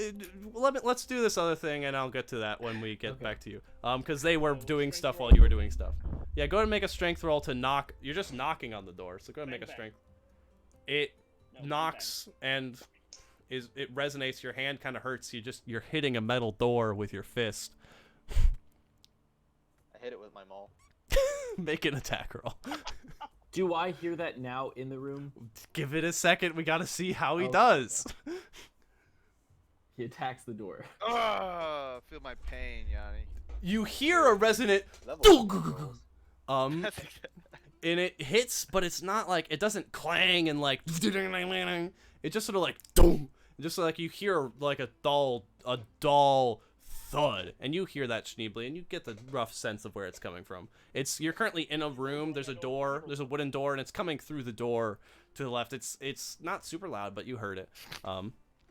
let's do this other thing, and I'll get to that when we get back to you. Because they were doing stuff while you were doing stuff. Yeah, go ahead and make a strength roll to knock. You're just knocking on the door, so go ahead and make a strength. It knocks and it resonates. Your hand kind of hurts. You're hitting a metal door with your fist. I hit it with my maul. Make an attack roll. Do I hear that now in the room? Give it a second. We gotta see how he Okay. does. He attacks the door. Oh, feel my pain, Yanni. You hear a resonant Level and it hits, but it's not like it doesn't clang and like it just sort of like boom, just like you hear like a dull thud, and you hear that Schneebly, and you get the rough sense of where it's coming from. You're currently in a room. There's a door. There's a wooden door, and it's coming through the door to the left. It's not super loud, but you heard it.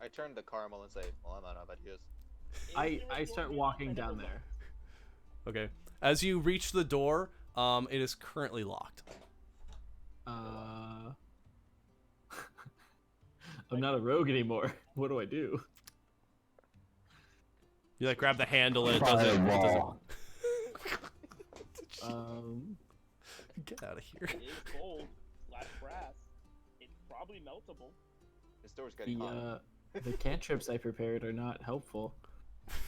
I turned to Caramel and say, "Well, I'm out of ideas." I start walking down there. Okay. As you reach the door, it is currently locked. I'm not a rogue anymore. What do I do? You like grab the handle and it doesn't. Get out of here. It is gold / brass. It's probably meltable. This door's getting hot. The cantrips I prepared are not helpful.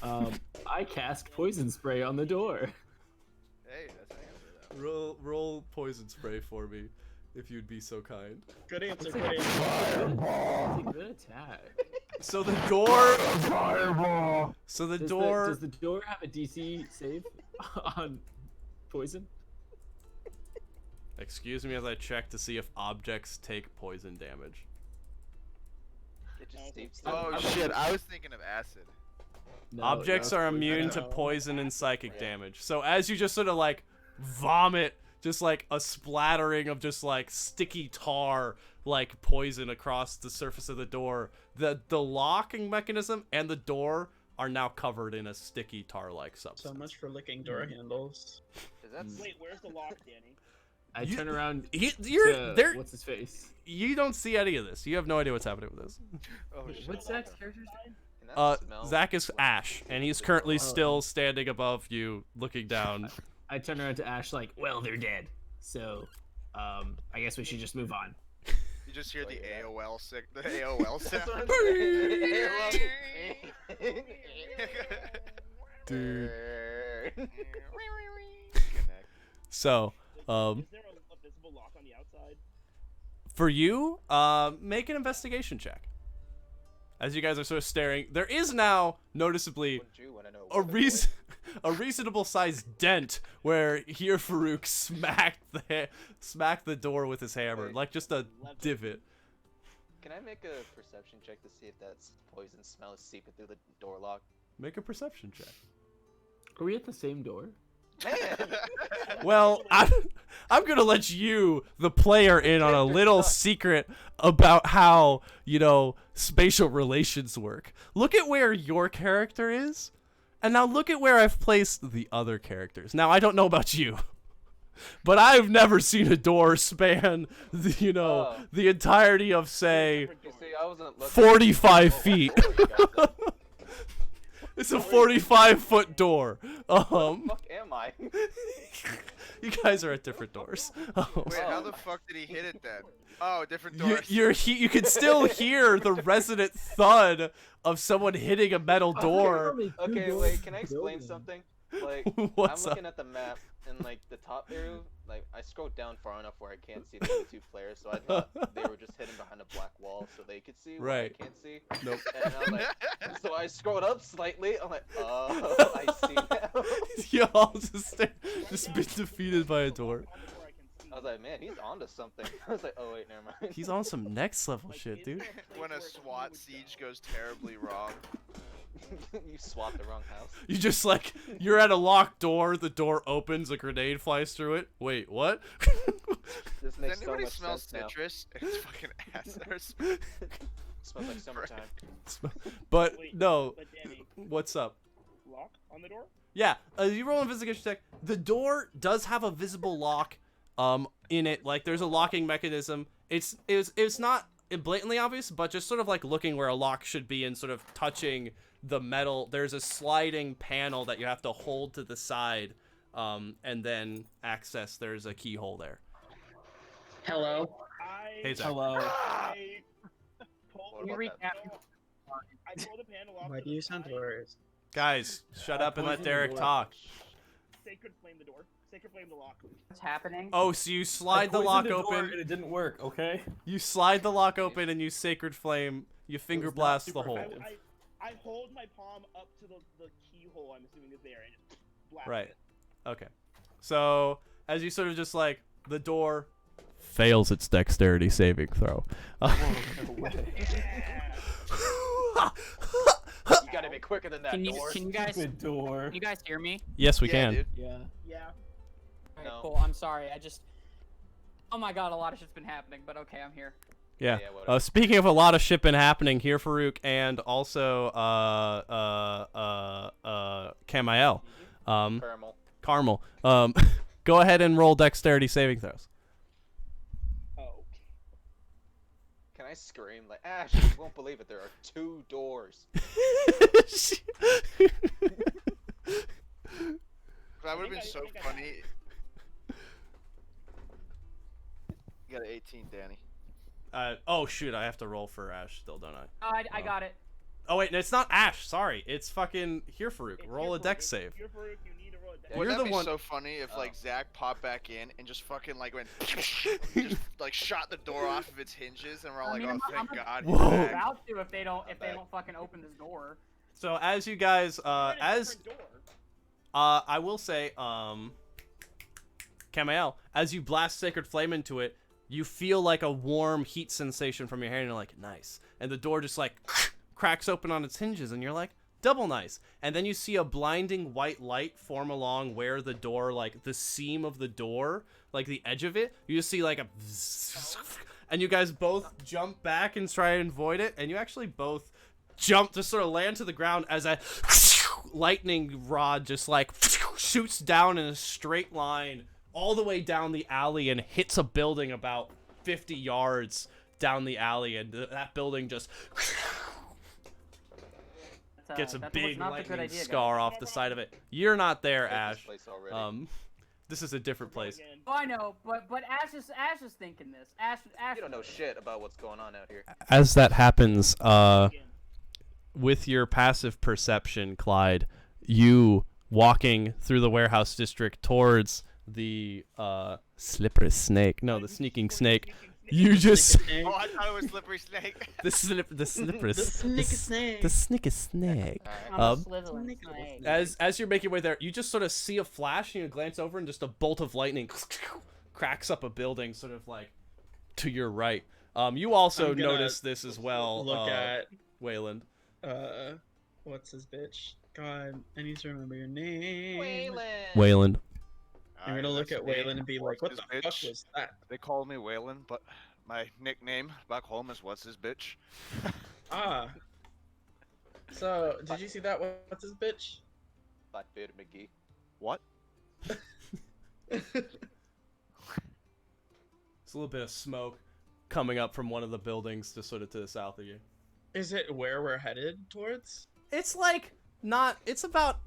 I cast poison spray on the door. Hey, that's how you do that. Roll poison spray for me, if you'd be so kind. Good answer. That's Good a answer. That's a good attack. So the door. Does the door have a DC save on poison? Excuse me as I check to see if objects take poison damage. It just seeps Oh shit, I was thinking of acid. No, Objects no, are poison. immune to No. poison and psychic damage. So as you just sort of like vomit, just like a splattering of just like sticky tar, like poison across the surface of the door, the locking mechanism and the door are now covered in a sticky tar-like substance. So much for licking door handles. Is that Wait, where's the lock, Danny? I turn around. You're to, there. What's his face? You don't see any of this. You have no idea what's happening with this. Oh shit. What's Zach's character's name? Can that smell? Zach is Ash, and he's currently still standing above you, looking down. I turn around to Ash like, well, they're dead. So, I guess we should just move on. You just hear the AOL sound. Dude. Dude. So, Is there a visible lock on the outside? for you, make an investigation check. As you guys are sort of staring, there is now noticeably Wouldn't you wanna know a what it was? a reasonable sized dent where here Farouk smacked the door with his hammer, Wait. like just a divot. Can I make a perception check to see if that poison smell is seeping through the door lock? Make a perception check. Are we at the same door? Well, I'm gonna let you, the player, in on a little secret about how, you know, spatial relations work. Look at where your character is, and now look at where I've placed the other characters. Now, I don't know about you, but I've never seen a door span, the entirety of, say, You see, I wasn't looking. 45 feet. It's a 45-foot door. Fuck am I? You guys are at different doors. Wait, how the fuck did he hit it then? Oh, different You, doors. you can still hear the resonant thud of someone hitting a metal door. Okay, wait, can I explain something? Like, What's I'm looking at the map, and like the top arrow, like I scrolled down far enough where I can't see the other two players, so I thought they were just hidden behind a black wall so they could see what I Right. can't see. Nope. And I was like, so I scrolled up slightly. I'm like, oh, I see now. Y'all just been defeated by a door. I was like, man, he's onto something. I was like, oh wait, never mind. He's on some next level shit, dude. When a SWAT siege goes terribly wrong. You swapped the wrong house. You just like, you're at a locked door, the door opens, a grenade flies through it. Wait, what? This Does makes so anybody much smell sense now. citrus? It's fucking ass. Smells like summertime. But Wait, no, but Danny, what's up? lock on the door? Yeah, you roll an investigation check. The door does have a visible lock in it. Like, there's a locking mechanism. It's not blatantly obvious, but just sort of like looking where a lock should be and sort of touching the metal. There's a sliding panel that you have to hold to the side and then access. There's a keyhole there. Hello. Hey, Zach. Hello. I pulled Can you the recap? panel- I pulled the panel off Why to do the you sound side. worse? Guys, shut up and let Derek talk. Sacred flame the door. Sacred flame the lock. What's happening? Oh, so you slide the lock open. And it didn't work. Okay. You slide the lock open and you sacred flame. You finger was not blast the super hole. effective. I hold my palm up to the keyhole. I'm assuming is there and just blast Right. it. Okay. So as you sort of just like the door fails its dexterity saving throw. You gotta be quicker than that Can you door. guys Stupid door. can you guys hear me? Yes, we Yeah, can. dude. Yeah. Yeah. Alright, No. cool. I'm sorry. Oh my god, a lot of shit's been happening, but okay, I'm here. Yeah. Yeah, whatever. Speaking of a lot of shit been happening here, Farouk, and also Camael, Caramel. Carmel. Go ahead and roll dexterity saving throws. Oh. Can I scream like Ash? You won't believe it. There are 2 doors. That would have been I so think I funny. You got an 18, Danny. Oh shoot, I have to roll for Ash still, don't I? Oh, I got it. Oh wait, no, it's not Ash. Sorry, it's fucking here, Farouk. It's Roll your a dex Farouk. save. You're Farouk, you need to roll a dex. You're Wouldn't the that be one- so funny if like Oh. Zach popped back in and just fucking like went just like shot the door off of its hinges and we're all I like, mean, oh I'm thank God. he's Whoa. back." About to if they don't back. fucking open this door. So as you guys, You're in a as different door. I will say, Camael, as you blast Sacred Flame into it, you feel like a warm heat sensation from your hand, and you're like, nice. And the door just like cracks open on its hinges, and you're like, double nice. And then you see a blinding white light form along where the door, like the seam of the door, like the edge of it. You just see like a, and you guys both jump back and try and avoid it, and you actually both jump to sort of land to the ground as a lightning rod just like shoots down in a straight line all the way down the alley and hits a building about 50 yards down the alley, and that building just gets a that was big not the good lightning idea, guys. scar off the side of it. You're not there, Hate Ash. this place already. This is a different place. Again. Oh, I know, but Ash is thinking this. Ash. You don't know shit about what's going on out here. As that happens, Again. with your passive perception, Clyde, you walking through the warehouse district towards the slippery snake. No, the sneaking snake. You just Oh, I thought it was slippery snake. the slippery snake. the sneaky snake. I'm Um, a slithering snake. As you're making your way there, you just sort of see a flash, and you glance over, and just a bolt of lightning cracks up a building, sort of like to your right. You also I'm gonna notice this as well, Look at Wayland. what's his bitch? God, I need to remember your name. Waylon. Wayland. I'm gonna look at Waylon and be like, what What's the his fuck bitch? was that? They call me Waylon, but my nickname back home is What's His Bitch. Ah. So, did you see that? What's his bitch? Blackbeard McGee. What? It's a little bit of smoke coming up from one of the buildings just sort of to the south of you. Is it where we're headed towards? It's like not, it's about,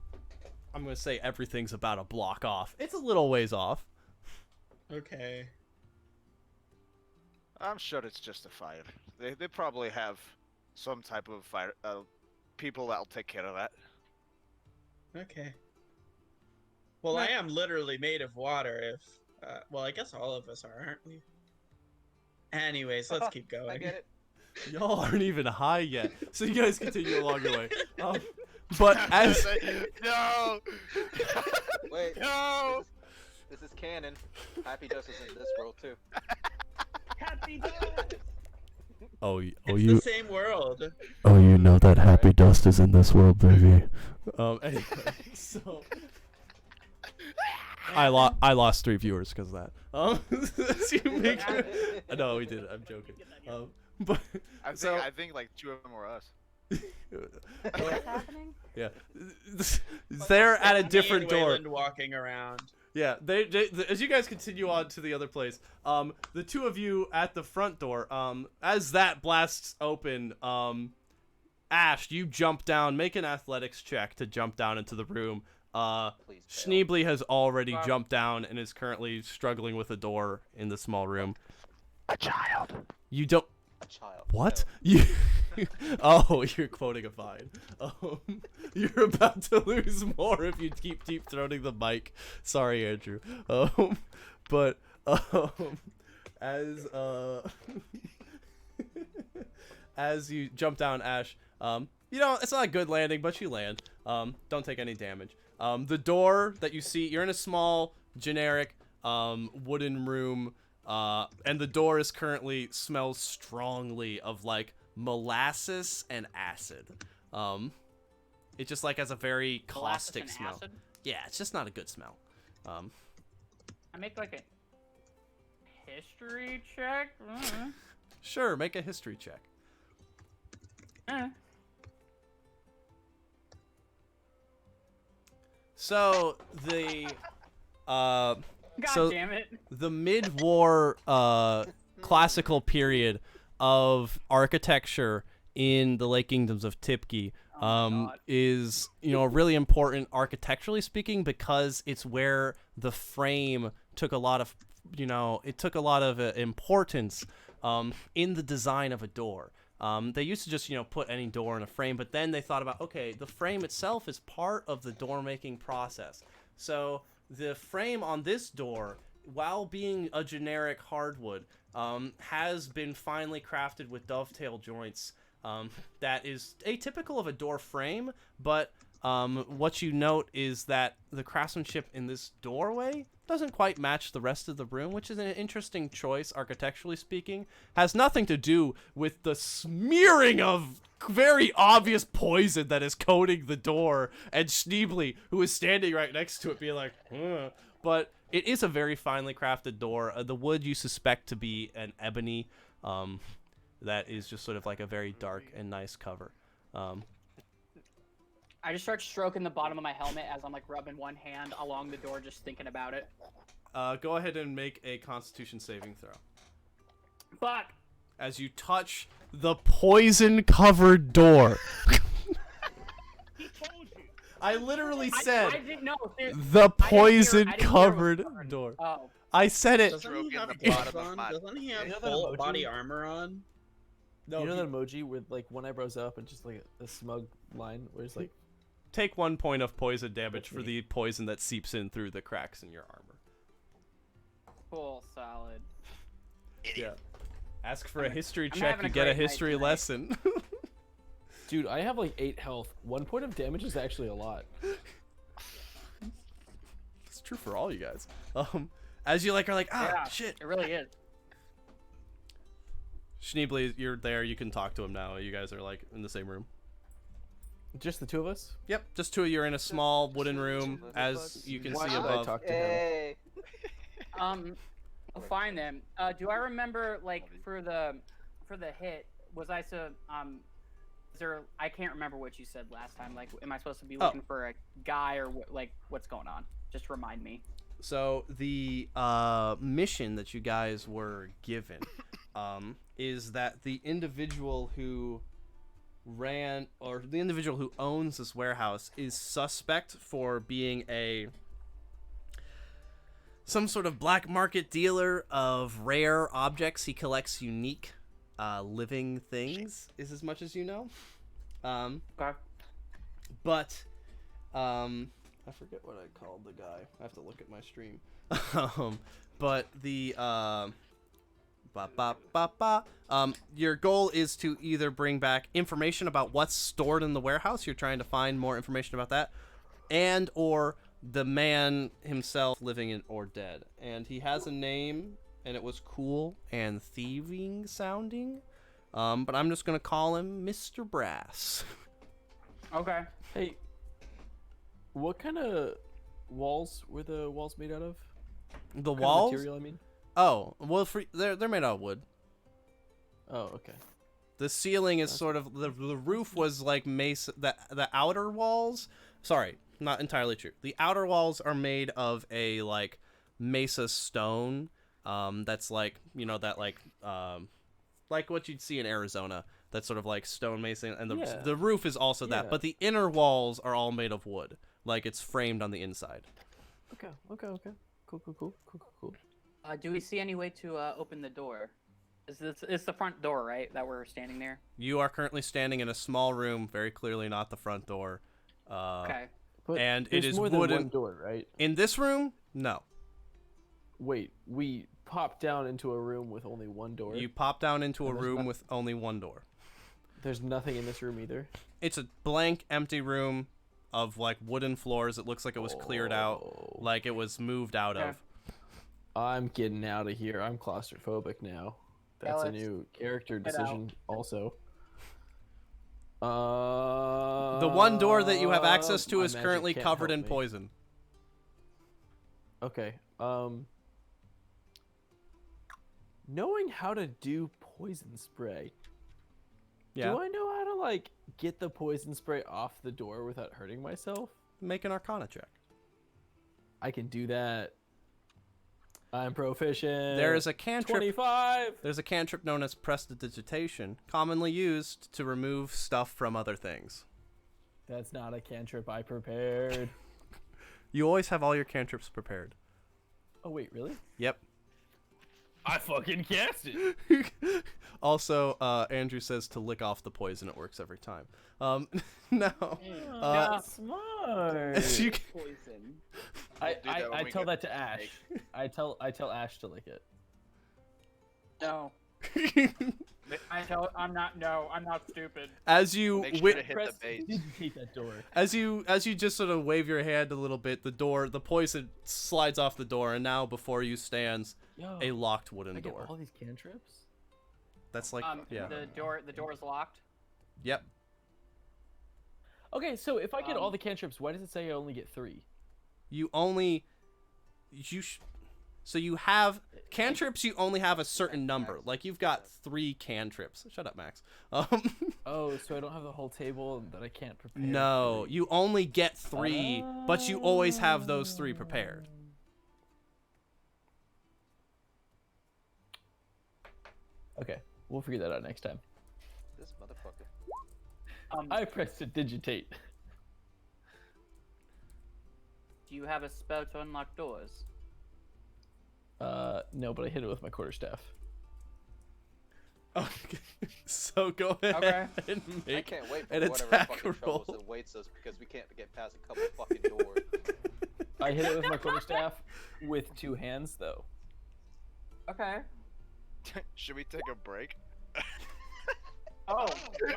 I'm going to say everything's about a block off. It's a little ways off. Okay. I'm sure it's just a fire. They probably have some type of fire people that'll take care of that. Okay. Well, I am literally made of water. If, well, I guess all of us are, aren't we? Anyways, let's keep going. I get it. Y'all aren't even high yet, so you guys continue along your way. But as No. Wait. No. This is canon. Happy Dust is in this world too. Happy Dust! It's the same world. Oh, you know that happy dust is in this world, baby. Anyway, so I lost 3 viewers because of that. So you make no, we did. I'm joking. But I think like 2 of them were us. What's happening? yeah, they're at a Me different and door. Wayland walking around. Yeah, as you guys continue on to the other place, the two of you at the front door, as that blasts open, Ash, you jump down, make an athletics check to jump down into the room. Please fail. Schneebly has already Wow. jumped down and is currently struggling with a door in the small room. A child. You don't. A child. What? fail. You? Oh, you're quoting a vine. You're about to lose more if you keep deep throating the mic. Sorry, Andrew. But as as you jump down, Ash, you know it's not a good landing, but you land. Don't take any damage. The door that you see, you're in a small, generic, wooden room. And the door is currently smells strongly of like molasses and acid. It just like has a very Molasses caustic and smell. acid? Yeah, it's just not a good smell. I make like a history check. Sure, make a history check. So the God so damn it. the mid-war classical period of architecture in the Lake Kingdoms of Tipki is, you know, really important architecturally speaking because it's where the frame took a lot of, you know, it took a lot of importance in the design of a door. They used to just, you know, put any door in a frame, but then they thought about, okay, the frame itself is part of the door making process. So the frame on this door, while being a generic hardwood, has been finely crafted with dovetail joints that is atypical of a door frame, but what you note is that the craftsmanship in this doorway doesn't quite match the rest of the room, which is an interesting choice architecturally speaking. Has nothing to do with the smearing of very obvious poison that is coating the door and Schneebly, who is standing right next to it, being like, ugh. But it is a very finely crafted door. The wood you suspect to be an ebony that is just sort of like a very dark and nice cover. I just start stroking the bottom of my helmet as I'm like rubbing one hand along the door, just thinking about it. Go ahead and make a Constitution saving throw. Fuck. As you touch the poison-covered door. He told you. I literally said I didn't know. the poison-covered door. Oh. I said it. Doesn't he have the boots bottom of on? my- Doesn't he have You know that full emoji? body armor on? No, you know he- that emoji with like one eyebrow's up and just like a smug line where it's like, Take 1 point of poison damage for me. the poison that seeps in through the cracks in your armor. Full solid. Yeah. Ask for a history I'm check, having you a get a great night history tonight. lesson. dude, I have like 8 health. 1 point of damage is actually a lot. It's true for all you guys. As you like are like, Yeah, shit. It really is. Schneebly, you're there. You can talk to him now. You guys are like in the same room. Just the two of us? Yep, just two of you are in a small wooden room, as you can Why see should I above. talk to him? Hey. Fine then. Do I remember like for the hit? Was I so Is there? I can't remember what you said last time. Like, am I supposed to be looking for a guy or like what's going on? Just remind me. So the mission that you guys were given is that the individual who ran or the individual who owns this warehouse is suspect for being some sort of black market dealer of rare objects. He collects unique living things, is as much as you know. Okay. But I forget what I called the guy. I have to look at my stream. But the your goal is to either bring back information about what's stored in the warehouse. You're trying to find more information about that, and or the man himself living in or dead. And he has a name, and it was cool and thieving sounding. But I'm just gonna call him Mr. Brass. Okay. Hey, what kind of walls were the walls made out of? The What kind of walls? material, I mean. Oh, well, they're made out of wood. Oh, okay. The ceiling is sort of the roof was like mesa. The outer walls. Sorry, not entirely true. The outer walls are made of a like mesa stone. That's like that like what you'd see in Arizona. That's sort of like stone mason, and the roof is also that. But the inner walls are all made of wood. Like it's framed on the inside. Okay. Cool. Do we see any way to open the door? It's the front door, right? That we're standing there. You are currently standing in a small room, very clearly not the front door. Okay. But and there's it is more than wooden. one door, right? In this room, no. Wait, we popped down into a room with only one door. You pop down into a room with only one door. There's nothing in this room either. It's a blank, empty room of like wooden floors. It looks like it was cleared out, like it was moved out of. I'm getting out of here. I'm claustrophobic now. That's a Alex, new character get decision also. The one door that you have access to my is magic currently can't covered help in me. poison. Okay. Knowing how to do poison spray. Yeah. Do I know how to like get the poison spray off the door without hurting myself? Make an Arcana check. I can do that. I'm proficient. There is a cantrip. 25. There's a cantrip known as Prestidigitation, commonly used to remove stuff from other things. That's not a cantrip I prepared. You always have all your cantrips prepared. Oh wait, really? Yep. I fucking cast it. Also, Andrew says to lick off the poison. It works every time. No. Smart. You Poison. I tell that to Ash. I tell Ash to lick it. No. I'm not stupid. As you Make sure to hit the base. Hit that door. As you just sort of wave your hand a little bit, the poison slides off the door, and now before you stands a locked wooden I get door. all these cantrips? That's like yeah. The door is locked. Yep. Okay, so if I get all the cantrips, why does it say I only get 3? So you have cantrips. You only have a certain number. Like you've got 3 cantrips. Shut up, Max. Oh, so I don't have the whole table that I can't prepare. No, you only get 3, but you always have those 3 prepared. Okay, we'll figure that out next time. This motherfucker. I pressed to digitate. Do you have a spell to unlock doors? No, but I hit it with my quarterstaff. Okay, so go ahead and I make can't wait for an whatever attack fucking roll. troubles that waits us because we can't get past a couple fucking doors. I hit it with my quarterstaff with 2 hands, though. Okay. Should we take a break? Oh. God.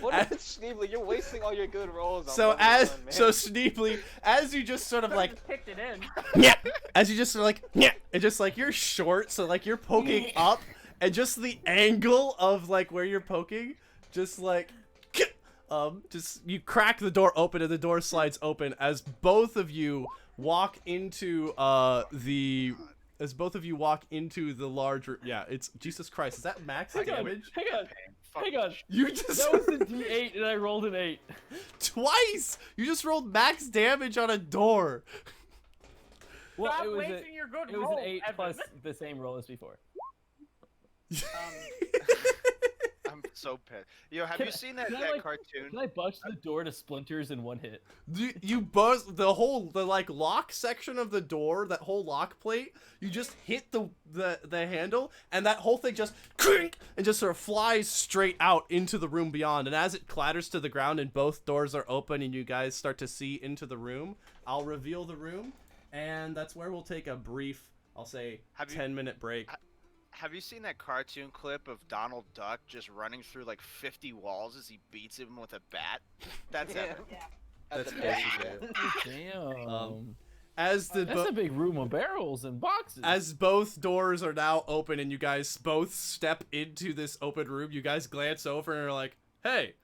What is Schneebly? You're wasting all your good rolls on So level as 1, man. Schneebly, as you just sort of like Just kicked it in. yeah, as you just sort of like yeah, and just like you're short, so like you're poking up, and just the angle of like where you're poking, just like just you crack the door open and the door slides open as both of you walk into the larger it's Jesus Christ, is that max damage? Hang on. You just That was a D8 and I rolled an 8. twice. You just rolled max damage on a door. Well, Stop it was wasting your good it was roll, an 8 Evan. plus the same roll as before. I'm so pissed. Yo, have Can you I- seen that can I, like, cartoon? Can I bust the door to splinters in 1 hit? You buzz the like lock section of the door, that whole lock plate. You just hit the handle, and that whole thing just clink and just sort of flies straight out into the room beyond. And as it clatters to the ground and both doors are open and you guys start to see into the room, I'll reveal the room, and that's where we'll take a brief, I'll say, 10-minute break. Have you seen that cartoon clip of Donald Duck just running through like 50 walls as he beats him with a bat? That's Yeah. epic. That's amazing. Damn. That's a big room of barrels and boxes. As both doors are now open and you guys both step into this open room, you guys glance over and are like, "Hey,"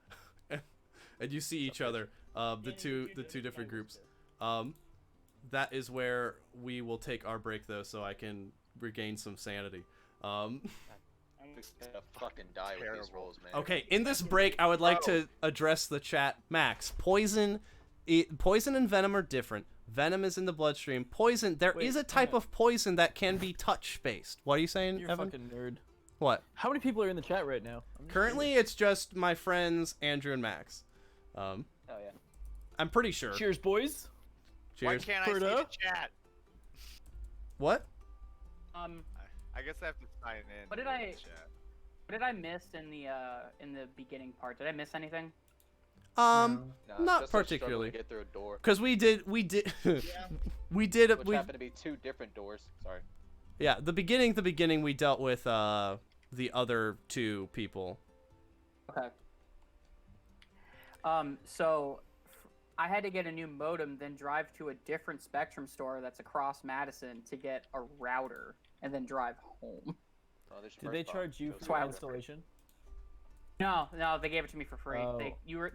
and you see each other. The two different groups. That is where we will take our break though, so I can regain some sanity. I'm just gonna fucking die with these rolls, man. Okay, in this break, I would like to address the chat. Max, poison and venom are different. Venom is in the bloodstream. Poison, there is a type of poison that can be touch-based. What are you saying, You're Evan? a fucking nerd. What? How many people are in the chat right now? Currently, it's just my friends Andrew and Max. Oh yeah. I'm pretty sure. Cheers, boys. Why Cheers. can't I see the chat? What? I guess I have to sign in. What did to I? the chat. What did I miss in the beginning part? Did I miss anything? No, not just us struggling particularly. to get through a door. Because we did, Which happened to be 2 different doors. Sorry. Yeah, the beginning we dealt with the other 2 people. Okay. So I had to get a new modem, then drive to a different Spectrum store that's across Madison to get a router, and then drive home. Oh, Did they charge you That's why I for was- installation? No, they gave it to me for free. Oh.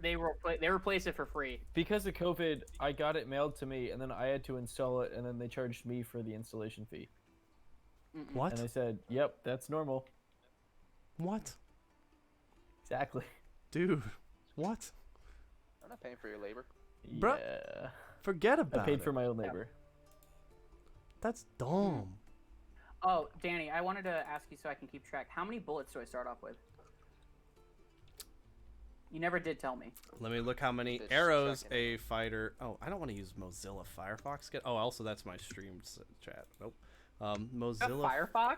They replaced it for free. Because of COVID, I got it mailed to me, and then I had to install it, and then they charged me for the installation fee. What? And I said, "Yep, that's normal." What? Exactly. Dude, what? I'm not paying for your labor. Bruh, Yeah. forget about I paid it. for my own labor. That's dumb. Oh, Danny, I wanted to ask you so I can keep track. How many bullets do I start off with? You never did tell me. Let me look how many This arrows second. a fighter. Oh, I don't want to use Mozilla Firefox. Oh, also that's my stream chat. Nope. Mozilla. Firefox?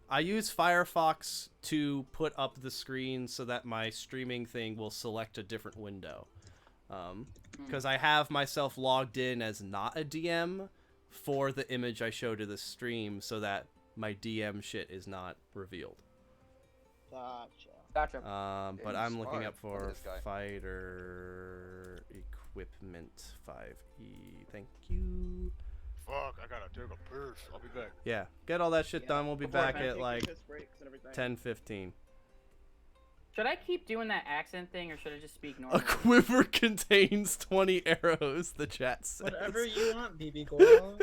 I use Firefox to put up the screen so that my streaming thing will select a different window. Because I have myself logged in as not a DM for the image I show to the stream so that my DM shit is not revealed. Gotcha. Gotcha. But Damn, I'm looking smart. up for Look at this guy. fighter equipment 5E. Thank you. Fuck, I gotta take a piss. I'll be back. Yeah, get all that shit done. We'll be Before back I at take like piss breaks and everything. 10:15. Should I keep doing that accent thing, or should I just speak normally? A quiver contains 20 arrows, the chat says. Whatever you want, BB Girl.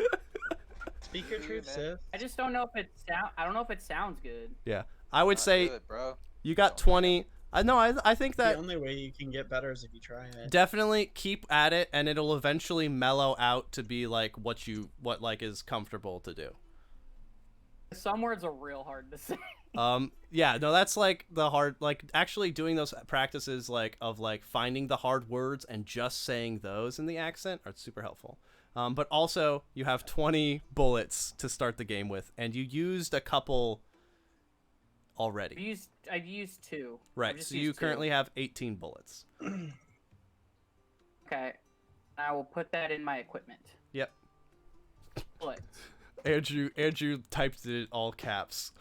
Speak your truth, sis. I just don't know if it I don't know if it sounds good. Yeah, I would Not say good, bro. you got 20. I think The that only way you can get better is if you try it. definitely keep at it, and it'll eventually mellow out to be like what like is comfortable to do. Some words are real hard to say. Yeah, no, that's like the hard, like actually doing those practices like of like finding the hard words and just saying those in the accent are super helpful. But also you have 20 bullets to start the game with, and you used a couple already. I've used 2. I've Right, just so used you 2. currently have 18 bullets. Okay. I will put that in my equipment. Yep. Bullets. Andrew typed it in all caps.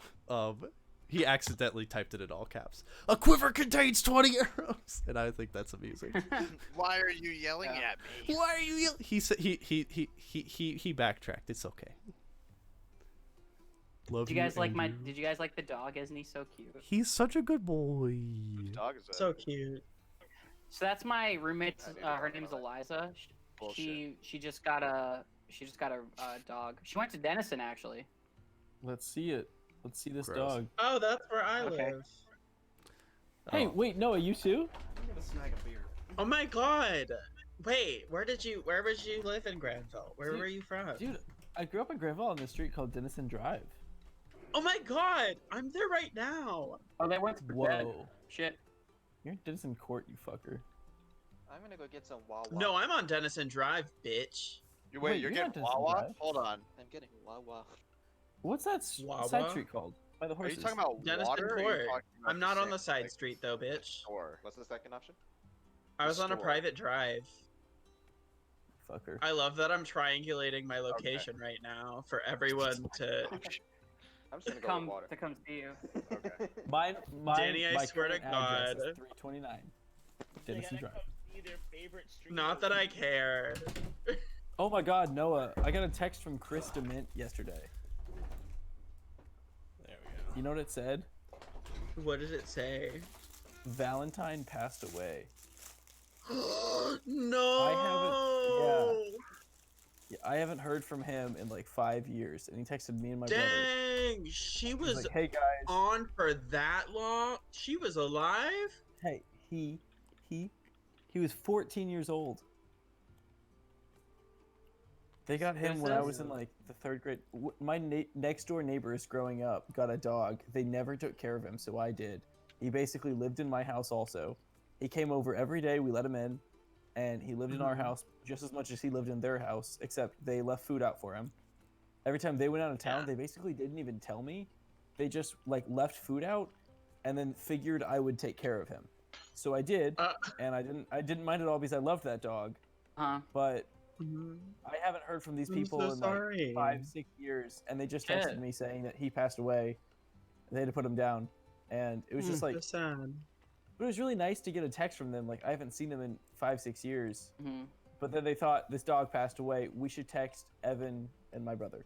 He accidentally typed it in all caps. A quiver contains 20 arrows, and I think that's amusing. Why are you yelling at me? Why are you yelling? He said he backtracked. It's okay. Love Did you guys like Andrew. Did you guys like the dog? Isn't he so cute? He's such a good boy. Dog is So cute. So that's my roommate's. I do Her not name's know that. Eliza. Bullshit. She just got a dog. She went to Denison actually. Let's see it. Let's see this Gross. dog. Oh, that's where I Okay. live. Hey, Oh. wait, Noah, you too? I'm gonna snag a beer. Oh my god. Wait, where would you live in Granville? Where Dude, were you from? Dude, I grew up in Granville on this street called Denison Drive. Oh my god, I'm there right now. Oh, they went to bed. Whoa. Shit. You're in Denison Court, you fucker. I'm gonna go get some Wawa. No, I'm on Denison Drive, bitch. Wait, you're you're not getting Denison Wawa? Drive. Hold on. I'm getting Wawa. What's that Wawa? side street called? By the Are horses. you talking about Denison water? Or are you Court. talking about I'm not on the same, side like, street though, bitch. store? What's the second option? I was on a store. private drive. Fucker. I love that I'm triangulating my location right now for everyone to. I'm just gonna go with water. To come see you. Okay. My Danny, I my swear to current address God. is 329 They Denison gotta Drive. come see their favorite street Not that I movie. care. Oh my god, Noah, I got a text from Chris DeMint yesterday. There we go. You know what it said? What did it say? Valentine passed away. No. Yeah, I haven't heard from him in like 5 years, and he texted me and my brother. Dang, she was like, "Hey, guys." on for that long. She was alive. Hey, he was 14 years old. They got him when I was in like the 3rd grade. My next door neighbors growing up got a dog. They never took care of him, so I did. He basically lived in my house also. He came over every day. We let him in, and he lived in our house just as much as he lived in their house, except they left food out for him. Every time they went out of town, they basically didn't even tell me. They just like left food out, and then figured I would take care of him. So I did, and I didn't mind at all because I loved that dog. But I haven't heard from these people in like 5-6 years, and they just texted me saying that he passed away. They had to put him down, and it was just like sad. But it was really nice to get a text from them. Like I haven't seen them in 5-6 years, but then they thought this dog passed away. We should text Evan and my brother,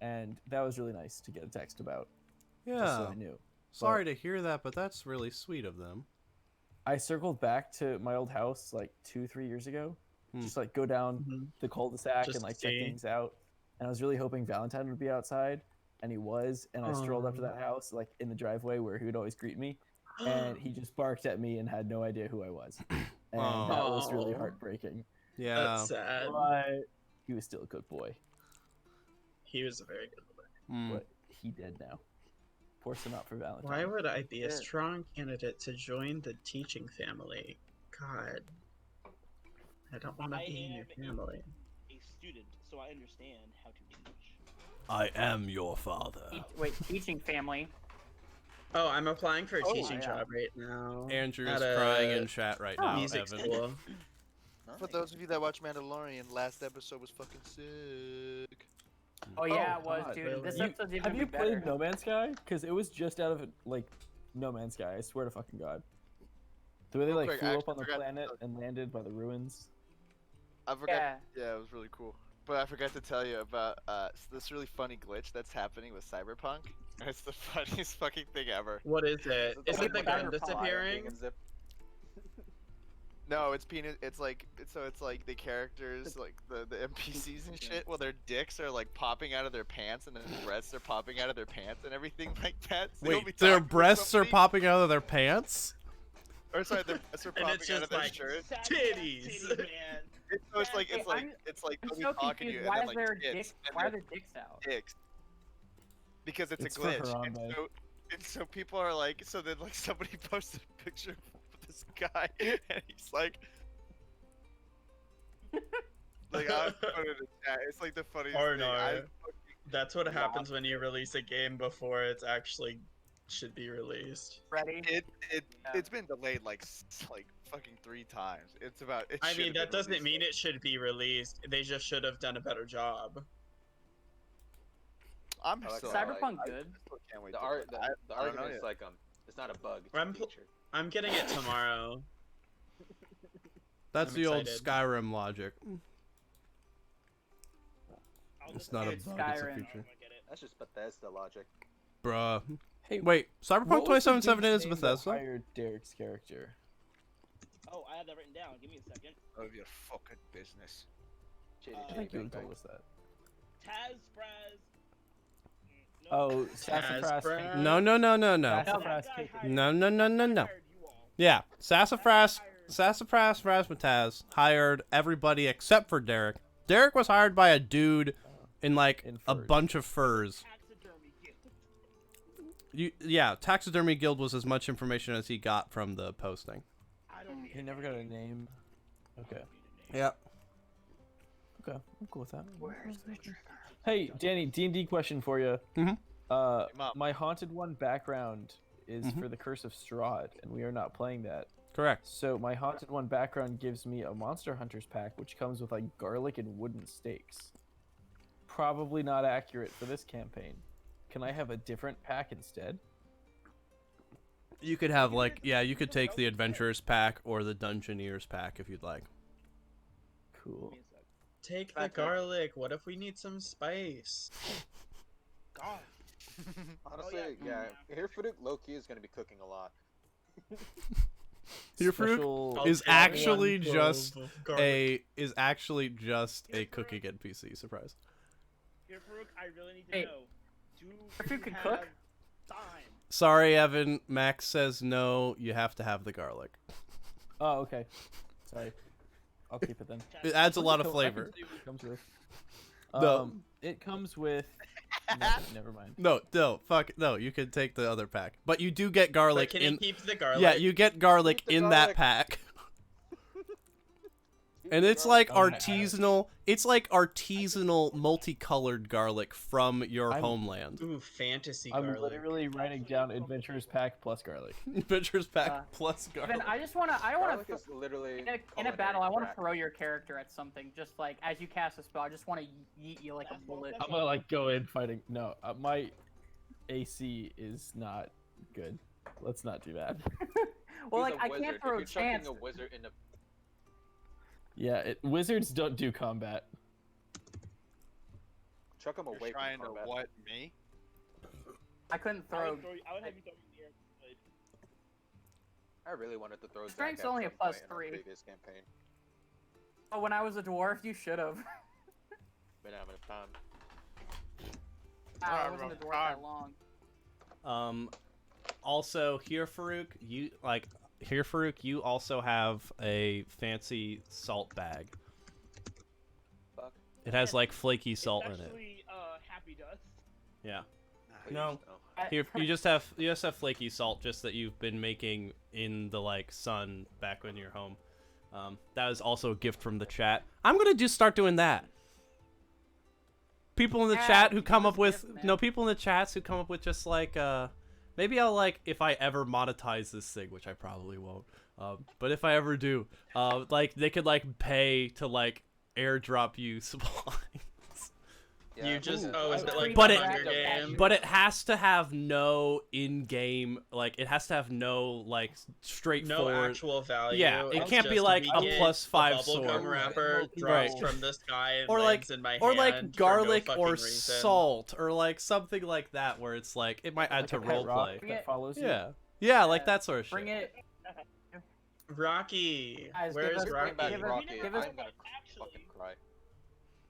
and that was really nice to get a text about. Yeah, just so I knew. Sorry to hear that, but that's really sweet of them. I circled back to my old house like 2-3 years ago. Just like go down the cul-de-sac Just and like to check see. things out. And I was really hoping Valentine would be outside, and he was. And I strolled up to that house like in the driveway where he would always greet me, and he just barked at me and had no idea who I was. And that was really heartbreaking. Yeah, That's sad. But he was still a good boy. He was a very good boy. But he dead now. Pour some out for Valentine. Why would I be a strong candidate to join the teaching family? God. I don't want to be in your family. A student, so I understand how to teach. I am your father. Wait, teaching family. Oh, I'm applying for a Oh, teaching yeah. job right now. Andrew at is a crying in chat right now, music Evan. school. For those of you that watch Mandalorian, last episode was fucking sick. Oh yeah, it was, God, dude. really? This episode's even Have you better. played No Man's Sky? Because it was just out of like No Man's Sky. I swear to fucking God. The way they Real like quick, flew I up on the actually forgot planet and landed by the ruins. I forgot. Yeah, it was really cool. But I forgot to tell you about this really funny glitch that's happening with Cyberpunk. It's the funniest fucking thing ever. What is it? Is it the gun disappearing? No, it's peanut. It's like it's like the characters, like the NPCs and shit. Well, their dicks are like popping out of their pants, and then their breasts are popping out of their pants, and everything like that. So you'll be Wait, their talking with breasts are somebody- popping out of their pants? Or sorry, their breasts are And popping it's out just of their like shirts. titties. So it's like I'm they'll be so talking to you, confused. Why and is then their like tits, dicks? and Why are their their dicks out? dicks. Because it's It's a for glitch. Harambe. And so people are like, so then like somebody posted a picture of this guy, and he's like, I'll put it in chat. It's like the funniest Or thing. I no. That's what happens when you release a game before it's actually should be released. Ready? It's been delayed like fucking 3 times. It's about. It I should mean, have that been doesn't released, mean it should be released. They just should have done a better job. I'm I like still. that. Cyberpunk I good. still can't wait. The to art, play. the I don't know argument is yet. like it's not a bug. It's I'm a pl- feature. I'm getting it tomorrow. That's I'm the old excited. Skyrim logic. It's not a It's bug, it's a Skyrim. feature. That's just Bethesda logic. Bruh. Hey, Wait, Cyberpunk what was the 2077 dude's is name that Bethesda? hired Derek's character. Oh, I have that written down. Give me a second. Of your fucking business. I think you would have told us that. Taz Fraz. Oh, Sassafras. Taz No, no, no, no, no. Sassafras cake. No, no, no, no, no. Yeah, Sassafras Razmataz hired everybody except for Derek. Derek was hired by a dude in like a bunch of furs. Taxidermy Guild was as much information as he got from the posting. He never got a name. Okay. Yeah. Okay, I'm cool with that. Hey, Danny, D&D question for you. Mm-hmm. My Haunted One background is Mhm. for the Curse of Strahd, and we are not playing that. Correct. So my Haunted One background gives me a Monster Hunters pack, which comes with like garlic and wooden stakes. Probably not accurate for this campaign. Can I have a different pack instead? You could have like, you could take the Adventurers pack or the Dungeoneers pack if you'd like. Cool. Take the garlic. What if we need some spice? God. Honestly, yeah. Here, Fuduk low key is gonna be cooking a lot. Here Farouk special. is I'll take actually one just clove of garlic. a cooking NPC. Surprise. Here, Farouk, I really need to Hey, know. Do if you you could have cook? time? Sorry, Evan. Max says no. You have to have the garlic. Oh, okay. Sorry. I'll keep it then. It adds a lot of I can flavor. see what it comes with. No. It comes with. Never mind. No, fuck no. You can take the other pack, but you do get garlic But can in. you keep the garlic? Yeah, you get garlic Keep the in that garlic. pack. And it's like Oh, my artisanal. It's like artisanal, multicolored garlic from your I'm- homeland. Ooh, fantasy I'm garlic. literally writing down Adventurers Pack plus garlic. Adventures pack Uh, plus garlic. Evan, I want to Garlic is literally in a culinary battle. I want to crack. throw your character at something. Just like as you cast a spell, I just want to yeet you like a bullet. I'm gonna like go in fighting. No, my AC is not good. Let's not do that. Well, He's like a I wizard. can't If throw you're chucking chance. a wizard in a Yeah, wizards don't do combat. chuck him You're away trying from to combat. what me? I couldn't I throw. would, I would have you throw in the air. But I really wanted to throw Zach Strength's at only a some point in our +3. previous campaign. Oh, when I was a dwarf, you should have. Been having a time. I wasn't a dwarf that long. Also here, Farouk, you also have a fancy salt bag. Fuck. It has like flaky salt in it. Actually, Happy does. Yeah. Please, No. Here, you just have flaky salt, just that you've been making in the like sun back when you're home. That is also a gift from the chat. I'm gonna just start doing that. People in the Yeah, chat who give come us up with gifts, man. no people in the chats who come up with just like maybe I'll like if I ever monetize this thing, which I probably won't. But if I ever do, like they could like pay to like airdrop you supplies. Yeah, You just ooh, oh, is I it would- like But the it- Hunger Games? But it has to have no in-game, like it has to have no like No straightforward. actual value. Yeah, it It's can't be just like we a get +5 a bubblegum sword. wrapper Right. drops from the sky and Or lands like, in my or hand like for no garlic fucking or reason. salt or like something like that, where it's like it might add Like to a pet rock roleplay. that follows you. Yeah, like that sort of shit. Bring it. Rocky, Guys, where give is us- Rocky? Bring back Give us- Rocky. give us- I'm gonna Actually, fucking cry.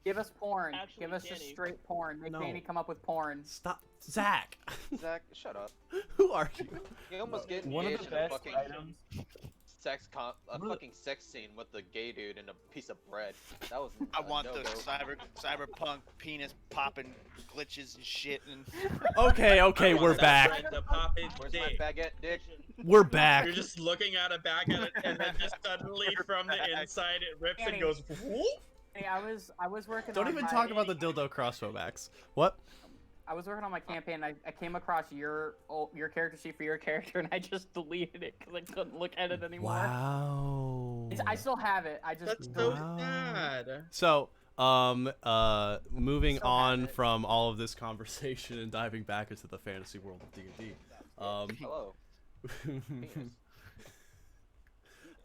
Give us porn. Actually, Give us just Danny. straight porn. Make No. Danny come up with porn. Stop, Zach. Zach, shut up. Who are you? You almost get One of engaged the in a best fucking items. fucking sex scene with the gay dude and a piece of bread. That was. I want the no-go. cyberpunk penis popping glitches and shit and Okay, I we're want that back. bread to pop its Where's my dick. baguette, dick? We're back. You're just looking at a bag of it, and then just suddenly from the inside it rips and Danny. goes. Whoop. Hey, I was working. Don't on even my, talk about the dildo crossbow max. What? I was working on my campaign. I came across your character sheet for your character, and I just deleted it because I couldn't look at it anymore. Wow. I still have it. I just That's so Wow. sad. So, moving Still on have it. from all of this conversation and diving back into the fantasy world of D&D. Hello.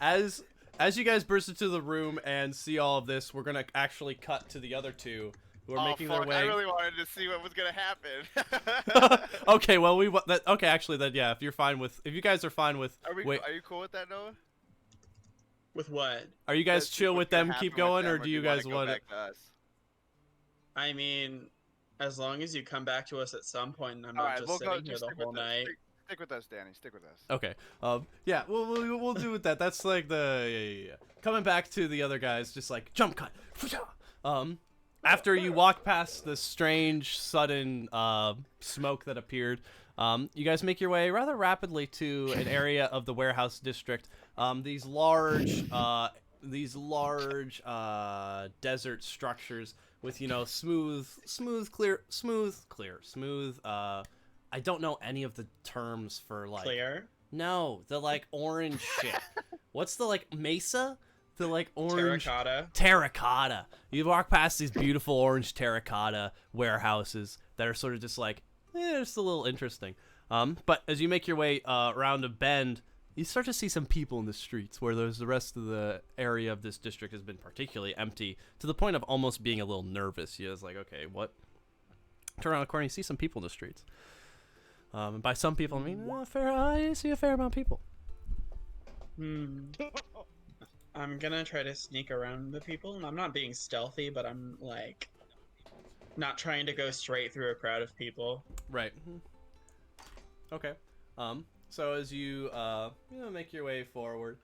As you guys burst into the room and see all of this, we're gonna actually cut to the other two who are making their way. I really wanted to see what was gonna happen. Okay, well okay, actually then yeah, if you guys are fine with Are wait, you cool with that, Noah? With what? are you guys Let's see chill what's with gonna them keep happen with going them, or do you wanna guys go want back to us? I mean, as long as you come back to us at some point, and I'm All not right, just we'll go. sitting here Just the stick whole with us. night. Stick with us, Danny. Stick with us. Okay. Yeah, we'll do with that. That's like the yeah. Coming back to the other guys, just like jump cut. After you walk past the strange sudden smoke that appeared, you guys make your way rather rapidly to an area of the warehouse district. These large desert structures with smooth, clear. I don't know any of the terms for like Clear. No, the like orange shit. What's the like mesa? The like orange terracotta. You walk past these beautiful orange terracotta warehouses that are sort of just like, just a little interesting. But as you make your way around a bend, you start to see some people in the streets where the rest of the area of this district has been particularly empty to the point of almost being a little nervous. You're just like, okay, what? Turn around the corner, you see some people in the streets. And by some people, I mean I see a fair amount of people. I'm gonna try to sneak around the people, and I'm not being stealthy, but I'm like not trying to go straight through a crowd of people. Right. Okay. So as you make your way forward,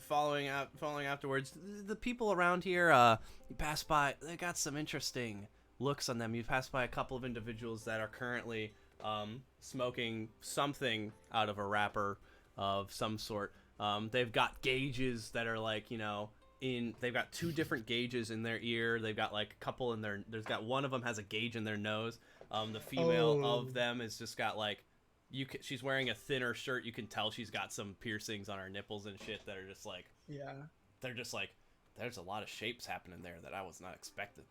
following afterwards, the people around here, you pass by, they got some interesting looks on them. You pass by a couple of individuals that are currently smoking something out of a wrapper of some sort. They've got gauges that are like, they've got 2 different gauges in their ear. They've got like a couple in there's got one of them has a gauge in their nose. The female of them has just got like, she's wearing a thinner shirt. You can tell she's got some piercings on her nipples and shit that are just like, they're just like, there's a lot of shapes happening there that I was not expecting.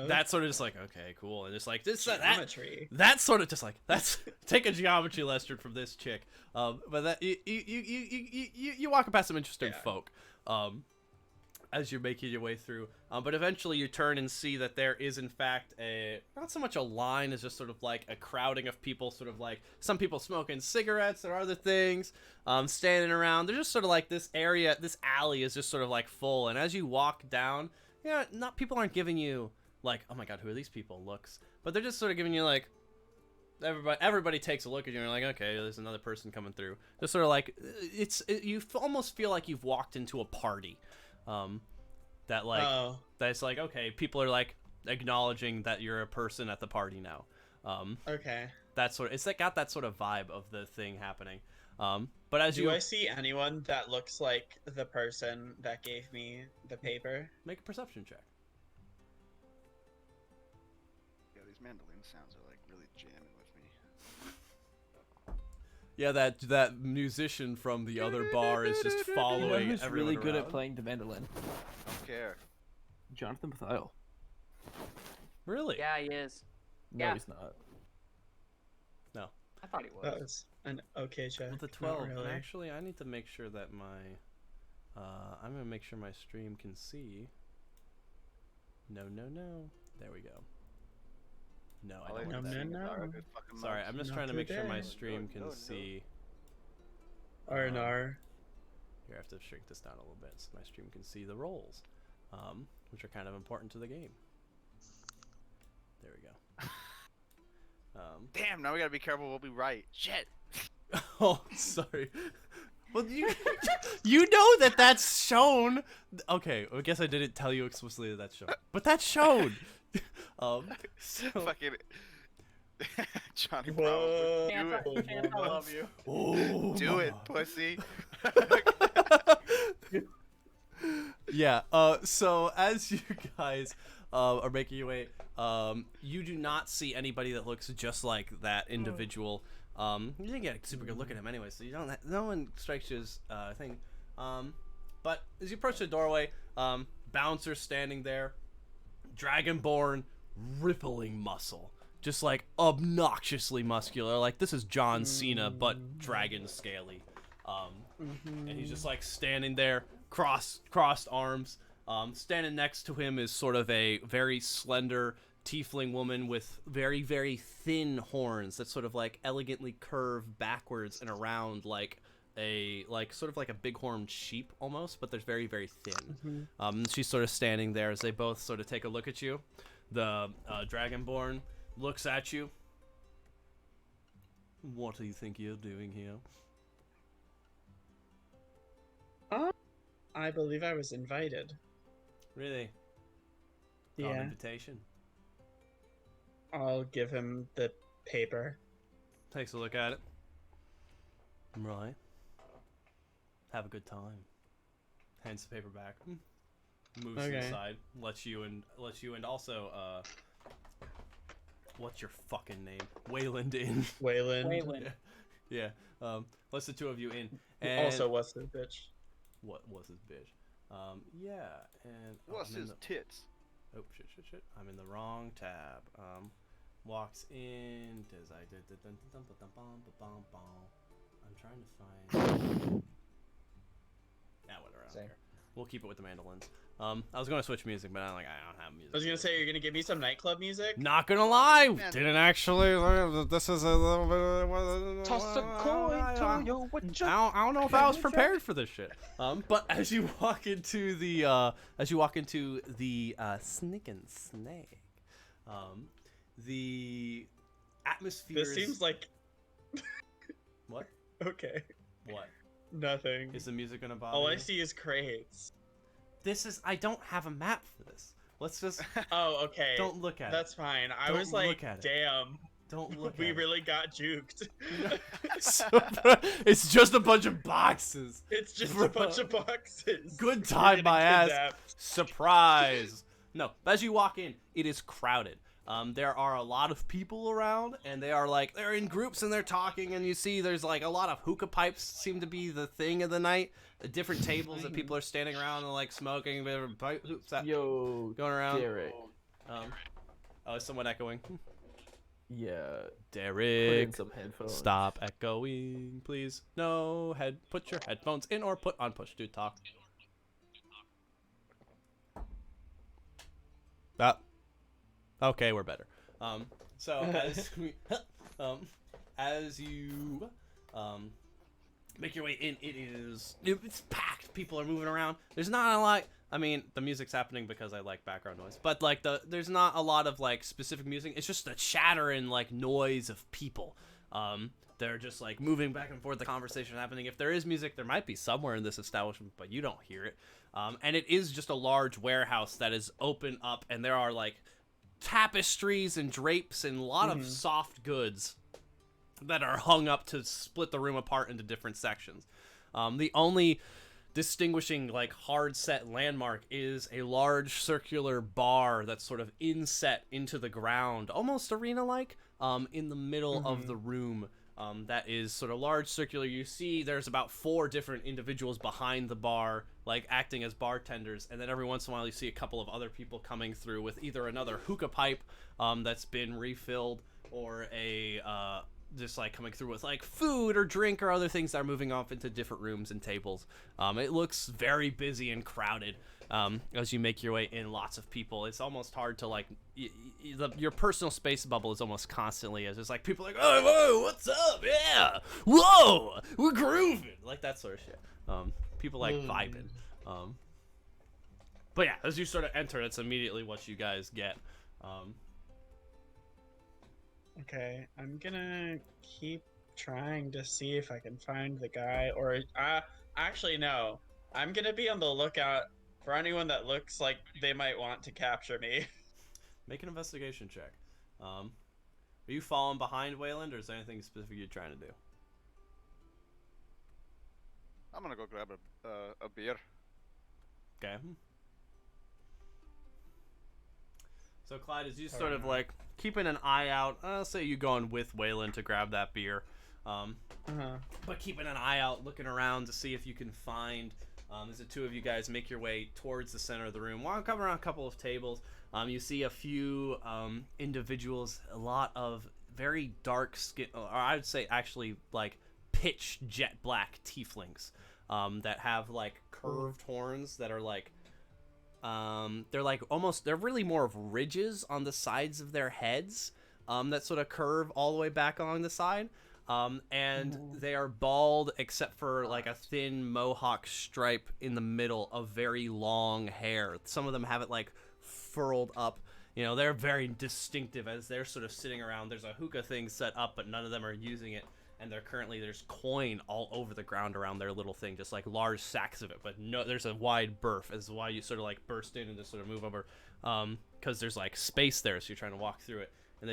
That's sort of just like, okay, cool. And just like this, that's sort of just like, that's take a geometry lesson from this chick. But that you walk past some interesting folk as you're making your way through. But eventually you turn and see that there is in fact not so much a line as just sort of like a crowding of people, sort of like some people smoking cigarettes or other things, standing around. They're just sort of like this alley is just sort of like full. And as you walk down, people aren't giving you like, oh my God, who are these people looks, but they're just sort of giving you like, everybody takes a look at you and you're like, okay, there's another person coming through. Just sort of like, you almost feel like you've walked into a party. That's like, okay, people are like acknowledging that you're a person at the party now. Okay. It's like got that sort of vibe of the thing happening. But as do I see anyone that looks like the person that gave me the paper? Make a perception check. Yeah, these mandolin sounds are like really jamming with me. Yeah, that musician from the other bar is just following. Who's everyone really good around. at playing the mandolin? Don't care. Jonathan Bethile. Really? Yeah, he is. No, Yeah. he's not. No. I thought he was. That was an okay check. With the not 12, really. and actually, I need to make sure that I'm gonna make sure my stream can see. No. There we go. No, I don't want that. No. Sorry, I'm just trying to make sure my stream can see. R&R. Here, I have to shrink this down a little bit so my stream can see the rolls, which are kind of important to the game. There we go. Damn, now we gotta be careful we'll be right. Shit. Oh, sorry. Well, you know that's shown. Okay, I guess I didn't tell you explicitly that that's shown, but that's shown. Fucking Johnny Whoa. Bravo. Chance, I love you. Oh, Do it, pussy. Yeah. So as you guys are making your way, you do not see anybody that looks just like that individual. You didn't get a super good look at him anyway, so you don't. No one strikes you as thing. But as you approach the doorway, bouncer standing there, Dragonborn, rippling muscle, just like obnoxiously muscular. Like this is John Cena, but dragon scaly. And he's just like standing there, crossed arms. Standing next to him is sort of a very slender tiefling woman with very, very thin horns that sort of like elegantly curve backwards and around like sort of like a bighorn sheep almost, but they're very, very thin. She's sort of standing there as they both sort of take a look at you. The Dragonborn looks at you. What do you think you're doing here? I believe I was invited. Really? Yeah. On invitation. I'll give him the paper. Takes a look at it. Right. Have a good time. Hands the paper back. Moves to the side. Lets you and also what's your fucking name? Wayland in. Wayland. Yeah. Lets the two of you in. And Also, what's the bitch? What was his bitch? Yeah, and What's his tits? Oh shit! I'm in the wrong tab. Walks in. Does I did the I'm trying to find. That went around here. We'll keep it with the mandolins. I was gonna switch music, but I don't have music. I was gonna say you're gonna give me some nightclub music. Not gonna lie, Man. didn't actually. This is a little bit. Toss a coin to your witcher. I don't know if I was prepared for this shit. But as you walk into the Snick and Snake, the atmosphere. This seems like. What? Okay. What? Nothing. Is the music gonna bother All I you? see is crates. I don't have a map for this. Let's just. Oh, okay. Don't look at That's fine. I Don't was like, look at it. damn. Don't look We at it. really got juked. It's just a bunch of boxes. It's just a bunch of boxes. Good We're time, getting my ass. kidnapped. Surprise. No, as you walk in, it is crowded. There are a lot of people around, and they're in groups and they're talking, and you see there's like a lot of hookah pipes seem to be the thing of the night. Different tables that people are standing around and like smoking. Who's that? Yo, Going around. Derek. Oh, is someone echoing? Yeah. Put Derek, in some headphones. stop echoing, please. No, put your headphones in or put on push to talk. Okay, we're better. So as you make your way in, it's packed. People are moving around. There's not a lot. I mean, the music's happening because I like background noise, but like there's not a lot of like specific music. It's just the chatter and like noise of people. They're just like moving back and forth. The conversation happening. If there is music, there might be somewhere in this establishment, but you don't hear it. And it is just a large warehouse that is open up, and there are like tapestries and drapes and a lot of soft goods that are hung up to split the room apart into different sections. The only distinguishing like hard set landmark is a large circular bar that's sort of inset into the ground, almost arena like, in the middle of the room. That is sort of large circular. You see there's about 4 different individuals behind the bar, like acting as bartenders, and then every once in a while you see a couple of other people coming through with either another hookah pipe that's been refilled, or a just like coming through with like food or drink or other things that are moving off into different rooms and tables. It looks very busy and crowded. As you make your way in, lots of people. It's almost hard to like your personal space bubble is almost constantly as it's like people like, oh, whoa, what's up? Yeah, whoa, we're grooving, like that sort of shit. People like vibing. But yeah, as you sort of enter, that's immediately what you guys get. Okay, I'm gonna keep trying to see if I can find the guy, or actually no, I'm gonna be on the lookout for anyone that looks like they might want to capture me. Make an investigation check. Are you following behind Wayland, or is there anything specific you're trying to do? I'm gonna go grab a beer. Okay. So Clyde, as you sort of like keeping an eye out, I'll say you going with Wayland to grab that beer, but keeping an eye out, looking around to see if you can find. As the two of you guys make your way towards the center of the room, while coming around a couple of tables, you see a few individuals, a lot of very dark skin, or I would say actually like pitch jet black tieflings that have like curved horns that are like they're like almost, they're really more of ridges on the sides of their heads that sort of curve all the way back along the side. And they are bald except for like a thin mohawk stripe in the middle of very long hair. Some of them have it like furled up. You know, they're very distinctive as they're sort of sitting around. There's a hookah thing set up, but none of them are using it. And there's coin all over the ground around their little thing, just like large sacks of it. But no, there's a wide berth as why you sort of like burst in and just sort of move over, because there's like space there, so you're trying to walk through it. And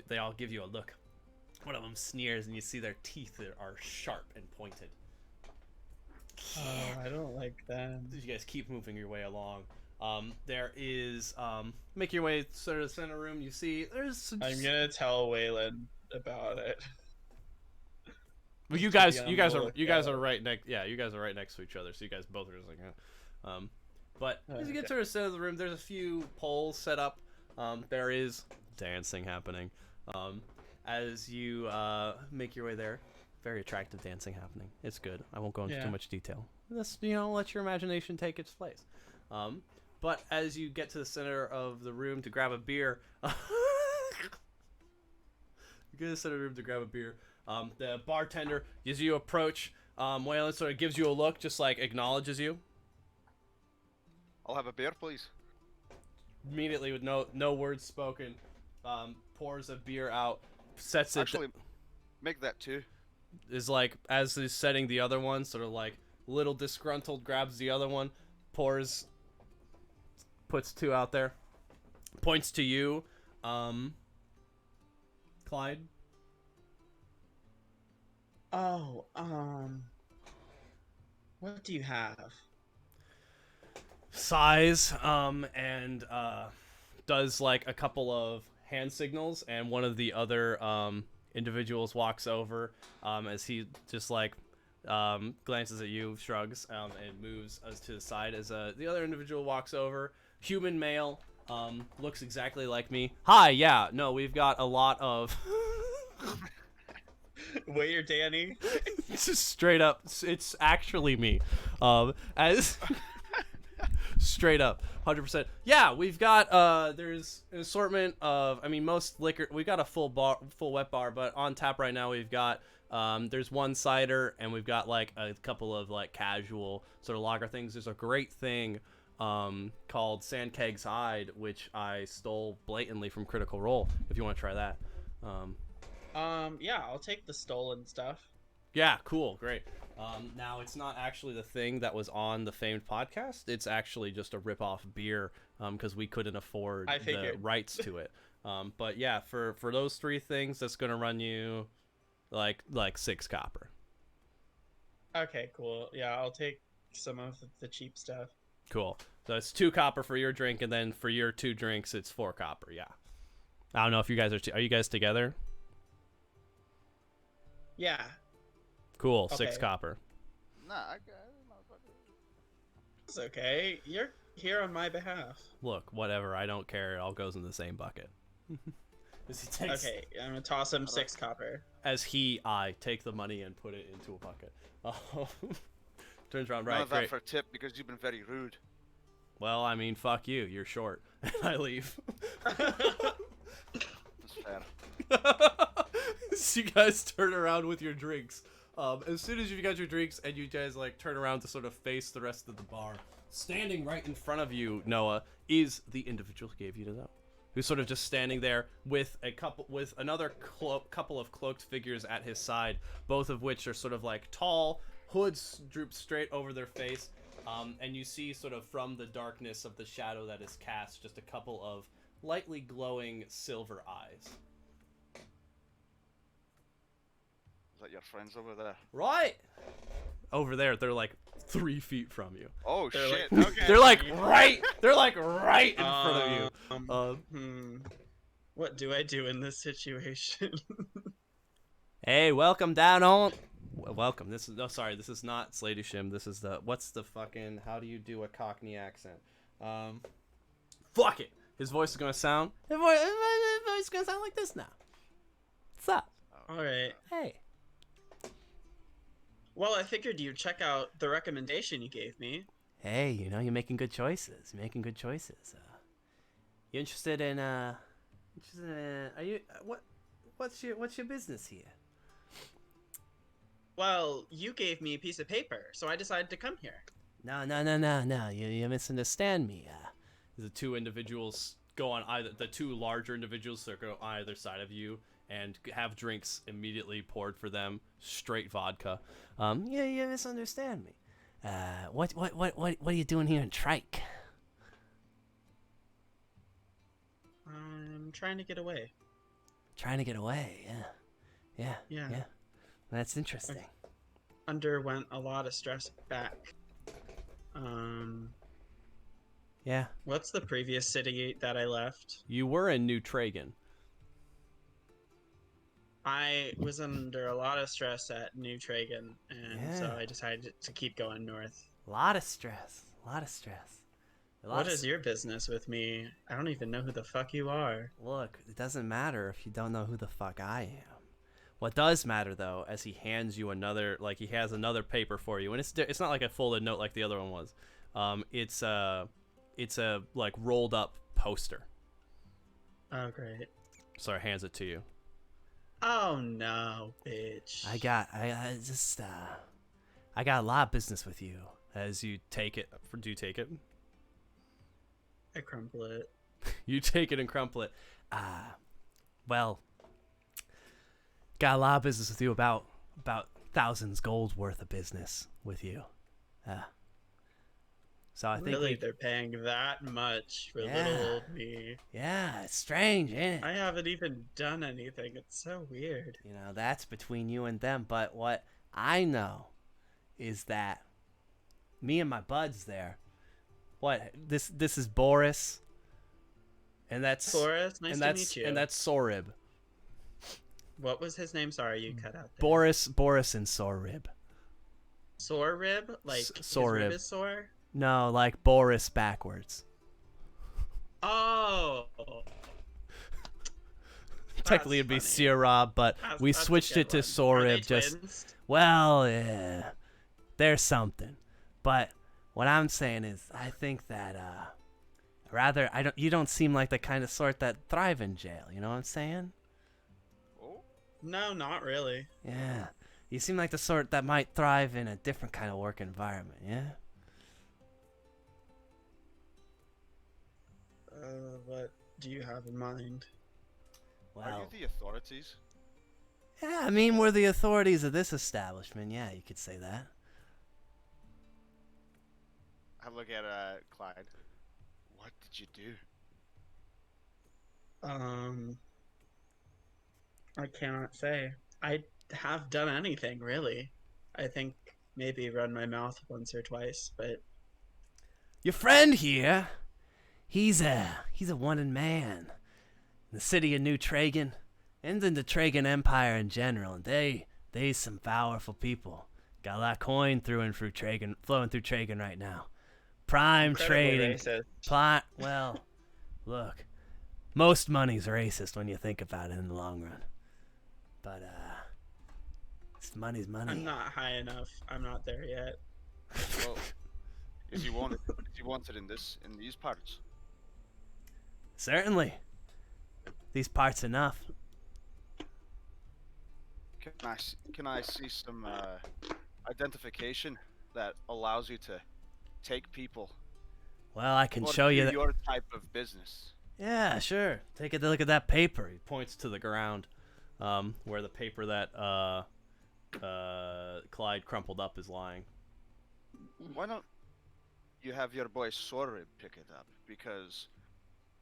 they all give you a look. One of them sneers, and you see their teeth that are sharp and pointed. Oh, I don't like that. As you guys keep moving your way along, there is make your way sort of the center room. You see there's. I'm gonna tell Wayland about it. Well, you guys are right next. Yeah, you guys are right next to each other, so you guys both are just like. But as you get to the center of the room, there's a few poles set up. There is dancing happening. As you make your way there, very attractive dancing happening. It's good. I won't go into too much detail. This, let your imagination take its place. But as you get to the center of the room to grab a beer, the bartender, as you approach, Waylon sort of gives you a look, just like acknowledges you. I'll have a beer, please. Immediately, with no words spoken, pours a beer out, sets it. Actually, make that too. Is like, as he's setting the other one, sort of like little disgruntled, grabs the other one, pours, puts two out there, points to you, Clyde. Oh, what do you have? Sighs, and does like a couple of hand signals, and one of the other individuals walks over, as he just like glances at you, shrugs, and moves us to the side as the other individual walks over. Human male, looks exactly like me. Hi, yeah, no, we've got a lot of Waiter Danny. Just straight up, it's actually me. As straight up, 100%. Yeah, we've got there's an assortment of, I mean, most liquor. We've got a full wet bar, but on tap right now we've got there's one cider, and we've got like a couple of like casual sort of lager things. There's a great thing called Sandkeg's Hide, which I stole blatantly from Critical Role. If you want to try that. Yeah, I'll take the stolen stuff. Yeah, cool, great. Now, it's not actually the thing that was on the famed podcast. It's actually just a rip-off beer, because we couldn't afford the rights to it. But yeah, for those three things, that's gonna run you like 6 copper. Okay, cool. Yeah, I'll take some of the cheap stuff. Cool. So it's 2 copper for your drink, and then for your 2 drinks, it's 4 copper. Yeah. I don't know if you guys are you guys together? Yeah. Cool. Okay. 6 copper. Nah, I It's okay. You're here on my behalf. Look, whatever. I don't care. It all goes in the same bucket. As he takes, Okay, I'm gonna toss him 6 copper. As I take the money and put it into a bucket. Turns around. none Right. of that Great. for tip because you've been very rude. Well, I mean, fuck you. You're short. I leave. That's fair. So you guys turn around with your drinks. As soon as you got your drinks and you guys like turn around to sort of face the rest of the bar, standing right in front of you, Noah, is the individual who gave you the note, who's sort of just standing there with another couple of cloaked figures at his side, both of which are sort of like tall, hoods droop straight over their face, and you see sort of from the darkness of the shadow that is cast just a couple of lightly glowing silver eyes. Is that your friends over there? Right over there, they're like 3 feet from you. Oh They're shit! like- Okay. They're like right in front of you. What do I do in this situation? Hey, welcome down on. Welcome. This is This is not Slady Shim. This is what's the fucking? How do you do a Cockney accent? Fuck it. His voice is gonna sound. His voice is gonna sound like this now. What's up? All right. Hey. Well, I figured you'd check out the recommendation you gave me. Hey, you're making good choices. You interested in are you what's your business here? Well, you gave me a piece of paper, so I decided to come here. No. You misunderstand me. The 2 individuals go on either the 2 larger individuals that go on either side of you and have drinks immediately poured for them, straight vodka. You misunderstand me. What are you doing here in Trike? I'm trying to get away. Trying to get away. Yeah. That's interesting. I underwent a lot of stress back. Yeah. What's the previous city that I left? You were in New Tragan. I was under a lot of stress at New Tragan, and so I decided to keep going north. A lot of stress. What is your business with me? I don't even know who the fuck you are. Look, it doesn't matter if you don't know who the fuck I am. What does matter though, as he hands you another, like he has another paper for you, and it's not like a folded note like the other one was. It's a like rolled up poster. Oh great. So he hands it to you. Oh no, bitch. I got a lot of business with you. As you take it, do you take it? I crumple it. You take it and crumple it. Well, got a lot of business with you, about thousands gold worth of business with you. So I think really they're paying that much for little old me. Yeah, it's strange, ain't it? I haven't even done anything. It's so weird. You know, that's between you and them. But what I know is that me and my buds there. What this is Boris, and that's Boris. Nice to meet you. And that's Sorib. What was his name? Sorry, you cut out there. Boris and Sorib. Sore rib? Like Sorib. his rib is sore? No, like Boris backwards. Oh. Technically it'd be Sirab, but we switched it to Sorib. Just well, yeah, there's something. But what I'm saying is, I think that you don't seem like the kind of sort that thrive in jail. You know what I'm saying? No, not really. Yeah, you seem like the sort that might thrive in a different kind of work environment. Yeah. What do you have in mind? Are you the authorities? Yeah, I mean, we're the authorities of this establishment. Yeah, you could say that. I look at Clyde. What did you do? I cannot say. I have done anything really. I think maybe run my mouth once or twice, but your friend here, he's a wanted man in the city of New Tragan and in the Tragan Empire in general. And they some powerful people. Got a lot of coin flowing through Tragan right now. Prime trading. Well, look, most money's racist when you think about it in the long run. But money's money. I'm not high enough. I'm not there yet. Well, is he wanted in these parts? Certainly. These parts enough. Can I see some identification that allows you to take people? Well, I can show you that. Your type of business. Yeah, sure. Take a look at that paper. He points to the ground, where the paper that Clyde crumpled up is lying. Why don't you have your boy Sorib pick it up? Because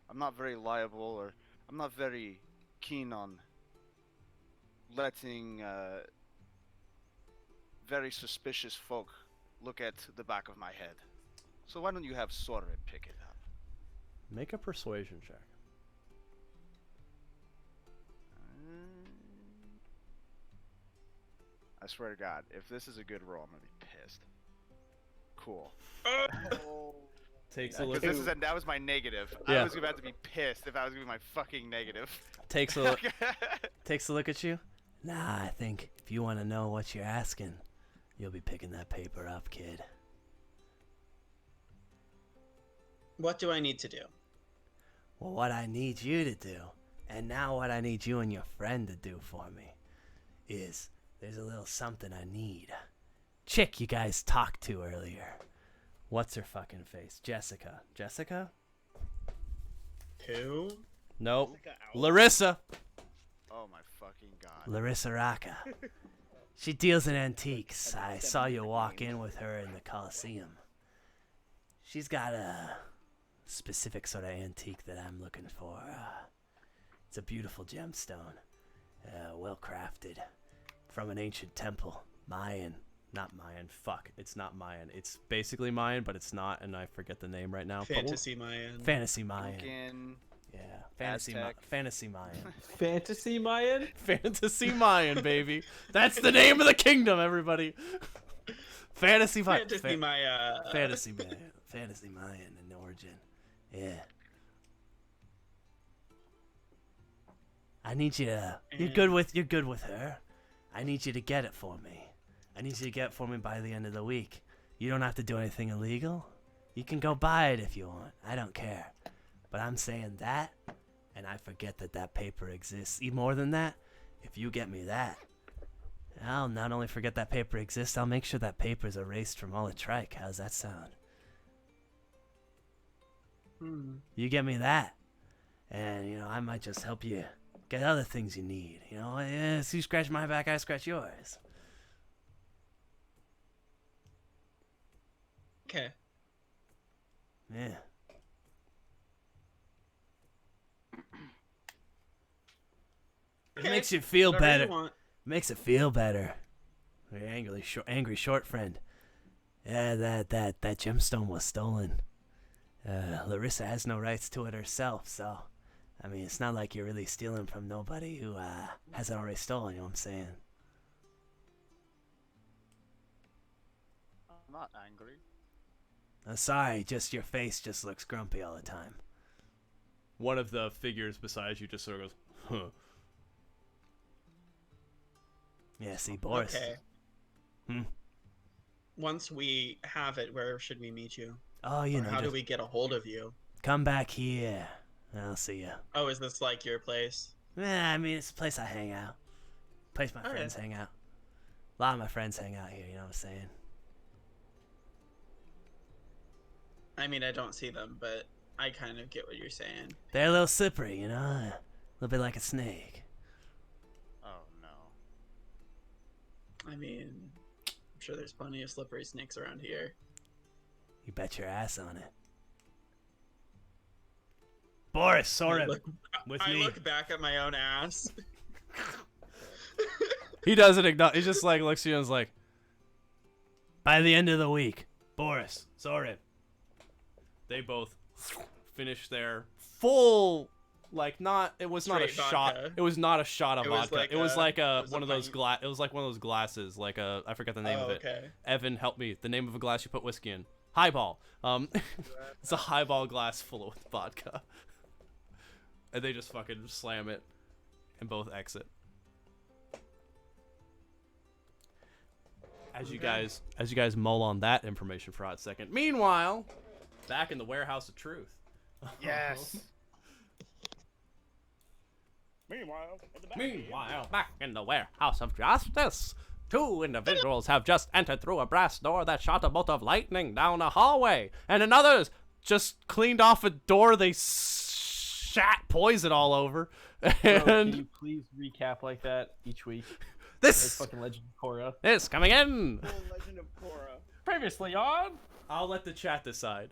I'm not very liable, or I'm not very keen on letting very suspicious folk look at the back of my head. So why don't you have Sorib pick it up? Make a persuasion check. I swear to God, if this is a good roll, I'm gonna be pissed. Cool. Takes a look. That was my negative. Yeah. I was about to be pissed if I was gonna be my fucking negative. Takes a look. Takes a look at you. Nah, I think if you want to know what you're asking, you'll be picking that paper up, kid. What do I need to do? Well, what I need you to do, and now what I need you and your friend to do for me, is there's a little something I need. Chick you guys talked to earlier. What's her fucking face? Jessica. Jessica? Who? Nope. Larissa. Oh my fucking God. Larissa Raka. She deals in antiques. I saw you walk in with her in the Coliseum. She's got a specific sort of antique that I'm looking for. It's a beautiful gemstone. Well crafted. From an ancient temple. Mayan. Not Mayan. Fuck. It's not Mayan. It's basically Mayan, but it's not, and I forget the name right now. Fantasy Mayan. Fantasy Mayan. Fucking Yeah. Fantasy Mayan. Fantasy Mayan? Fantasy Mayan, baby. That's the name of the kingdom, everybody. Fantasy Mayan. Fantasy Mayan. Fantasy Mayan. Fantasy Mayan in origin. Yeah. I need you to. You're good with her. I need you to get it for me. I need you to get it for me by the end of the week. You don't have to do anything illegal. You can go buy it if you want. I don't care. But I'm saying that, and I forget that that paper exists. Even more than that, if you get me that, I'll not only forget that paper exists, I'll make sure that paper's erased from all the trike. How's that sound? You get me that, and, you know, I might just help you get other things you need. You know, so you scratch my back, I scratch yours. Okay. Yeah. It Okay, makes you feel whatever you better. want. Makes it feel better. Your angry short friend. Yeah, that gemstone was stolen. Larissa has no rights to it herself, so I mean, it's not like you're really stealing from nobody who hasn't already stolen. You know what I'm saying? I'm not angry. Sorry, just your face just looks grumpy all the time. One of the figures beside you just sort of goes, huh. Yeah, see, Boris. Okay. Once we have it, where should we meet you? Oh, you Or know, how do just we get a hold of you? come back here. I'll see you. Oh, is this like your place? Yeah, I mean, it's a place I hang out. Place my Okay. friends hang out. A lot of my friends hang out here, you know what I'm saying? I mean, I don't see them, but I kind of get what you're saying. They're a little slippery, you know? A little bit like a snake. Oh no. I mean, I'm sure there's plenty of slippery snakes around here. You bet your ass on it. Boris, Soren, with I me. look back at my own ass. He doesn't acknowledge. He just like looks at you and is like, by the end of the week, Boris, Soren. They both finish their full, like not. It was not a Straight shot. vodka. It was not a shot of It was vodka. like it was a- like it was one a of those pint. glass. It was like one of those glasses. Like a I forgot the name of it. Okay. Evan, help me. The name of a glass you put whiskey in. Highball. It's a highball glass full of vodka. And they just fucking slam it, and both exit. As you guys mull on that information for a hot second. Meanwhile, back in the warehouse of truth. Yes. Meanwhile, at the back Meanwhile, back in the warehouse of justice, two individuals have just entered through a brass door that shot a bolt of lightning down a hallway, and another's just cleaned off a door they shat poison all over. Bro, can And you please recap like that each week? this Like fucking Legend of Korra. is coming in. Full Legend of Korra. Previously on. I'll let the chat decide.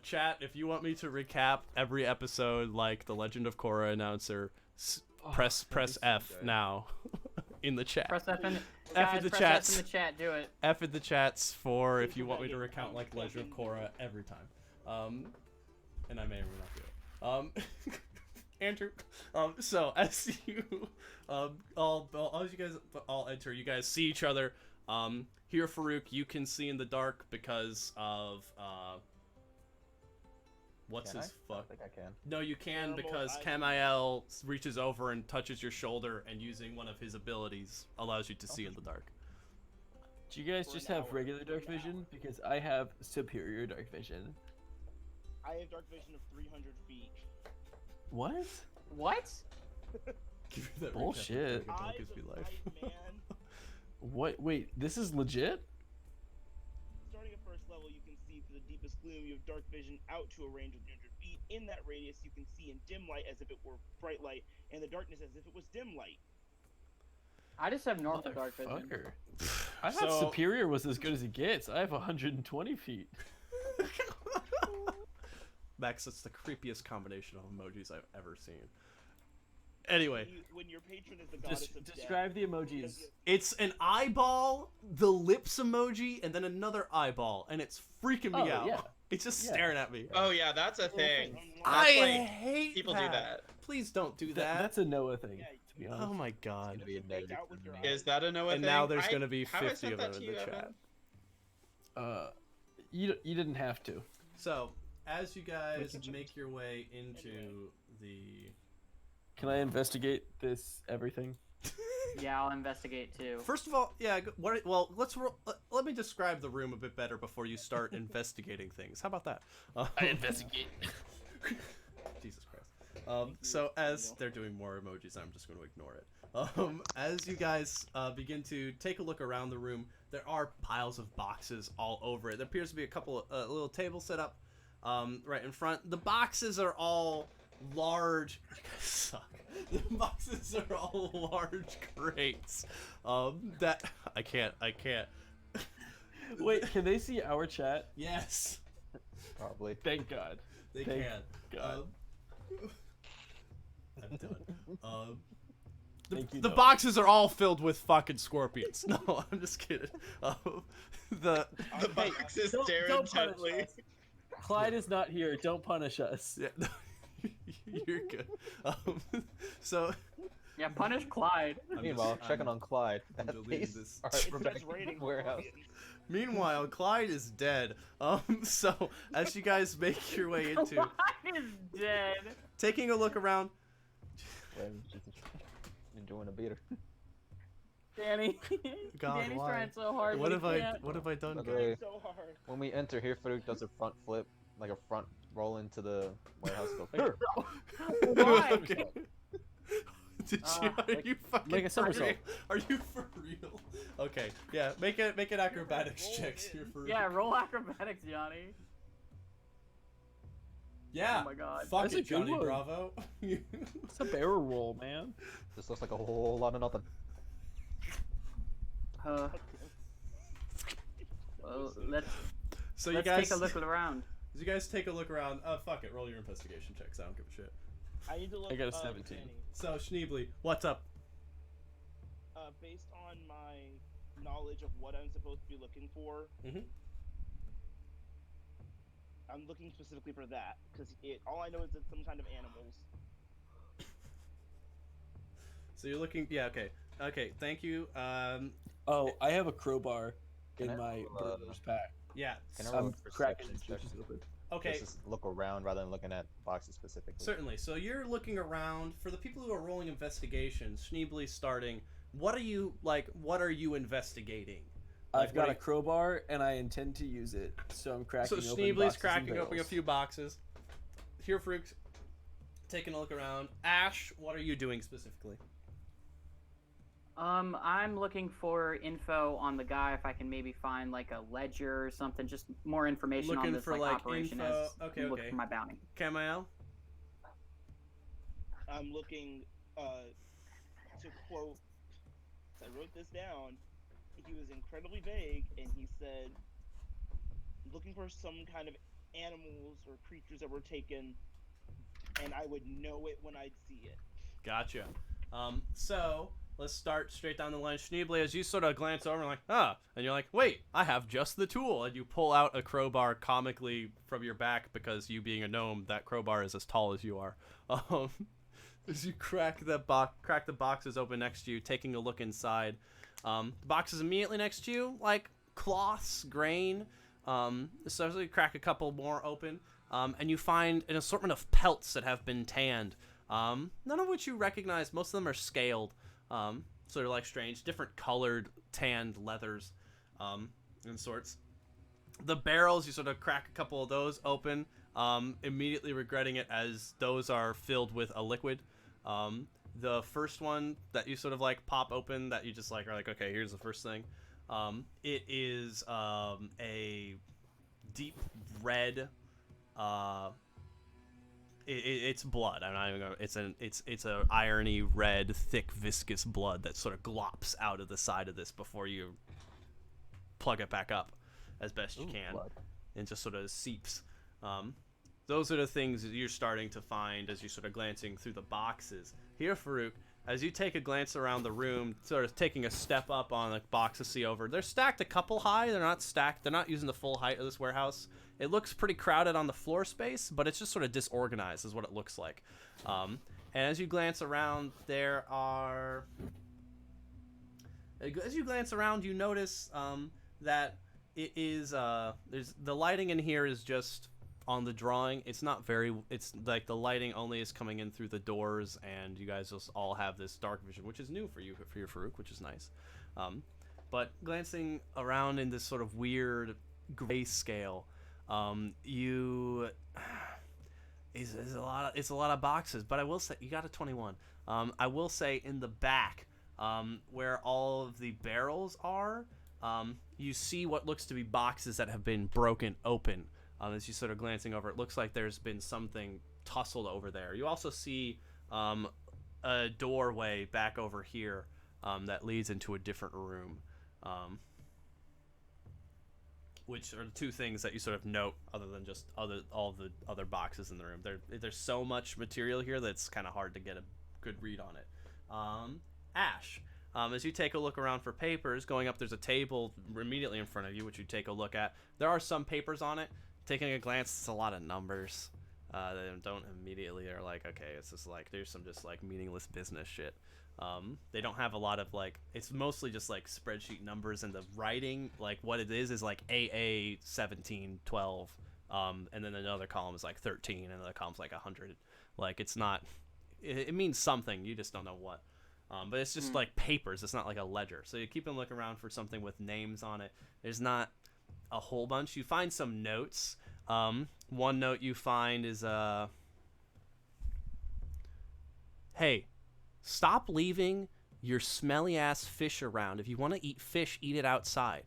Chat, if you want me to recap every episode like the Legend of Korra announcer, press F now in the chat. Press F in, F guys, in the press chats. F in the chat. Do it. F in the chats for if you want me to recount like Legend of Korra every time. And I may or may not do it. Andrew. So as you as you guys all enter, you guys see each other. Here, Farouk, you can see in the dark because of what's Can his I? fuck? I think I can. No, you can Terrible because eyes. Kamael reaches over and touches your shoulder, and using one of his abilities allows you to see in the dark. Do you guys For just an have hour. regular dark vision? Because I have superior dark vision. I have dark vision of 300 feet. What? What? Give me that recap. Bullshit. That Eyes gives me of life. night, man. What? Wait, this is legit? Starting at first level, you can see through the deepest gloom. You have dark vision out to a range of 300 feet. In that radius, you can see in dim light as if it were bright light, and the darkness as if it was dim light. I just have normal dark vision. Motherfucker. I thought So- superior was as good as it gets. I have 120 feet. Max, that's the creepiest combination of emojis I've ever seen. Anyway, When your patron is the goddess of Describe the emojis. it's an eyeball, the lips emoji, and then another eyeball, and it's freaking me Oh, out. yeah. It's just Yeah. staring at me. Oh yeah, that's a thing. That's I like, hate people that. do that. Please don't do that. That's a Noah thing, to be honest. Oh my god. Be a negative for me. Is that a Noah And thing? now there's I- gonna be have I 50 sent of that them to in the you, chat. Evan? You didn't have to. So, as you guys can check. make your way into the... Can I investigate this everything? Yeah, I'll investigate too. First of all, yeah. Well, let me describe the room a bit better before you start investigating things. How about that? I investigate. Jesus Christ. So as they're doing more emojis, I'm just going to ignore it. As you guys begin to take a look around the room, there are piles of boxes all over it. There appears to be a couple of little tables set up right in front. The boxes are all large. You guys suck. The boxes are all large crates. That I can't. Wait, can they see our chat? Yes. Probably. Thank God. They Thank can. God. I'm done. Thank you, The Noah. boxes are all filled with fucking scorpions. No, I'm just kidding. The boxes stare don't punish intently. us. Clyde is not here. Don't punish us. Yeah, no, you're good. So Yeah, punish Clyde. Meanwhile, checking on Clyde. I'm That deleting face this. art It from says back in rating the warehouse. Meanwhile, Clyde is dead. So as you guys make your way into Clyde is dead. taking a look around, Enjoying a beater. Danny. God, Danny's why? trying so hard. What but have he I? can't. What have I done? By the guys? way, So hard. when we enter here, Farouk does a front flip, like a front roll into the warehouse. Go. Why? Okay. Did you? Are like- you fucking? like a for real? somersault. Are you for real? Okay. Yeah. Make an acrobatics check here for. Yeah, roll acrobatics, Johnny. Yeah. Oh my God. Fuck That's a it, good Johnny one. Bravo. It's a barrel roll, man. This looks like a whole lot of nothing. Well, let's So you let's guys take a look around. As you guys take a look around, fuck it, roll your investigation checks. I don't give a shit. I need to look. I got a up 17. Danny. So Schneebly, what's up? Based on my knowledge of what I'm supposed to be looking for, Mhm. I'm looking specifically for that because all I know is it's some kind of animals. So you're looking. Yeah. Okay. Okay. Thank you. Oh, I have a crowbar Can I in my roll, burglar's pack. Yeah. Can I roll I'm a cracking perception check? switches open. Okay. Just to look around rather than looking at boxes specifically. Certainly. So you're looking around for the people who are rolling investigations. Schneebly starting. What are you like? What are you investigating? I've Like, got what a do crowbar and I intend to use it, so I'm cracking So open Schneebly's boxes and cracking open a barrels. few boxes. Here, Fruit, taking a look around. Ash, what are you doing specifically? I'm looking for info on the guy. If I can maybe find like a ledger or something, just more information Looking on this for, like, like, operation info- as okay, I'm looking okay. for my bounty. Kamael? I'm looking to quote. I wrote this down. He was incredibly vague, and he said, "Looking for some kind of animals or creatures that were taken, and I would know it when I'd see it." Gotcha. So let's start straight down the line. Schneebly, as you sort of glance over and like, and you're like, wait, I have just the tool, and you pull out a crowbar comically from your back because you being a gnome, that crowbar is as tall as you are. As you crack the boxes open next to you, taking a look inside, the boxes immediately next to you, like cloths, grain. So you crack a couple more open, and you find an assortment of pelts that have been tanned. None of which you recognize. Most of them are scaled, so they're like strange, different colored tanned leathers, and sorts. The barrels, you sort of crack a couple of those open, immediately regretting it as those are filled with a liquid. The first one that you sort of like pop open, that you just like are like, okay, here's the first thing. It is a deep red. It's blood. I'm not even gonna. It's a irony red, thick, viscous blood that sort of glops out of the side of this before you plug it back up as best you can, and just sort of seeps. Those are the things that you're starting to find as you're sort of glancing through the boxes. Here, Farouk, as you take a glance around the room, sort of taking a step up on the box to see over, they're stacked a couple high. They're not stacked. They're not using the full height of this warehouse. It looks pretty crowded on the floor space, but it's just sort of disorganized is what it looks like. And as you glance around, there are... As you glance around, you notice that it is... there's the lighting in here is just on the drawing, it's not very. It's like the lighting only is coming in through the doors, and you guys just all have this dark vision, which is new for you, for your Farouk, which is nice. But glancing around in this sort of weird grayscale, it's a lot of boxes. But I will say you got a 21. I will say in the back, where all of the barrels are, you see what looks to be boxes that have been broken open. As you sort of glancing over, it looks like there's been something tussled over there. You also see a doorway back over here that leads into a different room, which are the two things that you sort of note, other than just all the other boxes in the room. There's so much material here that it's kind of hard to get a good read on it. Ash, as you take a look around for papers, going up, there's a table immediately in front of you, which you take a look at. There are some papers on it. Taking a glance, it's a lot of numbers. They don't immediately are like, okay, it's just like, there's some just like meaningless business shit. They don't have a lot of like, it's mostly just like spreadsheet numbers, and the writing, like what it is like AA 17 12, and then another column is like 13, and another column's like 100. Like it's not, it means something, you just don't know what. But it's just like papers, it's not like a ledger. So you keep on looking around for something with names on it. There's not a whole bunch. You find some notes. One note you find is hey, stop leaving your smelly ass fish around. If you want to eat fish, eat it outside.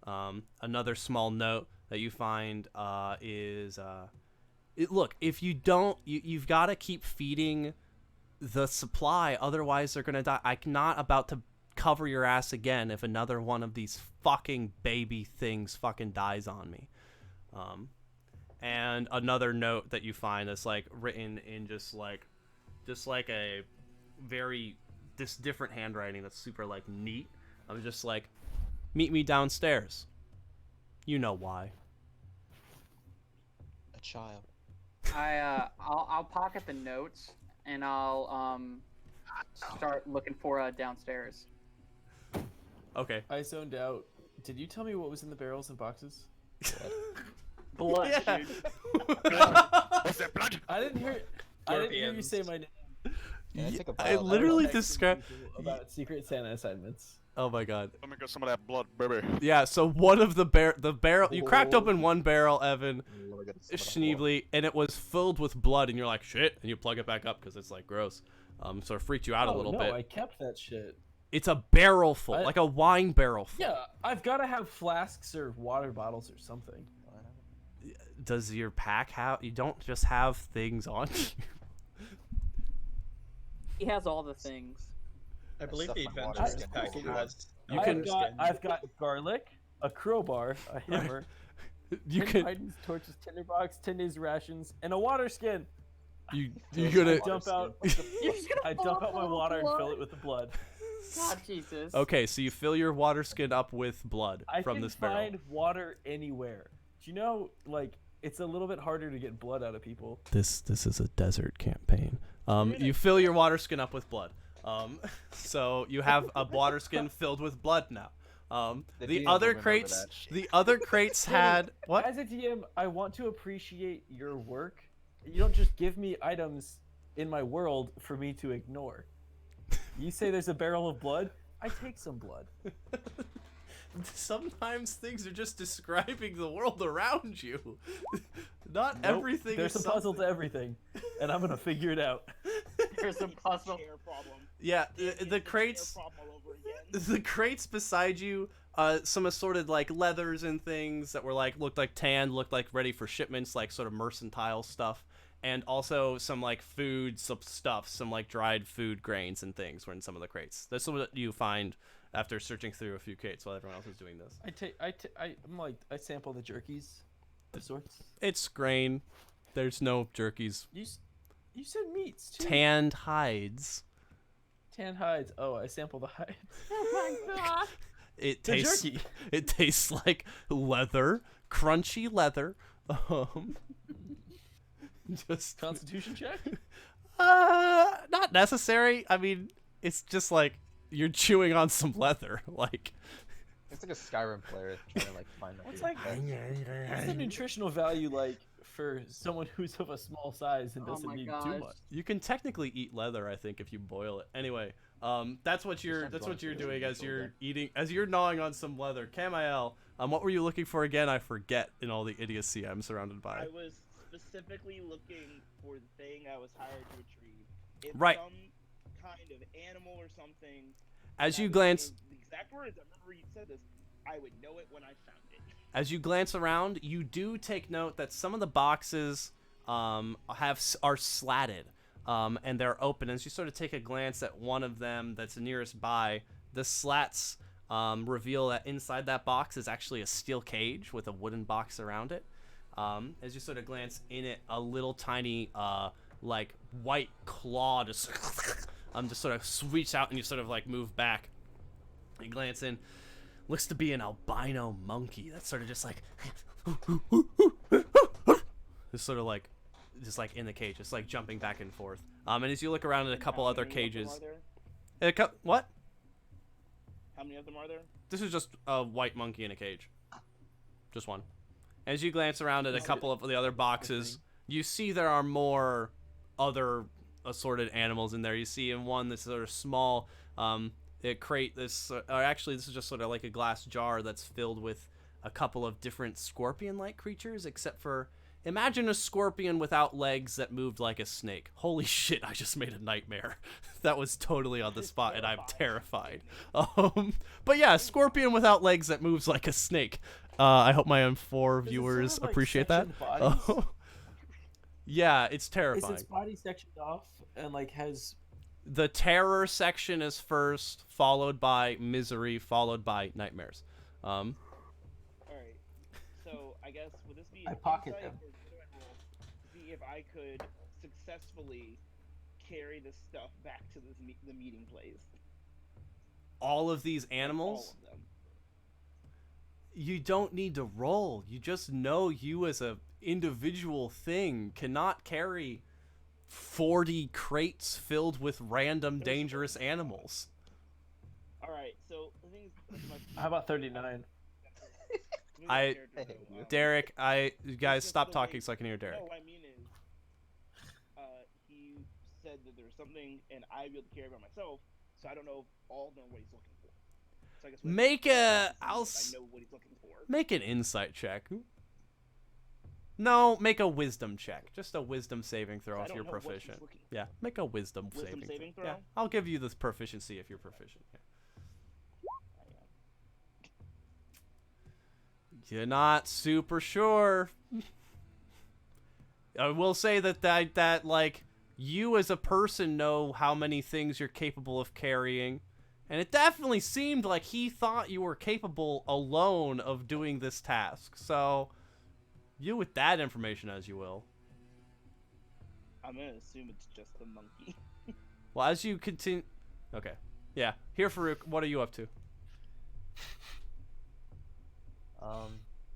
Another small note that you find is look, if you don't, you've got to keep feeding the supply, otherwise they're gonna die. I'm not about to cover your ass again if another one of these fucking baby things fucking dies on me. And another note that you find that's like written in just like a very different handwriting that's super like neat. I'm just like, meet me downstairs. You know why. A child. I'll pocket the notes and I'll start looking for downstairs. Okay. I zoned out. Did you tell me what was in the barrels and boxes? Blood. Yeah. Dude. Was that blood? I didn't hear you say my name. I literally described about Secret Santa assignments. Oh my god. Let me get some of that blood, baby. Yeah, so one of the barrel, you cracked open one barrel, Evan, Schneebly, and it was filled with blood, and you're like, shit, and you plug it back up because it's like gross. Sort of freaked you out a little bit. I kept that shit. It's a barrel full, like a wine barrel full. Yeah, I've got to have flasks or water bottles or something. Does your pack have? You don't just have things on you. He has all the things. I believe the adventurer's pack has. I've got garlic, a crowbar, a hammer, you can Biden's torches, tinderbox, 10 days rations, and a water skin. You gonna I dump out my water and fill it with the blood. God, Jesus. Okay, so you fill your water skin up with blood from this barrel. I can find water anywhere. Do you know, like, it's a little bit harder to get blood out of people. This is a desert campaign. You fill your water skin up with blood. So you have a water skin filled with blood now. The other crates had what? As a DM, I want to appreciate your work. You don't just give me items in my world for me to ignore. You say there's a barrel of blood, I take some blood. Sometimes things are just describing the world around you. Not everything There's is a puzzle to everything, and I'm gonna figure it out. There's a puzzle. Yeah, the crates beside you, some assorted like leathers and things that were like looked like tanned, looked like ready for shipments, like sort of mercantile stuff, and also some like food, some stuff, some like dried food grains and things were in some of the crates. That's what you find after searching through a few crates while everyone else is doing this. I sample the jerkies of sorts. It's grain. There's no jerkies. You said meats too. Tanned hides. Tanned hides. Oh, I sample the hides. Oh my god. It tastes like leather, crunchy leather. Just Constitution check? Not necessary. I mean, it's just like you're chewing on some leather. Like it's like a Skyrim player trying to like find. What's like? What's the nutritional value like for someone who's of a small size and Oh doesn't my need gosh. too much. You can technically eat leather, I think, if you boil it. Anyway, that's what you're doing as you're eating, as you're gnawing on some leather. Kamael, what were you looking for again? I forget in all the idiocy I'm surrounded by. I was specifically looking for the thing I was hired to retrieve. It's Right. some kind of animal or something. As and you I was glance, saying the exact words, I remember you said this. I would know it when I found it. as you glance around, you do take note that some of the boxes are slatted, and they're open. As you sort of take a glance at one of them that's nearest by, the slats reveal that inside that box is actually a steel cage with a wooden box around it. As you sort of glance in it, a little tiny like white claw just sort of sweeps out, and you sort of like move back. You glance in, looks to be an albino monkey that's sort of just like just sort of like in the cage, just like jumping back and forth. And as you look around at a couple How other many of them cages, are there? what? How many of them are there? This is just a white monkey in a cage, just one. As you glance around at a couple of the other boxes, you see there are more other assorted animals in there. You see in one this sort of small crate, this is just sort of like a glass jar that's filled with a couple of different scorpion-like creatures, except for, imagine a scorpion without legs that moved like a snake. Holy shit, I just made a nightmare. That was totally on the spot, and I'm terrified. But yeah, scorpion without legs that moves like a snake. I hope my M4 viewers appreciate that. Yeah, it's terrifying. Is its body sectioned off and like has... The terror section is first, followed by misery, followed by nightmares. Alright. So, I guess, would this be I an pocket insight, them. or what do I roll to see if I could successfully carry this stuff back to the meeting place? All of these animals? All of them. You don't need to roll. You just know you as a individual thing cannot carry 40 crates filled with random dangerous animals. Alright, so the thing is, How about 39? Derek, you guys stop talking so I can hear Derek. No, what I mean is, he said that there was something, and I'd be able to carry it by myself, so I don't know if all know what he's looking for. So I guess I know what he's looking for. Make an insight check. No, make a wisdom check. Just a wisdom saving throw I if don't you're know what he's proficient. looking for. Yeah, make a wisdom saving throw. Yeah, I'll give you this proficiency if you're proficient. Yeah. You're not super sure. I will say that like you as a person know how many things you're capable of carrying, and it definitely seemed like he thought you were capable alone of doing this task. So, you with that information as you will. I'm gonna assume it's just the monkey. Well, as you continue, okay, yeah. Here, Farouk, what are you up to?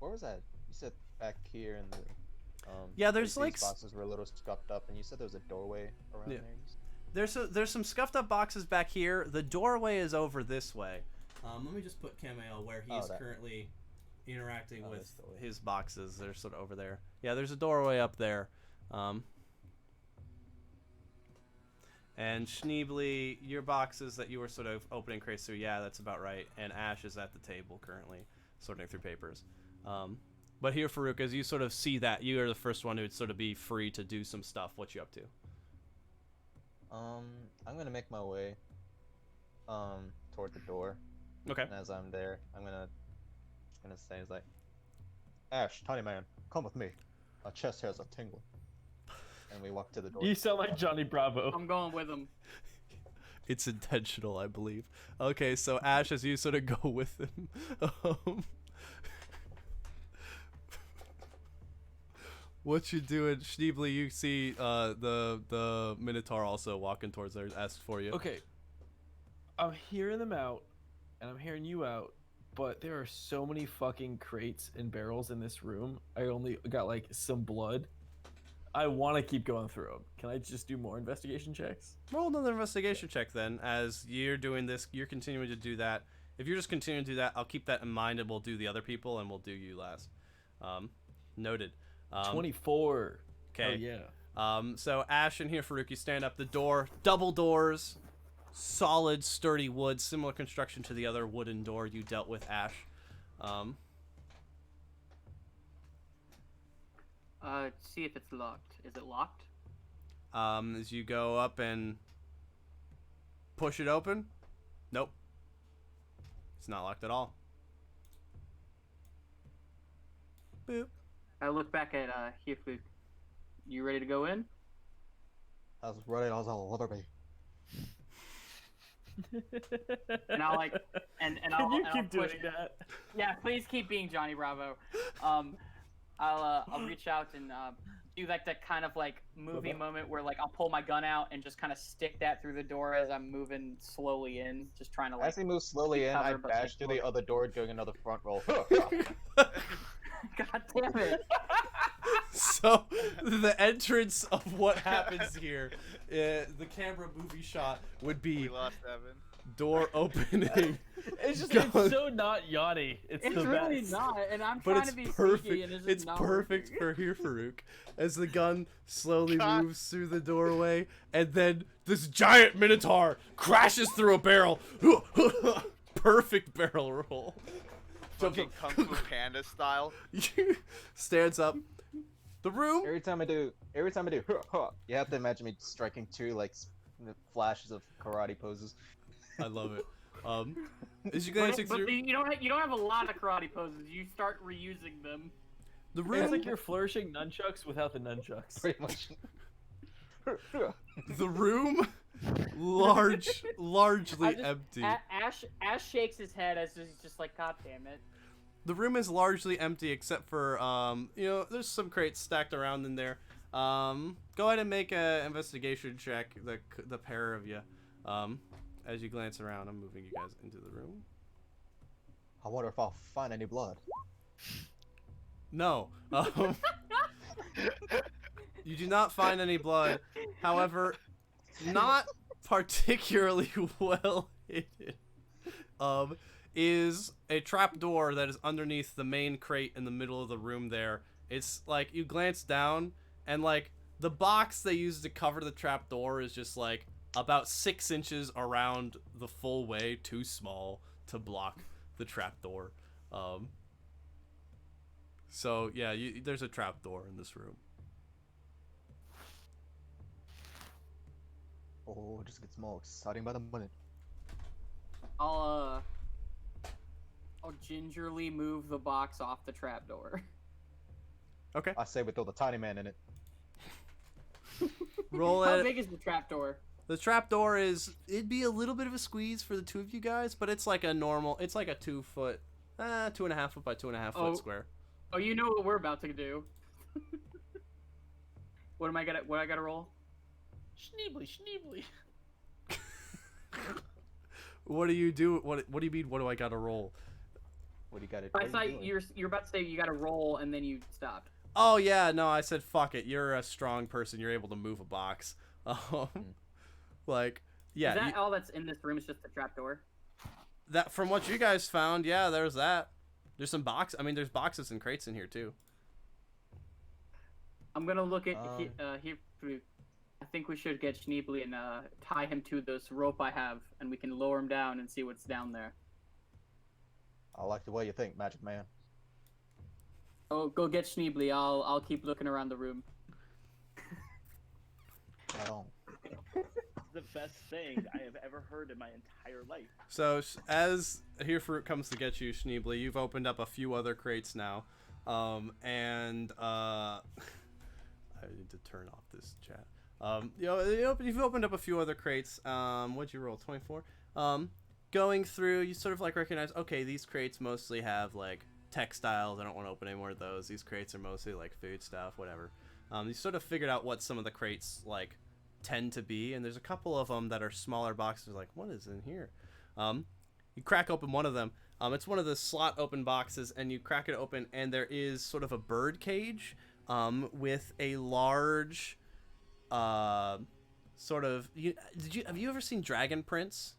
Where was that? You said back here in the Yeah, there's like like these boxes were a little scuffed up, and you said there was a doorway around Yeah. there. There's some scuffed up boxes back here. The doorway is over this way. Let me just put Kamael where he's currently interacting with his boxes. They're sort of over there. Yeah, there's a doorway up there. And Schneebly, your boxes that you were sort of opening crates through, yeah, that's about right. And Ash is at the table currently, sorting through papers. But here, Farouk, as you sort of see that, you are the first one who would sort of be free to do some stuff. What you up to? I'm gonna make my way toward the door. Okay. And as I'm there, I'm gonna say, it's like, Ash, tiny man, come with me. My chest hairs are tingling. And we walk to the door. You sound like Johnny Bravo. I'm going with him. It's intentional, I believe. Okay, so Ash, as you sort of go with him, what you doing, Schneebly? You see the Minotaur also walking towards there, asked for you. Okay. I'm hearing them out, and I'm hearing you out, but there are so many fucking crates and barrels in this room. I only got like some blood. I want to keep going through them. Can I just do more investigation checks? Roll another investigation check then. As you're doing this, you're continuing to do that. If you're just continuing to do that, I'll keep that in mind and we'll do the other people and we'll do you last. Noted. 24. Okay. Oh, yeah. So Ash and here, Farouk, you stand up. The door, double doors, solid, sturdy wood, similar construction to the other wooden door you dealt with, Ash. See if it's locked. Is it locked? As you go up and push it open, nope, it's not locked at all. Boop. I look back at Hifuk. You ready to go in? I was ready as I'll ever be. And I'll like, and Can I'll, you and I'll keep push. doing that? Yeah, please keep being Johnny Bravo. I'll reach out and do like that kind of like movie moment where like I'll pull my gun out and just kind of stick that through the door as I'm moving slowly in, just trying to like. As he moves slowly in, I cover, but, dash like, to the other door, doing another front roll. God damn it! So the entrance of what happens here, the camera movie shot would be We lost Evan. door opening. It's just going- it's so not Yanni. It's It's the really best. not, and I'm But trying it's to be perfect. sneaky, and It's not perfect working. for here, Farouk, as the gun slowly moves through the doorway, and then this giant minotaur crashes through a barrel. Perfect barrel roll. Fucking Kung Fu Panda style. Stands up. The room. Every time I do, you have to imagine me striking two like flashes of karate poses. I love it. As you glance But through you don't have a lot of karate poses. You start reusing them. the It's room, like you're flourishing nunchucks without the nunchucks. Pretty much. the room, largely I just- empty. Ash shakes his head as he's just like, God damn it. The room is largely empty except for there's some crates stacked around in there. Go ahead and make a investigation check, the pair of you. As you glance around, I'm moving you guys into the room. I wonder if I'll find any blood. No. You do not find any blood. However, not particularly well hidden. Is a trapdoor that is underneath the main crate in the middle of the room there. It's like you glance down and like the box they use to cover the trapdoor is just like about 6 inches around the full way, too small to block the trapdoor. So yeah, there's a trapdoor in this room. Oh, it just gets more exciting by the minute. I'll gingerly move the box off the trapdoor. Okay. I say we throw the tiny man in it. Roll How it. big is the trapdoor? The trapdoor it'd be a little bit of a squeeze for the two of you guys, but it's like a normal, it's like a 2 foot, 2.5 foot by 2.5 foot square. Oh, you know what we're about to do. What I gotta roll? Schneebly. What do you do? What do you mean? What do I gotta roll? What do you gotta do? I thought you're about to say you gotta roll and then you stopped. Oh yeah, no, I said fuck it. You're a strong person. You're able to move a box. Like yeah. Is that all that's in this room? Is just the trapdoor? That from what you guys found, yeah, there's that. There's some there's boxes and crates in here too. I'm gonna look at I think we should get Schneebly and tie him to this rope I have, and we can lower him down and see what's down there. I like the way you think, Magic Man. Oh, go get Schneebly. I'll keep looking around the room. I don't. The best thing I have ever heard in my entire life. So as here Fruit comes to get you, Schneebly, you've opened up a few other crates now, and I need to turn off this chat. You've opened up a few other crates. What'd you roll? 24. Going through, you sort of like recognize, okay, these crates mostly have like textiles. I don't want to open any more of those. These crates are mostly like food stuff, whatever. You sort of figured out what some of the crates like tend to be, and there's a couple of them that are smaller boxes. Like, what is in here? You crack open one of them. It's one of the slot open boxes, and you crack it open, and there is sort of a bird cage with a large sort of have you ever seen Dragon Prince?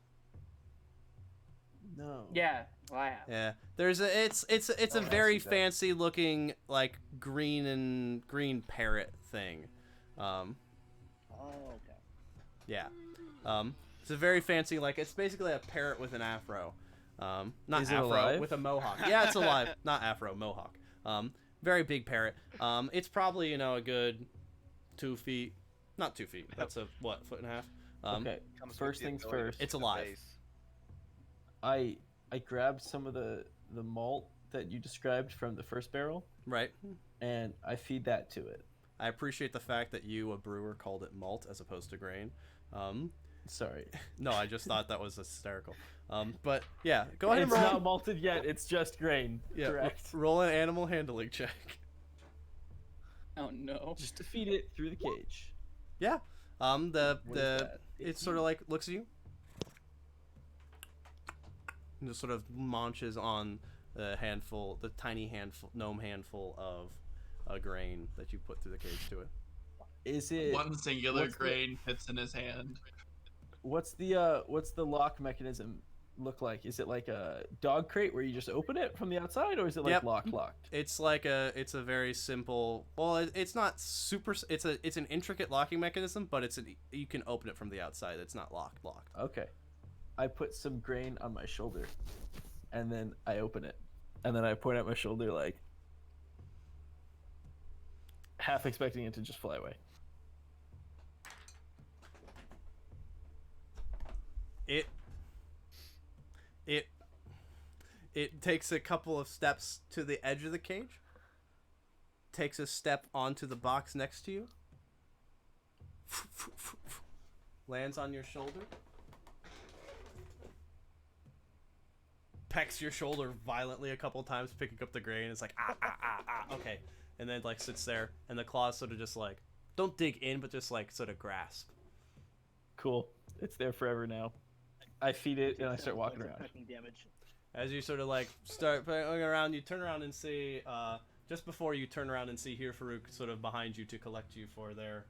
No. Yeah, well, I have. Yeah, there's a it's a Oh, I very see that. fancy looking like green parrot thing. Oh, okay. Yeah. It's a very fancy, like, it's basically a parrot with an afro. Not Is it afro, alive? with a mohawk. Yeah, it's alive. Not afro, mohawk. Very big parrot. It's probably, a good 2 feet. Not 2 feet. That's a, what, foot and a half? Okay, Comes with first the things ability to first. see It's the alive. face. I grabbed some of the malt that you described from the first barrel, Right. and I feed that to it. I appreciate the fact that you, a brewer, called it malt as opposed to grain. Sorry. No, I just thought that was hysterical. But, yeah, go ahead and It's roll. not malted yet. It's just grain. Yeah, Correct. roll an animal handling check. Oh no. Just to feed it through the cage. Yeah. What is The that? it sort of like looks at you and just sort of munches on the tiny gnome handful of a grain that you put through the cage to it. Is it One singular what's the- grain fits in his hand. What's the lock mechanism look like? Is it like a dog crate where you just open it from the outside, or is it like Yep. locked? It's a very simple. Well, it's not super. It's an intricate locking mechanism, but you can open it from the outside. It's not locked. Okay. I put some grain on my shoulder, and then I open it, and then I point at my shoulder like half expecting it to just fly away. It takes a couple of steps to the edge of the cage. Takes a step onto the box next to you. Lands on your shoulder. Pecks your shoulder violently a couple times, picking up the grain. It's like, okay. And then, like, sits there, and the claws sort of just, like, don't dig in, but just, like, sort of grasp. Cool. It's there forever now. I feed it, and I start walking Points of around. pecking damage. As you sort of, like, start going around, you turn around and see, just before you turn around and see here Farouk sort of behind you to collect you for their,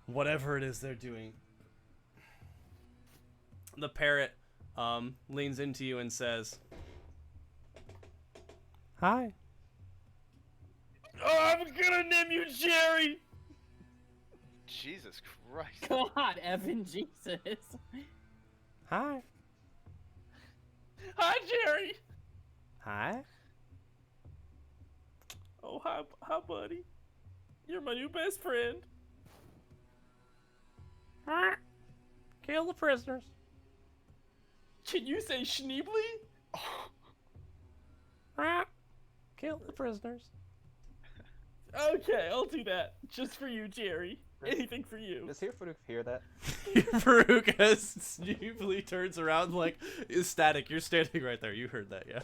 whatever it is they're doing. The parrot leans into you and says, "Hi." Oh, I'm gonna name you Jerry! Jesus Christ. God, Evan, Jesus. Hi. Hi, Jerry! Hi. Oh, hi, buddy. You're my new best friend. Kill the prisoners. Can you say Schneebly? Kill the prisoners. Okay, I'll do that. Just for you, Jerry. Anything for you. Does here Farouk hear that? Farouk as Sneebly turns around like is static. You're standing right there. You heard that, yeah?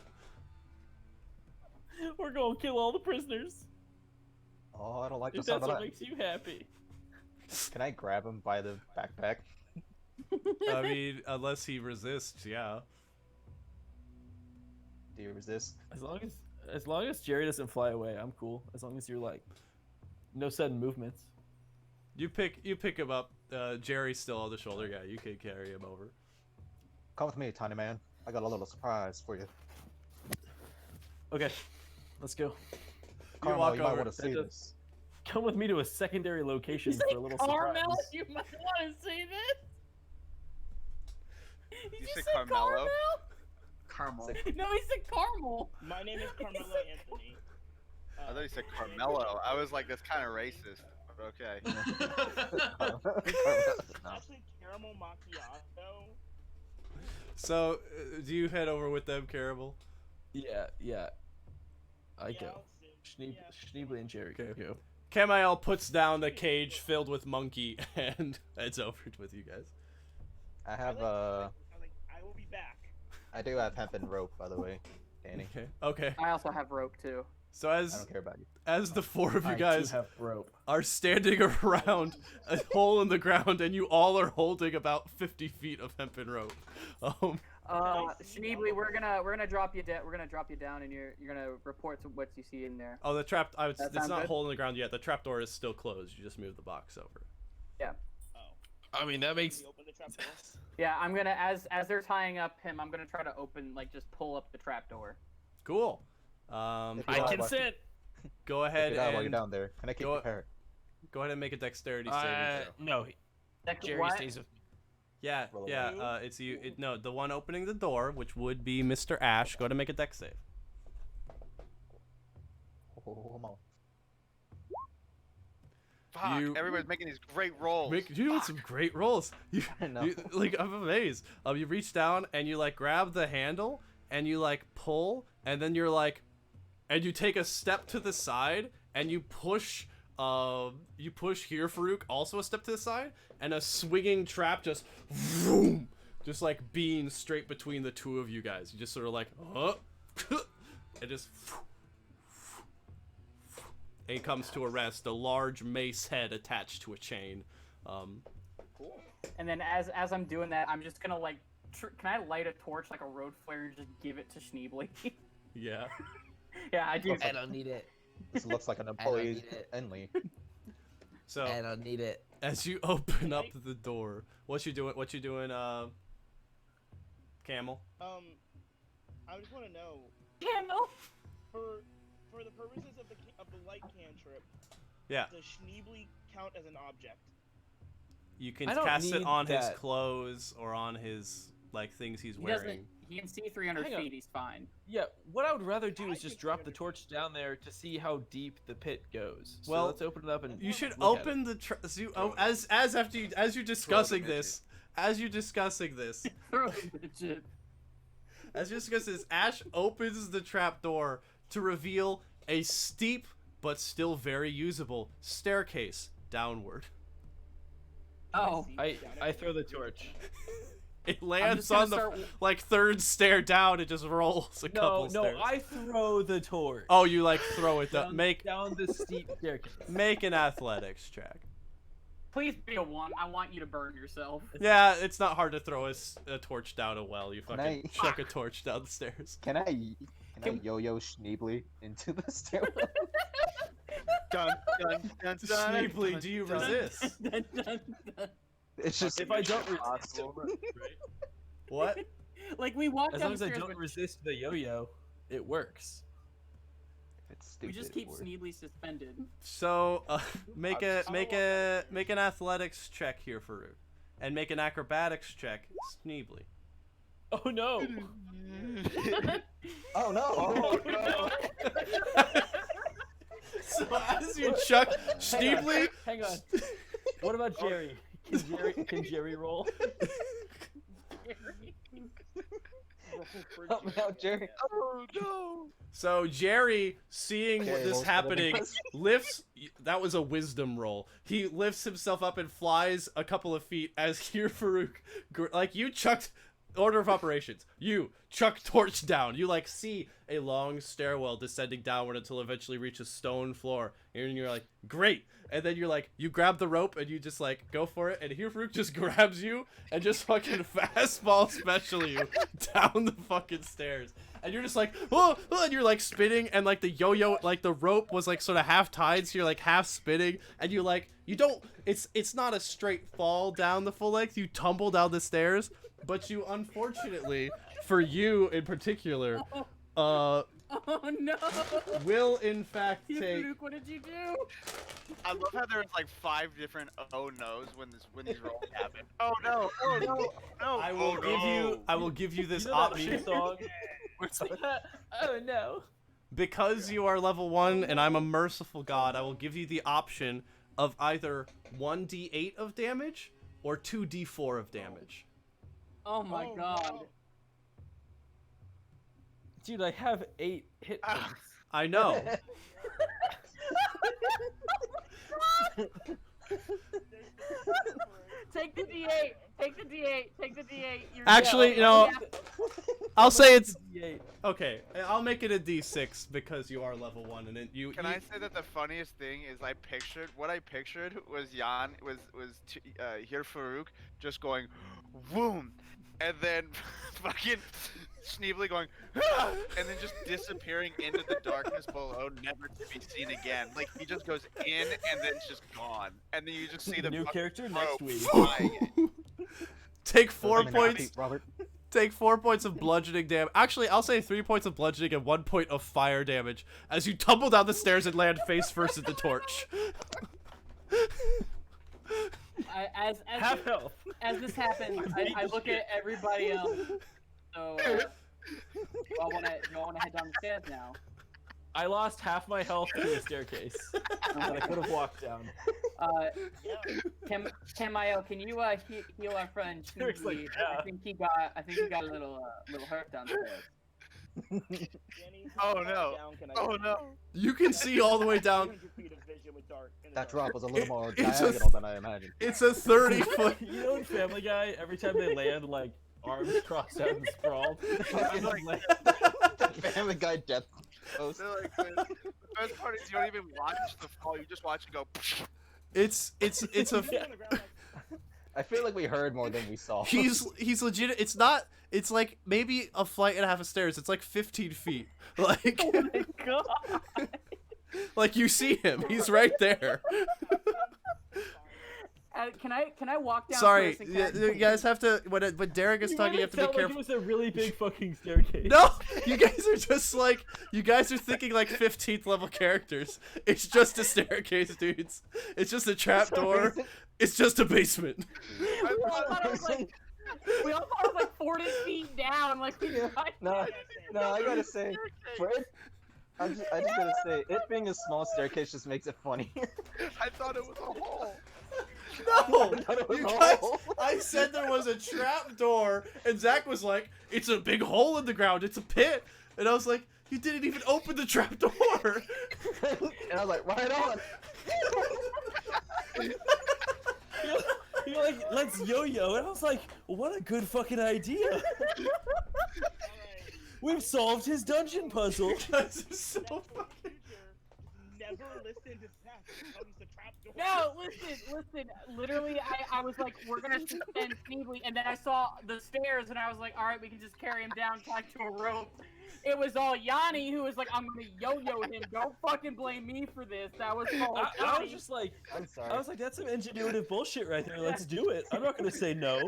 We're gonna kill all the prisoners. Oh, I don't like the If sound that's of what that. makes you happy. Can I grab him by the backpack? I mean, unless he resists, yeah. Do you resist? As long as Jerry doesn't fly away, I'm cool. As long as you're like no sudden movements. You pick him up. Jerry's still on the shoulder. Yeah, you can carry him over. Come with me, tiny man. I got a little surprise for you. Okay, let's go. Carmel, walk you might over. want to see this. Come with me to a secondary location for a little surprise. Carmel, you might want to see this. Did You you said say Carmelo? Caramel. No, he said Carmel. My name is Carmelo Anthony. I thought you said Carmelo. I was like, that's kind of racist. But okay. Actually, caramel macchiato. So, do you head over with them, Caribou? Yeah. I Yeah, go. I'll see. Schneebly and Jerry go. Kamael puts down the cage filled with monkey and heads over with you guys. I have I will be back. I do have hemp and rope, by the way, Danny. Okay. I also have rope too. So I don't care about you. as the four of you I too guys have rope. are standing around a hole in the ground, and you all are holding about 50 feet of hempen rope. Schneebly, we're gonna drop you down. We're gonna drop you down, and you're gonna report to what you see in there. Oh, the trap. That It's sound not good? hole in the ground yet. The trap door is still closed. You just move the box over. Yeah. I mean, that makes. Open the trap door. Yeah, I'm gonna as they're tying up him, I'm gonna try to open like just pull up the trapdoor. Cool. I consent. Go ahead While you're and down there. Can I keep the parrot? go ahead and make a dexterity saving throw. No. Jerry what? stays with me. Yeah, yeah. It's you. No, the one opening the door, which would be Mr. Ash. Go ahead and make a dex save. Oh, come on. Fuck, You- everybody's making these great rolls. You're doing some great rolls. I know. Like I'm amazed. You reach down and you like grab the handle and you like pull and then you're like, and you take a step to the side and you push here Farouk also a step to the side and a swinging trap just vroom, just like being straight between the two of you guys. You just sort of like, it just. And comes to a rest, a large mace head attached to a chain. Cool. And then as I'm doing that, I'm just gonna like, can I light a torch like a road flare and just give it to Schneebly? Yeah. Yeah, I do. I don't need it. This looks like an employee only. So I don't need it. as you open up the door, what you doing? Camel? I just want to know. Camel. For the purposes of the light cantrip. Yeah. Does Schneebly count as an object? You can I don't cast it need on his that. clothes or on his like things he's He doesn't. wearing. He can see 300 Hang on. feet. He's fine. Yeah, what I would rather do is just drop the torch down there to see how deep the pit goes. So Well, let's open it up and You should look at it. open the as you're discussing this, as you're discussing this, Ash opens the trapdoor to reveal a steep but still very usable staircase downward. Oh. I throw the torch. It lands just gonna on the start- like third stair down. It just rolls a couple No, stairs. I throw the torch. Oh, you like throw it down. down the steep staircase. Make an athletics check. Please be a 1. I want you to burn yourself. Yeah, it's not hard to throw a torch down a well. You Can fucking I- chuck a torch down the stairs. Can I yo-yo Schneebly into the stairwell? Dun, dun, dun, dun, Schneebly, do you dun. resist? Dun, dun, dun. It's just If I don't impossible. What? Like we walk As down long as the I stairs, don't but resist the yo-yo, it works. It's we stupid. just keep Word. Schneebly suspended. So make an athletics check here, Farouk, and make an acrobatics check, Schneebly. Oh no! Oh no! Oh no! So as you chuck Schneebly, Hang on. What about Jerry? Can Jerry roll? Help me out, Jerry. Oh no! so Jerry, seeing Jerry this rolls happening, for the lifts. That was a wisdom roll. He lifts himself up and flies a couple of feet as here Farouk, like you chucked. Order of operations. You chuck torch down. You like see a long stairwell descending downward until it eventually reaches stone floor. And you're like, great. And then you're like, you grab the rope and you just like go for it. And here Farouk just grabs you and just fucking fastball special you down the fucking stairs. And you're just like, oh, and you're like spinning and like the yo-yo, like the rope was like sort of half tied. So you're like half spinning and you like, you don't, it's not a straight fall down the full length. You tumble down the stairs. But you, unfortunately, for you in particular, Oh no! will in fact Hey, take. Farouk, what did you do? I love how there's like 5 different oh no's when these rolls happen. Oh no! Oh no! No! I will give you this You know that option shit song? Oh no! because you are level 1 and I'm a merciful god. I will give you the option of either 1d8 of damage or 2d4 of damage. Oh my god. Dude, I have 8 hit points. I know. Take the D8. Take the D8. Take the D8. You're Actually, dead. you know, Yeah. I'll say it's D8. okay. I'll make it a d6 because you are level 1 and you. Can I say that the funniest thing is I pictured was Jan here Farouk just going, boom, and then fucking Schneebly going, "Ah!" and then just disappearing into the darkness below, never to be seen again. Like he just goes in and then it's just gone, and then you just see the New fucking character bro next week. flying. Take 4 Doesn't points. happen, Robert. Take 4 points of bludgeoning damage. Actually, I'll say 3 points of bludgeoning and 1 point of fire damage as you tumble down the stairs and land face first at the torch. Half health. As this happens, I look at everybody else. So, y'all wanna head down the stairs now? I lost half my health to a staircase. I could have walked down. Camayo, can you heal our friend? Eric's like, Sneaky? yeah. I think he got a little hurt downstairs. Oh no! Oh no! You can see all the way down. That drop was a little more It's diagonal than I imagined. It's a 30-foot. You know in Family Guy, every time they land, like arms crossed out and sprawled. I'm like, Family Guy death pose. They're like, the best part is you don't even watch the fall; you just watch it go. It's a. I feel like we heard more than we saw. He's legit. It's not. It's like maybe a flight and a half of stairs. It's like 15 feet. Like. Oh my god. Like you see him. He's right there. Can I walk down? Sorry, first and can I- you guys have to. When Derek is talking, you have to be felt like careful. it was a really big fucking staircase. No, you guys are just like you guys are thinking like 15th level characters. It's just a staircase, dudes. It's just a trap door. It's just a basement. We all thought it was like 40 feet down. Like we No, I gotta say, for it, I just gotta say, it being a small Staircase just makes it funny. I thought it was a hole. No, it was you a guys. hole. I said there was a trap door, and Zach was like, "It's a big hole in the ground. It's a pit." And I was like, "You didn't even open the trap door." And I was like, right on. You're like, let's yo-yo, and I was like, what a good fucking idea. We've solved his dungeon puzzle. That's so fucking... Never listen to Zach. He comes to trap door. No, listen. Literally, I was like, we're gonna suspend Sneebly, and then I saw the stairs, and I was like, all right, we can just carry him down, tied to a rope. It was all Yanni who was like, I'm gonna yo-yo him. Don't fucking blame me for this. That was all I Yanni. was just like, I'm sorry. I was like, that's some ingenuitive bullshit right there. Let's do it. I'm not gonna say no.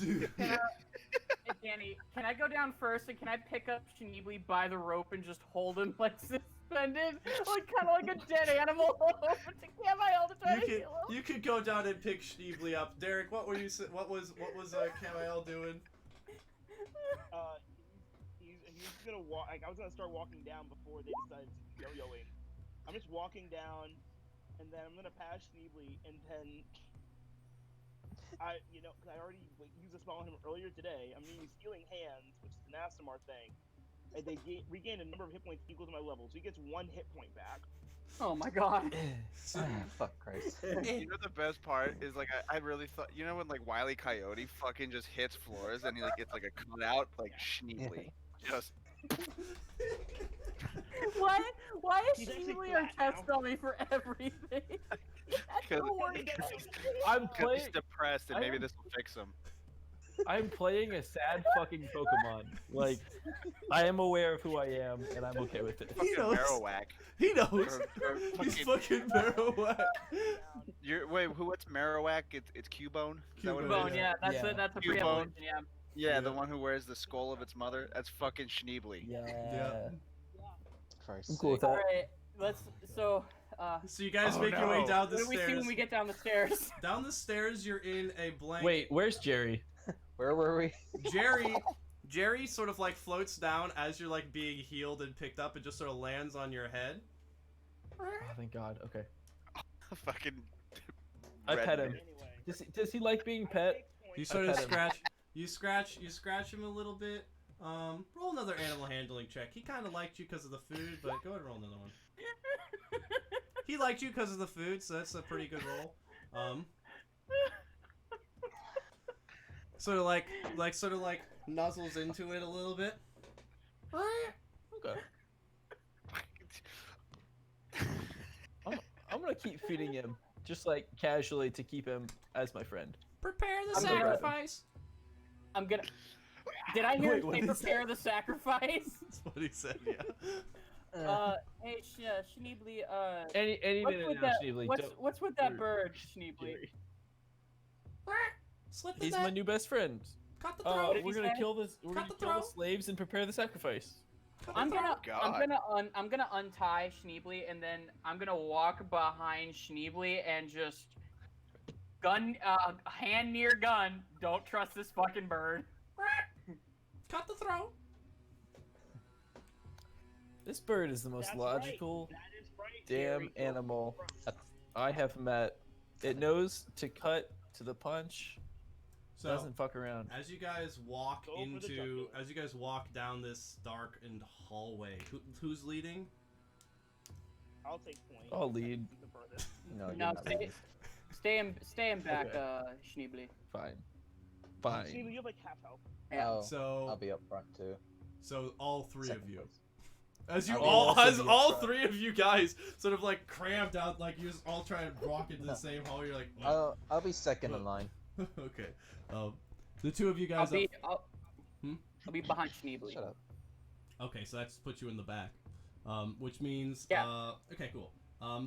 Dude. Hey, Danny, can I go down first, and can I pick up Schneebly by the rope and just hold him like suspended, like kind of like a dead animal over to Camayo to try to kill him? You could go down and pick Schneebly up. Derek, what were you? What was Camael doing? He's gonna walk. Like I was gonna start walking down before they decided to yo-yoing. I'm just walking down, and then I'm gonna pass Schneebly, and then cause I already used a spell on him earlier today. I'm using Stealing Hands, which is an Astamar thing, and they regain a number of hit points equal to my level, so he gets 1 hit point back. Oh my god. Fuck Christ. You know the best part is like I really thought when like Wile E. Coyote fucking just hits floors and he like gets like a cutout like Schneebly. Just Why is He's actually Schneebly our flat test dummy for everything? That's so weird. I'm because he's playing. depressed and maybe this will fix him. I'm playing a sad fucking Pokemon. Like, I am aware of who I am, and I'm okay with it. He knows. Marowak. He knows. Or He's fucking Marowak. Wait, what's Marowak? It's Cubone? Is that what it Cubone, is? yeah, that's a Cubone. pre-evolution, yeah. Yeah, the one who wears the skull of its mother. That's fucking Schneebly. Yeah. Christ. I'm cool with that. Alright, so you guys Oh, make your way no. down the what do we see stairs. when we get down the stairs? Down the stairs, you're in a blank. Wait, where's Jerry? Where were we? Jerry sort of like floats down as you're like being healed and picked up, and just sort of lands on your head. Oh, thank God. Okay. Fucking. I pet him. Anyway, Does he like being pet? You sort of pet him. scratch him a little bit. Roll another animal handling check. He kind of liked you because of the food, but go ahead and roll another one. He liked you because of the food, so that's a pretty good roll. Sort of like nuzzles into it a little bit. Okay. I'm gonna keep feeding him, just like casually to keep him as my friend. Prepare the I'm gonna grab him. sacrifice. I'm gonna Did I hear Wait, him what say did he say? prepare the sacrifice? That's what he said. Yeah. Hey, Schneebly, Any what's minute with now, that? Schneebly. What's with that Or- bird, Schneebly? Slip He's my new best friend. Cut the throat. What did We're he gonna say? kill this. We're Cut gonna the kill the throat. slaves and prepare the sacrifice. I'm gonna God. I'm gonna untie Schneebly and then I'm gonna walk behind Schneebly and just hand near gun. Don't trust this fucking bird. Cut the throat. This bird is the most That's logical right. That is right, damn Gary. animal I have met. It knows to cut to the punch. So, Doesn't fuck around. As you guys walk Go for the jugular. as you guys walk down this dark and hallway, who's leading? I'll take point. I'll lead. The furthest. No, you're No, not stay in back, Okay. Schneebly. Fine. Steve, Fine. you have like half health. Oh, So I'll be up front too. So all three Second of you. place. As you I will all, also as be up all front. three of you guys sort of like cramped out, like you just all try and walk into the same hall. You're like, I'll be second in line. okay. The two of you I'll guys. be up... I'll be behind Schneebly. Shut up. Okay, so that's put you in the back. Which means. Yeah. Okay, cool.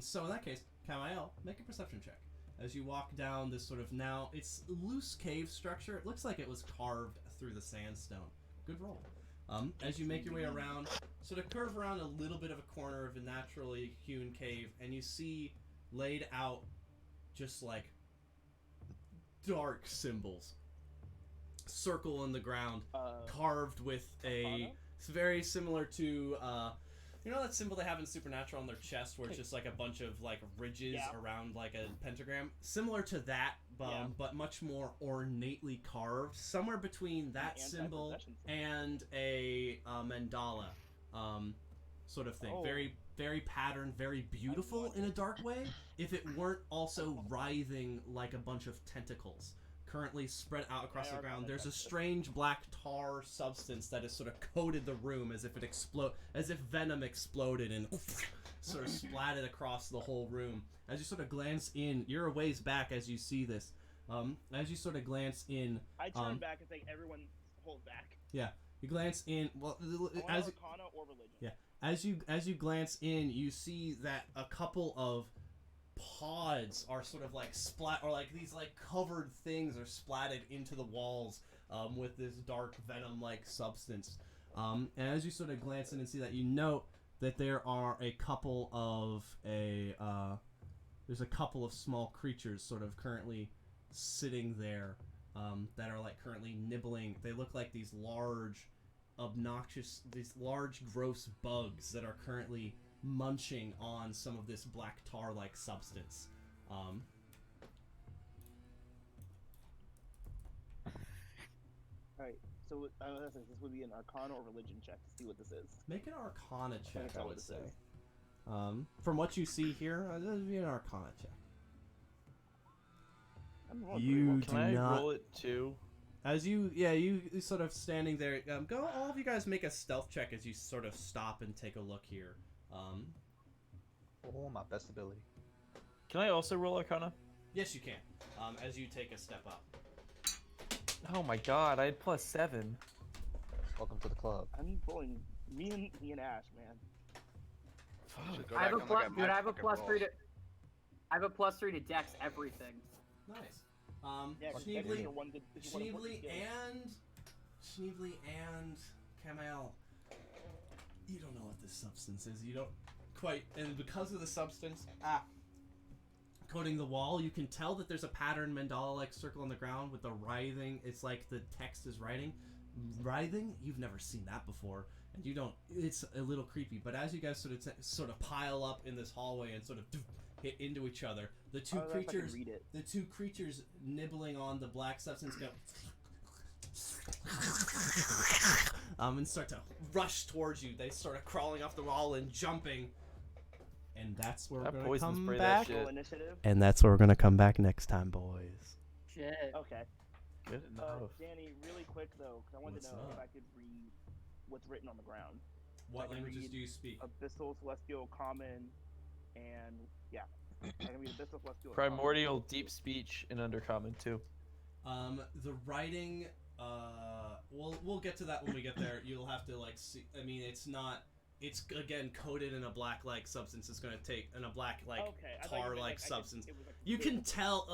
So in that case, Kamael, make a perception check. As you walk down this sort of now, it's loose cave structure. It looks like it was carved through the sandstone. Good roll. As you make your way around, sort of curve around a little bit of a corner of a naturally hewn cave, and you see laid out just like dark symbols. Circle in the ground, carved with a. It's very similar to you know that symbol they have in Supernatural on their chest, where it's just like a bunch of like ridges around like a pentagram. Similar to that, but much more ornately carved. Somewhere between that symbol and a mandala, sort of thing. Very, very patterned, very beautiful in a dark way. If it weren't also writhing like a bunch of tentacles. Currently spread out across the ground. There's a strange black tar substance that has sort of coated the room as if it as if venom exploded and sort of splatted across the whole room. As you sort of glance in, you're a ways back as you see this. As you sort of glance in, I turn back and say, everyone hold back. yeah, you glance in. Well, I want as Arcana or religion. yeah, as you glance in, you see that a couple of pods are sort of like splat, or like these like covered things are splatted into the walls with this dark venom-like substance. And as you sort of glance in and see that, you note that there are a couple of there's a couple of small creatures sort of currently sitting there that are like currently nibbling. They look like these large, gross bugs that are currently munching on some of this black tar-like substance. Alright, so this would be an Arcana or religion check to see what this is. Make an Arcana check, That's I what would it say. says. From what you see here, this would be an Arcana check. I'm rolling You pretty well. do Can I not. roll it too? As you sort of standing there, go. All of you guys make a stealth check as you sort of stop and take a look here. Oh, my best ability. Can I also roll Arcana? Yes, you can. As you take a step up. Oh my god, I had +7. Welcome to the club. I'm rolling me and Ash, man. Should go I have a back and look plus, at my dude. I have a fucking +3 rolls. to. I have a +3 to Dex everything. Nice. Yeah, 'cause Schneebly, Dex is your one good Schneebly skills. and Kamael, you don't know what this substance is. You don't quite, and because of the substance coating the wall, you can tell that there's a pattern mandala-like circle on the ground with the writhing. It's like the text is writing. You've never seen that before, and you don't. It's a little creepy. But as you guys sort of pile up in this hallway and sort of hit into each other, the two creatures nibbling on the black substance go and start to rush towards you. They start crawling off the wall and jumping. And that's where we're That gonna poison come spray, back. that shit. Initiative. And that's where we're gonna come back next time, boys. Shit. Okay. Good enough. Danny, really quick though, because I wanted What's to know if up? I could read what's written on the ground. What I can languages read do you speak? Abyssal, Celestial, Common, and yeah. I can read Abyssal, Celestial. and Primordial, Deep Speech, and Undercommon too. The writing we'll get to that when we get there. You'll have to like see. I mean, it's not. It's again coated in a black like substance. It's gonna take in a black like tar like substance. You can tell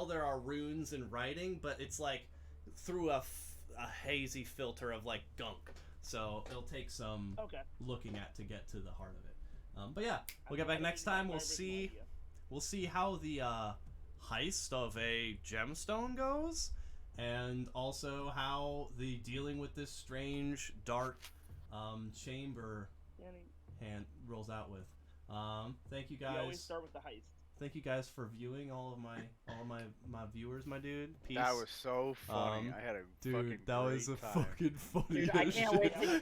there are runes in writing, but it's like through a hazy filter of like gunk. So it'll take some looking at to get to the heart of it. But yeah, we'll get back next time. We'll see how the heist of a gemstone goes, and also how the dealing with this strange dark chamber hand rolls out with. Thank you guys. You always start with the heist. Thank you guys for viewing all of my viewers, my dude. Peace. That was so funny. I had a dude. That was a time. fucking funny. Dude, I can't wait to.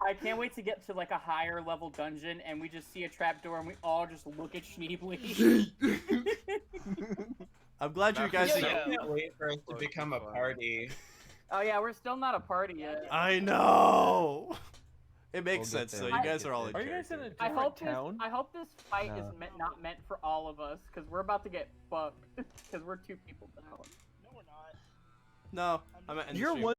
I can't wait to get to like a higher level dungeon and we just see a trapdoor and we all just look at Schneebly. I'm glad you guys. I can't wait for us to become a party. Oh yeah, we're still not a party yet. I know. It makes sense. So you guys are all in. Are you guys in a I different hope town? I hope this fight No. is not meant for all of us because we're about to get fucked because we're 2 people down. No, we're not. No, I'm at. You're one.